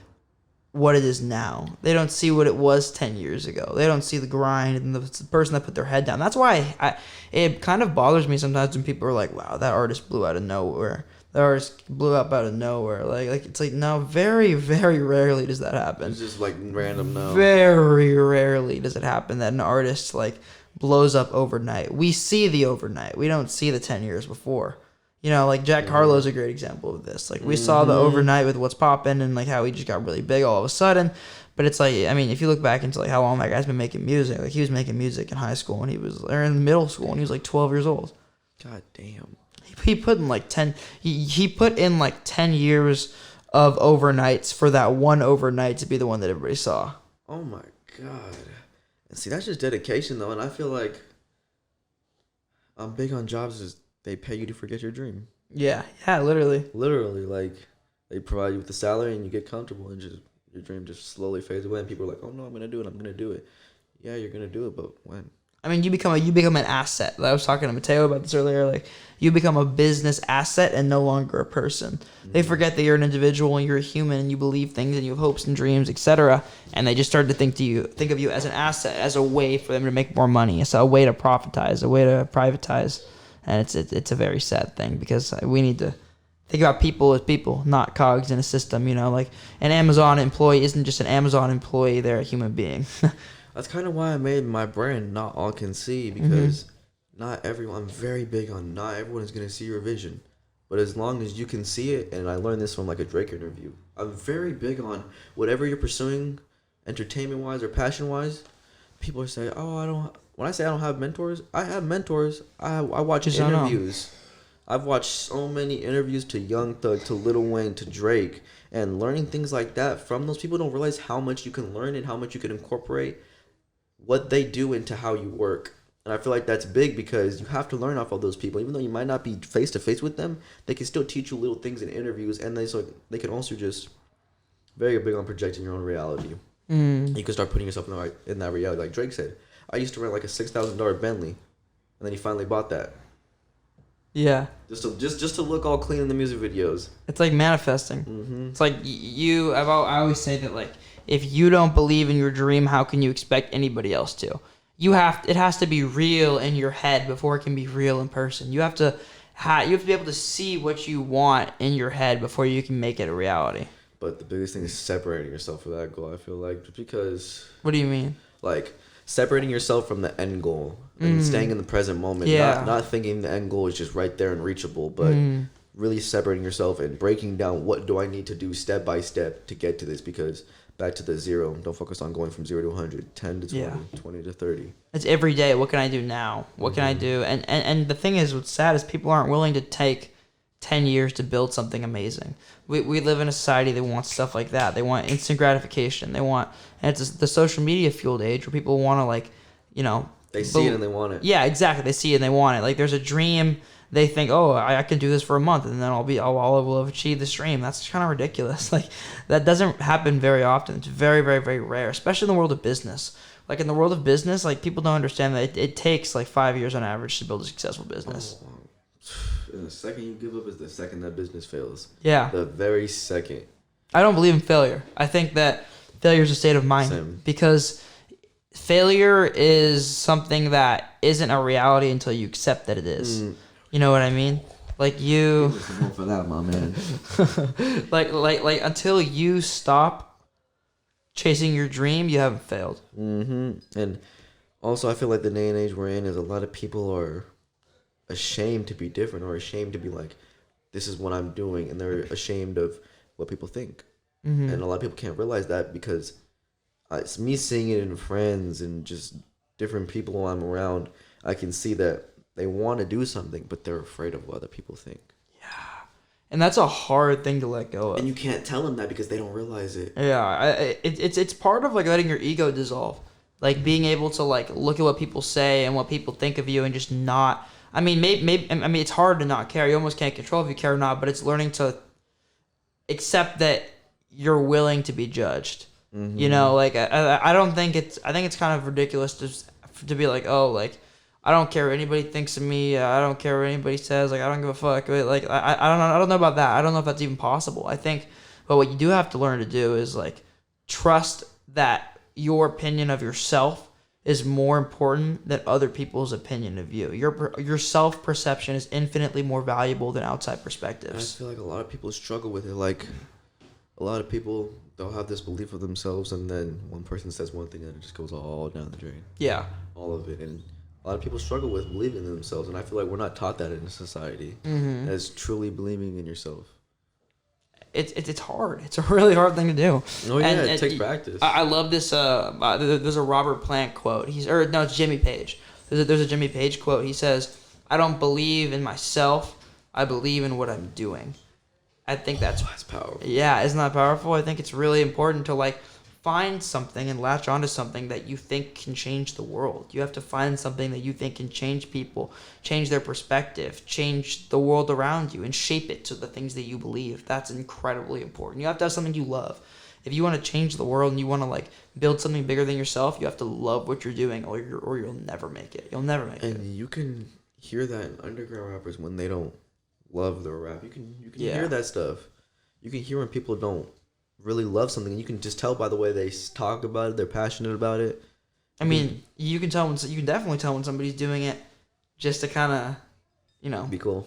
what it is now. They don't see what it was 10 years ago. They don't see the grind and the person that put their head down. That's why it kind of bothers me sometimes when people are like, wow, that artist blew out of nowhere. That artist blew up out of nowhere. Like it's like, no, very, very rarely does that happen. It's just like random now. Very rarely does it happen that an artist like blows up overnight. We see the overnight. We don't see the 10 years before. You know, like Jack Harlow's a great example of this. Like we saw the overnight with What's Poppin' and like how he just got really big all of a sudden. But it's like, I mean, if you look back into like how long that guy's been making music, like he was making music in high school when he was, or in middle school when he was like 12 years old. God damn. He put in like 10, he put in like 10 years of overnights for that one overnight to be the one that everybody saw. Oh my God. And see, that's just dedication though. And I feel like I'm big on jobs is they pay you to forget your dream. Yeah, literally. Literally, like they provide you with the salary and you get comfortable and just your dream just slowly fades away and people are like, oh no, I'm gonna do it. Yeah, you're gonna do it, but when? I mean, you become an asset. I was talking to Mateo about this earlier. Like, you become a business asset and no longer a person. They forget that you're an individual and you're a human and you believe things and you have hopes and dreams, etc. And they just start to think of you as an asset, as a way for them to make more money. It's a way to profitize, a way to privatize, and it's a very sad thing because we need to think about people as people, not cogs in a system. You know, like an Amazon employee isn't just an Amazon employee; they're a human being. That's kind of why I made my brand Not All Can See, because not everyone, I'm very big on not everyone is going to see your vision. But as long as you can see it, and I learned this from like a Drake interview, I'm very big on whatever you're pursuing, entertainment-wise or passion-wise, people say, when I say I don't have mentors, I have mentors. I watch just interviews. I've watched so many interviews to Young Thug, to Lil Wayne, to Drake, and learning things like that from those people. Don't realize how much you can learn and how much you can incorporate what they do into how you work. And I feel like that's big because you have to learn off of those people. Even though you might not be face to face with them, they can still teach you little things in interviews, and they can also just very big on projecting your own reality. You can start putting yourself in that reality. Like Drake said, I used to rent like a $6,000 Bentley, and then he finally bought that. Yeah. Just to look all clean in the music videos. It's like manifesting. It's like I always say that, like, if you don't believe in your dream, how can you expect anybody else to? It has to be real in your head before it can be real in person. You have to be able to see what you want in your head before you can make it a reality. But the biggest thing is separating yourself from that goal, I feel like, just because. What do you mean? Like separating yourself from the end goal and staying in the present moment. Not thinking the end goal is just right there and reachable, but really separating yourself and breaking down what do I need to do step by step to get to this, because back to the 0, don't focus on going from 0 to 100, 10 to 20, 20 to 30. It's every day. What can I do now? What can I do? And the thing is, what's sad is people aren't willing to take 10 years to build something amazing. We live in a society that wants stuff like that. They want instant gratification. And it's the social media fueled age where people want to, like, you know. They see it and they want it. Yeah, exactly. They see it and they want it. Like, there's a dream. They think, oh, I can do this for a month and then I will have achieved this dream. That's kind of ridiculous. Like, that doesn't happen very often. It's very, very, very rare, especially in the world of business. Like, in the world of business, like, people don't understand that it takes like 5 years on average to build a successful business. And the second you give up is the second that business fails. Yeah. The very second. I don't believe in failure. I think that failure is a state of mind. Because failure is something that isn't a reality until you accept that it is. You know what I mean? Like you. For that, my man. like until you stop chasing your dream, you haven't failed. And also, I feel like the day and age we're in is a lot of people are ashamed to be different or ashamed to be like, this is what I'm doing, and they're ashamed of what people think. And a lot of people can't realize that because it's me seeing it in friends and just different people I'm around. I can see that they want to do something, but they're afraid of what other people think. Yeah. And that's a hard thing to let go of. And you can't tell them that because they don't realize it. Yeah. It's part of like letting your ego dissolve. Like being able to like look at what people say and what people think of you and just not. I mean, maybe it's hard to not care. You almost can't control if you care or not, but it's learning to accept that you're willing to be judged. You know, like I don't think I think it's kind of ridiculous to be like, oh, like, I don't care what anybody thinks of me. I don't care what anybody says. Like, I don't give a fuck. Like, I don't know about that. I don't know if that's even possible. I think, but what you do have to learn to do is like trust that your opinion of yourself is more important than other people's opinion of you. Your self-perception is infinitely more valuable than outside perspectives. I feel like a lot of people struggle with it. Like, a lot of people, they'll have this belief of themselves, and then one person says one thing, and it just goes all down the drain. Yeah. All of it. And a lot of people struggle with believing in themselves, and I feel like we're not taught that in society as truly believing in yourself. It's hard. It's a really hard thing to do. Oh yeah, it takes practice. I love this. There's a Robert Plant quote. It's Jimmy Page. There's a Jimmy Page quote. He says, "I don't believe in myself. I believe in what I'm doing." I think that's powerful. Yeah, isn't that powerful? I think it's really important to like find something and latch onto something that you think can change the world. You have to find something that you think can change people, change their perspective, change the world around you, and shape it to the things that you believe. That's incredibly important. You have to have something you love. If you want to change the world and you want to like build something bigger than yourself, you have to love what you're doing, or you'll never make it. You'll never make it. And you can hear that in underground rappers when they don't love their rap. You can hear that stuff. You can hear when people don't really love something, and you can just tell by the way they talk about it. They're passionate about it. I mean, you can definitely tell when somebody's doing it just to kind of, be cool.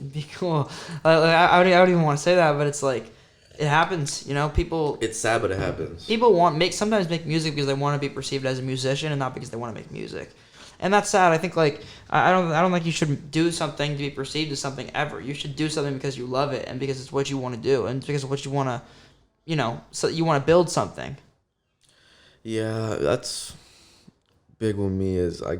I don't even want to say that, but it's like it happens. People. It's sad, but it happens. People sometimes make music because they want to be perceived as a musician, and not because they want to make music. And that's sad. I think like I don't think you should do something to be perceived as something ever. You should do something because you love it and because it's what you want to do and because of what you want to. So you want to build something. Yeah, that's big with me. Is I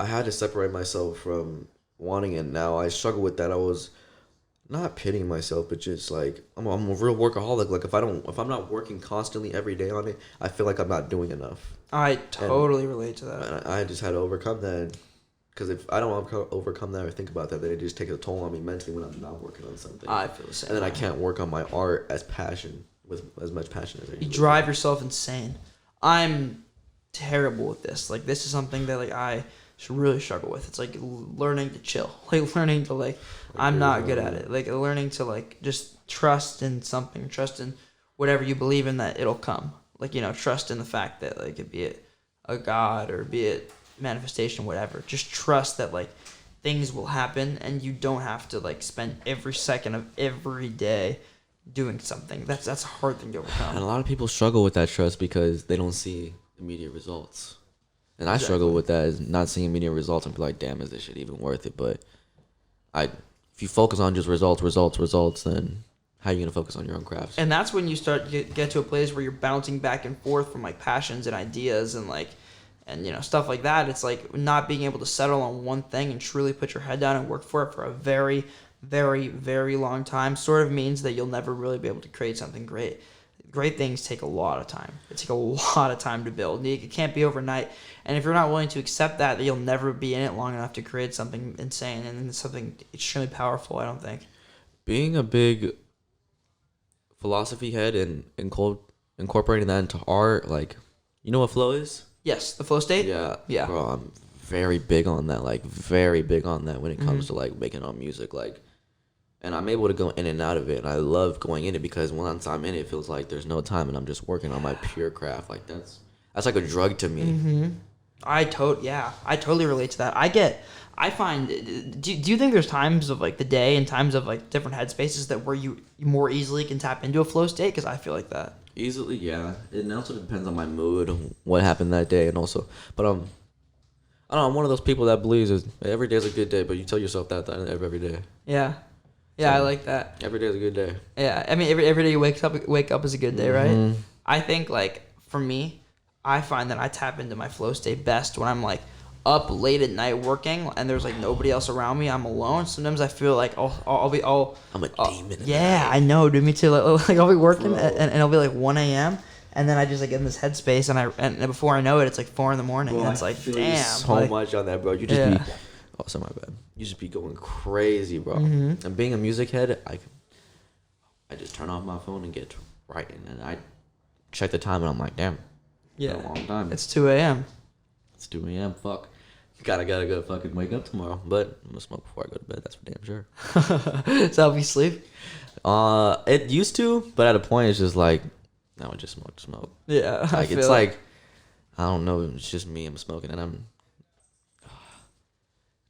had to separate myself from wanting it. Now I struggle with that. I was not pitying myself, but just like I'm a real workaholic. Like if I'm not working constantly every day on it, I feel like I'm not doing enough. I totally relate to that. And I just had to overcome that. Because if I don't overcome that or think about that, then it just takes a toll on me mentally when I'm not working on something. I feel the same. And then I can't work on my art with as much passion as I do. You drive yourself insane. I'm terrible with this. Like this is something that like I really struggle with. It's like learning to chill. Like learning to like I'm not good at it. Like learning to like just trust in something, trust in whatever you believe in that it'll come. Like trust in the fact that like it be it a god or be it manifestation, whatever. Just trust that like things will happen and you don't have to like spend every second of every day doing something. That's a hard thing to overcome. And a lot of people struggle with that trust because they don't see immediate results. And I struggle with that, is not seeing immediate results and be like, damn, is this shit even worth it? But if you focus on just results, then how are you gonna focus on your own craft? And that's when you start to get to a place where you're bouncing back and forth from like passions and ideas and like stuff like that. It's like not being able to settle on one thing and truly put your head down and work for it for a very, very, very long time sort of means that you'll never really be able to create something great. Great things take a lot of time. It takes a lot of time to build. It can't be overnight. And if you're not willing to accept that you'll never be in it long enough to create something insane and something extremely powerful, I don't think. Being a big philosophy head and incorporating that into art, like, you know what flow is? Yes, the flow state? Yeah. Bro, I'm very big on that, like, very big on that when it comes to, like, making all music, like, and I'm able to go in and out of it, and I love going in it because once I'm in it, it feels like there's no time, and I'm just working on my pure craft. Like, that's like a drug to me. Mm-hmm. I totally relate to that. I find, do you think there's times of, like, the day and times of, like, different headspaces that where you more easily can tap into a flow state? Because I feel like that. Easily, yeah. It also depends on my mood, what happened that day, and also, but I don't know, I'm one of those people that believes is every day is a good day, but you tell yourself that every day. Yeah, so, I like that. Every day is a good day. Yeah, I mean, every day you wake up is a good day, right? I think, like, for me, I find that I tap into my flow state best when I'm like up late at night working and there's like nobody else around me. I'm alone. Sometimes I feel like I'm a demon. Yeah, I know, dude. Me too. Like I'll be working and it'll be like 1 a.m. and then I just like get in this headspace and before I know it, it's like 4 a.m. Bro, and it's like, damn. So like, much on that, bro. You just be. Oh, so my bad. You just be going crazy, bro. Mm-hmm. And being a music head, I just turn off my phone and get writing, and I check the time and I'm like, damn. Yeah. A long time. It's 2 a.m. It's 2 a.m. Fuck. Gotta go fucking wake up tomorrow. But I'm gonna smoke before I go to bed. That's for damn sure. Does that help you sleep? It used to, but at a point it's just like, no, I just smoke. Yeah. Like it's like, I don't know. It's just me. I'm smoking, and I'm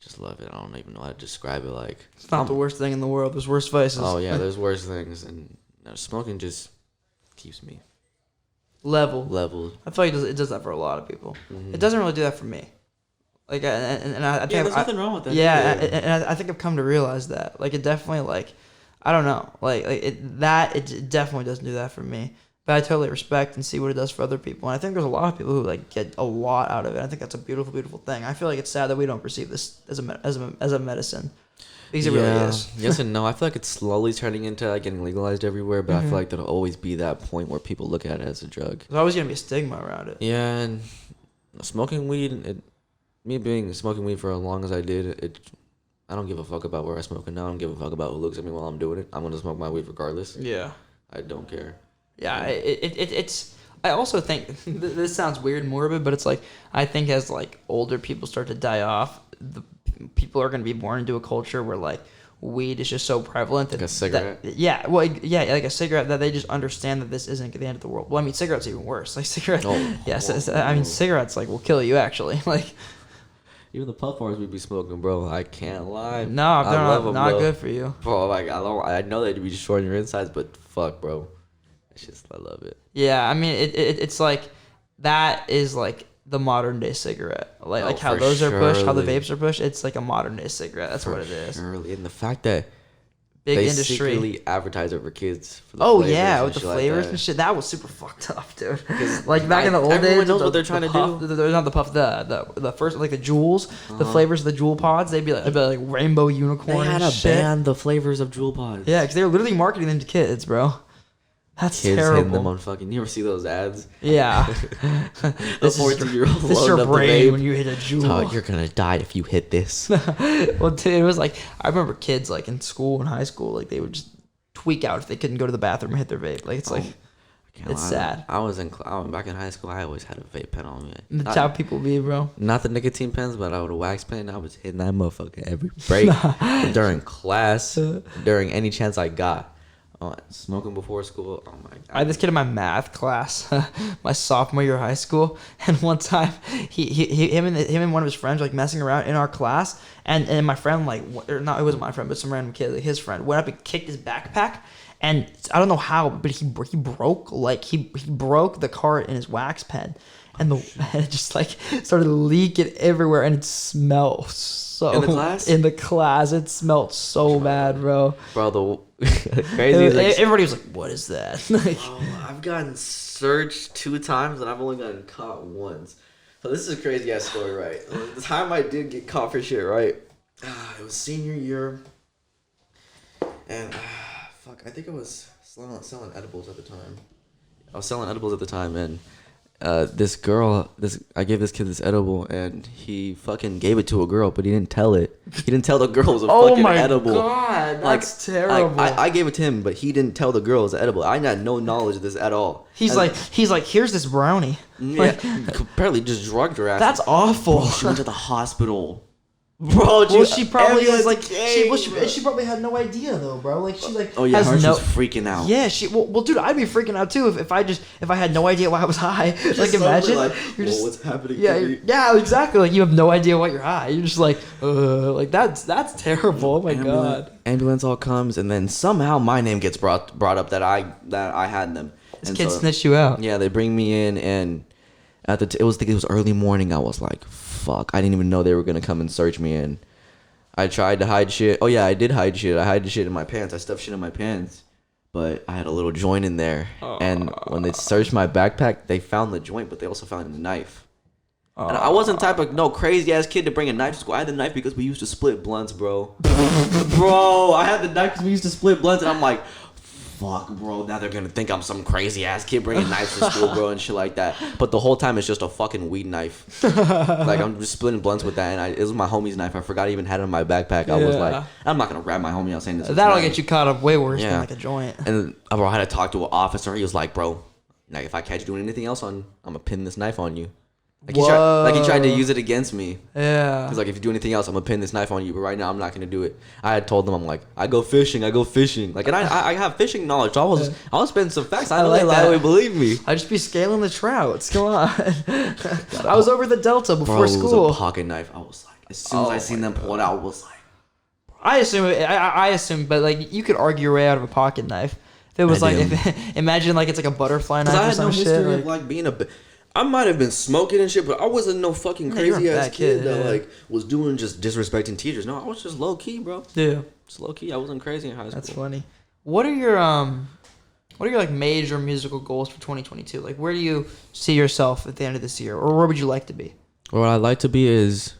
just love it. I don't even know how to describe it. Like it's not the worst thing in the world. There's worse vices. Oh yeah, there's worse things, and smoking just keeps me level. Level. I feel like it does that for a lot of people. Mm-hmm. It doesn't really do that for me. Like, and I think there's nothing wrong with that. Yeah, and I think I've come to realize that. Like, it definitely, like, I don't know. Like it definitely doesn't do that for me. But I totally respect and see what it does for other people. And I think there's a lot of people who, like, get a lot out of it. I think that's a beautiful, beautiful thing. I feel like it's sad that we don't perceive this as a medicine. Because it really is. Yes and no. I feel like it's slowly turning into getting legalized everywhere, but I feel like there'll always be that point where people look at it as a drug. There's always going to be a stigma around it. Yeah, and smoking weed, smoking weed for as long as I did, I don't give a fuck about where I smoke it now. I don't give a fuck about who looks at me while I'm doing it. I'm going to smoke my weed regardless. Yeah. I don't care. Yeah, it's... I also think... This sounds weird and morbid, but it's like... I think as, like, older people start to die off, people are going to be born into a culture where, like, weed is just so prevalent that... Like a cigarette? Like a cigarette, that they just understand that this isn't the end of the world. Well, I mean, cigarettes even worse. Like, cigarettes... I mean, cigarettes, like, will kill you, actually. Like... Even the puff bars we be smoking, bro. I can't lie. No, they're not good for you. Bro, like, I know they'd be destroying your insides, but fuck, bro. It's just, I love it. Yeah, I mean, it's like... That is, like... the modern day cigarette, like how those are pushed, how the vapes are pushed. It's like a modern day cigarette. That's what it is. Surely. And the fact that big they industry secretly advertise it for kids. For the with the flavors like and shit. That was super fucked up, dude. Like back in the old days, everyone knows what they're trying to do. They're not the puff, the first, like the Juuls, the flavors of the Juul pods. They'd be like rainbow unicorn. They had to ban the flavors of Juul pods. Yeah, because they were literally marketing them to kids, bro. That's kids terrible. hitting them on fucking. You ever see those ads? Yeah. The 14-year-old. This is your brain when you hit a Juul. Oh, you're gonna die if you hit this. Well, dude, it was like I remember kids like in school, in high school, like they would just tweak out if they couldn't go to the bathroom and hit their vape. Like it's sad. I was back in high school. I always had a vape pen on me. That's how people be, bro. Not the nicotine pens, but I would a wax pen. I was hitting that motherfucker every break during class, during any chance I got. Smoking before school. Oh my god. I had this kid in my math class, my sophomore year of high school, and one time him and one of his friends were like messing around in our class, and my friend it wasn't my friend, but some random kid, like his friend, went up and kicked his backpack, and I don't know how, but he broke the cart in his wax pen, and it just like started leaking everywhere, and it smelled so in the class. In the class, it smelled so bad, bro. Bro, crazy. Everybody was like, "What is that?" I've gotten searched 2 times and I've only gotten caught once. So this is a crazy ass story, right? The time I did get caught for shit, right? It was senior year, and I think I was selling edibles at the time. I was selling edibles at the time, and I gave this kid this edible, and he fucking gave it to a girl, but he didn't tell it. He didn't tell the girl it was a fucking edible. Oh my god, that's terrible. I gave it to him, but he didn't tell the girl it was edible. I had no knowledge of this at all. He's like, here's this brownie. Yeah, apparently just drugged her ass. That's awful. Bro, she went to the hospital. Bro, she probably is like she probably had no idea though, bro. Like she like she was freaking out. Yeah, well, dude, I'd be freaking out too if I had no idea why I was high. Like imagine you're just what's happening? Yeah, exactly. Like you have no idea why you're high. You're just like that's terrible. Oh my god. Ambulance all comes, and then somehow my name gets brought up that I had them. This kid snitched you out. Yeah, they bring me in, and it was early morning. I was like, fuck, I didn't even know they were gonna come and search me, and I tried to hide shit. Oh yeah, I did hide shit. I hid the shit in my pants. I stuffed shit in my pants, but I had a little joint in there. And when they searched my backpack, they found the joint, but they also found a knife. And I wasn't the type of crazy ass kid to bring a knife to school. I had the knife because we used to split blunts, bro. Bro, I had the knife because we used to split blunts, and I'm like, fuck, bro, now they're gonna think I'm some crazy ass kid bringing knives to school, bro, and shit like that. But the whole time it's just a fucking weed knife. Like I'm just splitting blunts with that, and it was my homie's knife. I forgot I even had it in my backpack. I was like, I'm not gonna grab my homie out saying this. That'll get you caught up way worse than like a joint. And bro, I had to talk to an officer. He was like, bro, like if I catch you doing anything else I'm gonna pin this knife on you. Like he tried to use it against me. Yeah. He's like, if you do anything else, I'm gonna pin this knife on you. But right now, I'm not gonna do it. I had told them, I'm like, I go fishing. Like, and I have fishing knowledge. So I was spitting some facts. I know they would believe me. I just be scaling the trouts. Come on. I was over the Delta before school. It was a pocket knife. I was like, as soon as I seen them pull it out, I was like, I assume, but like you could argue your way out of a pocket knife. If it was imagine like it's like a butterfly knife or some shit. I had no history of like being I might have been smoking and shit, but I wasn't no fucking crazy ass kid that yeah. like was doing just disrespecting teachers. No, I was just low key, bro. Yeah. Just low key. I wasn't crazy in high school. That's funny. What are your like major musical goals for 2022? Like, where do you see yourself at the end of this year, or where would you like to be? What I'd like to be is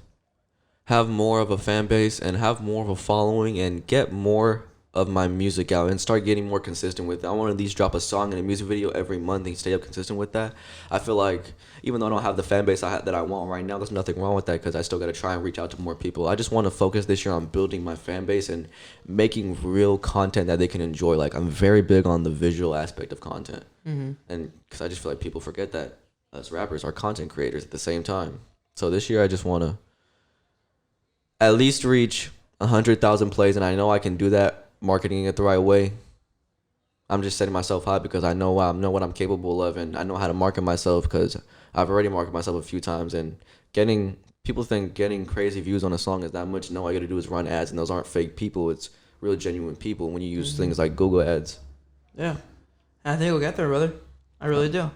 have more of a fan base and have more of a following and get more of my music out and start getting more consistent with it. I want to at least drop a song and a music video every month and stay up consistent with that. I feel like even though I don't have the fan base that I want right now, there's nothing wrong with that because I still got to try and reach out to more people. I just want to focus this year on building my fan base and making real content that they can enjoy. Like, I'm very big on the visual aspect of content. Mm-hmm. And because I just feel like people forget that us rappers are content creators at the same time. So this year I just want to at least reach 100,000 plays, and I know I can do that marketing it the right way. I'm just setting myself high because I know what I'm capable of, and I know how to market myself because I've already marketed myself a few times. And people think getting crazy views on a song is that much. No, all I got to do is run ads, and those aren't fake people. It's real genuine people when you use things like Google ads. Yeah, I think we'll get there, brother. I really do.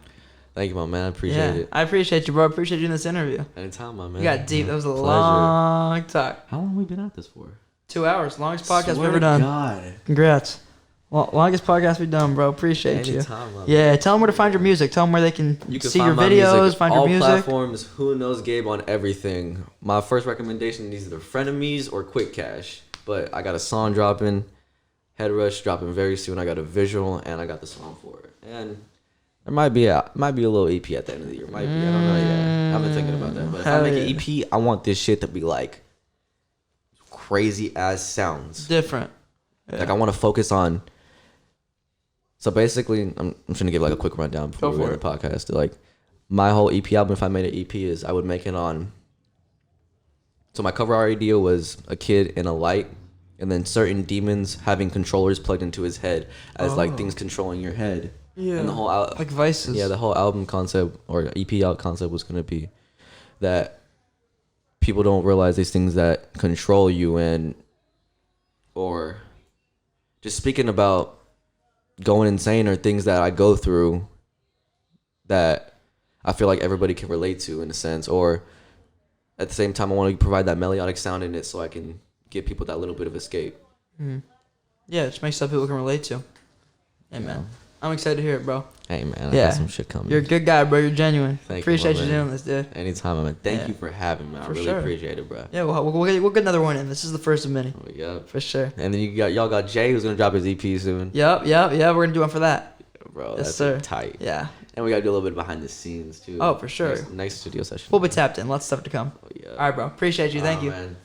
Thank you, my man. I appreciate it. I appreciate you, bro. I appreciate you in this interview. Anytime, my man. You got deep. That was a Pleasure. long talk. How long have we been at this for? 2 hours. Longest podcast Swear we've ever to done. God. Congrats. Well, longest podcast we've done, bro. Appreciate Anytime, you. Yeah, tell them where to find your music. Tell them where they can see your videos, find your music. All platforms, Who Knows Gabe on everything. My first recommendation is either Frenemies or Quick Cash. But I got a song dropping, Head Rush dropping very soon. I got a visual, and I got the song for it. And there might be a little EP at the end of the year. Might be. I don't know yet. I've been thinking about that. But if I make an EP, I want this shit to be like crazy ass sounds. Different. Yeah. Like I want to focus on. So basically, I'm just gonna give like a quick rundown before we end the podcast. Like my whole EP album, if I made an EP, is I would make it on. So my cover art idea was a kid in a light, and then certain demons having controllers plugged into his head as like things controlling your head. Yeah. And the whole like vices. Yeah, the whole album concept or EP out concept was gonna be that people don't realize these things that control you or just speaking about going insane or things that I go through that I feel like everybody can relate to in a sense, or at the same time I want to provide that melodic sound in it so I can give people that little bit of escape. Mm-hmm. Yeah, it just makes stuff people can relate to. Amen. Yeah. I'm excited to hear it, bro. Hey, man, I got some shit coming. You're a good guy, bro. You're genuine. Appreciate you doing this, dude. Anytime, man. Thank you for having me. I really appreciate it, bro. Yeah, we'll get another one in. This is the first of many. Oh, yeah. For sure. And then y'all got Jay, who's going to drop his EP soon. Yep. We're going to do one for that. Bro, yes, that's tight. Yeah. And we got to do a little bit behind the scenes, too. Oh, for sure. Nice studio session. We'll be tapped in. Lots of stuff to come. Oh, yeah. All right, bro. Appreciate you. Thank you. Man.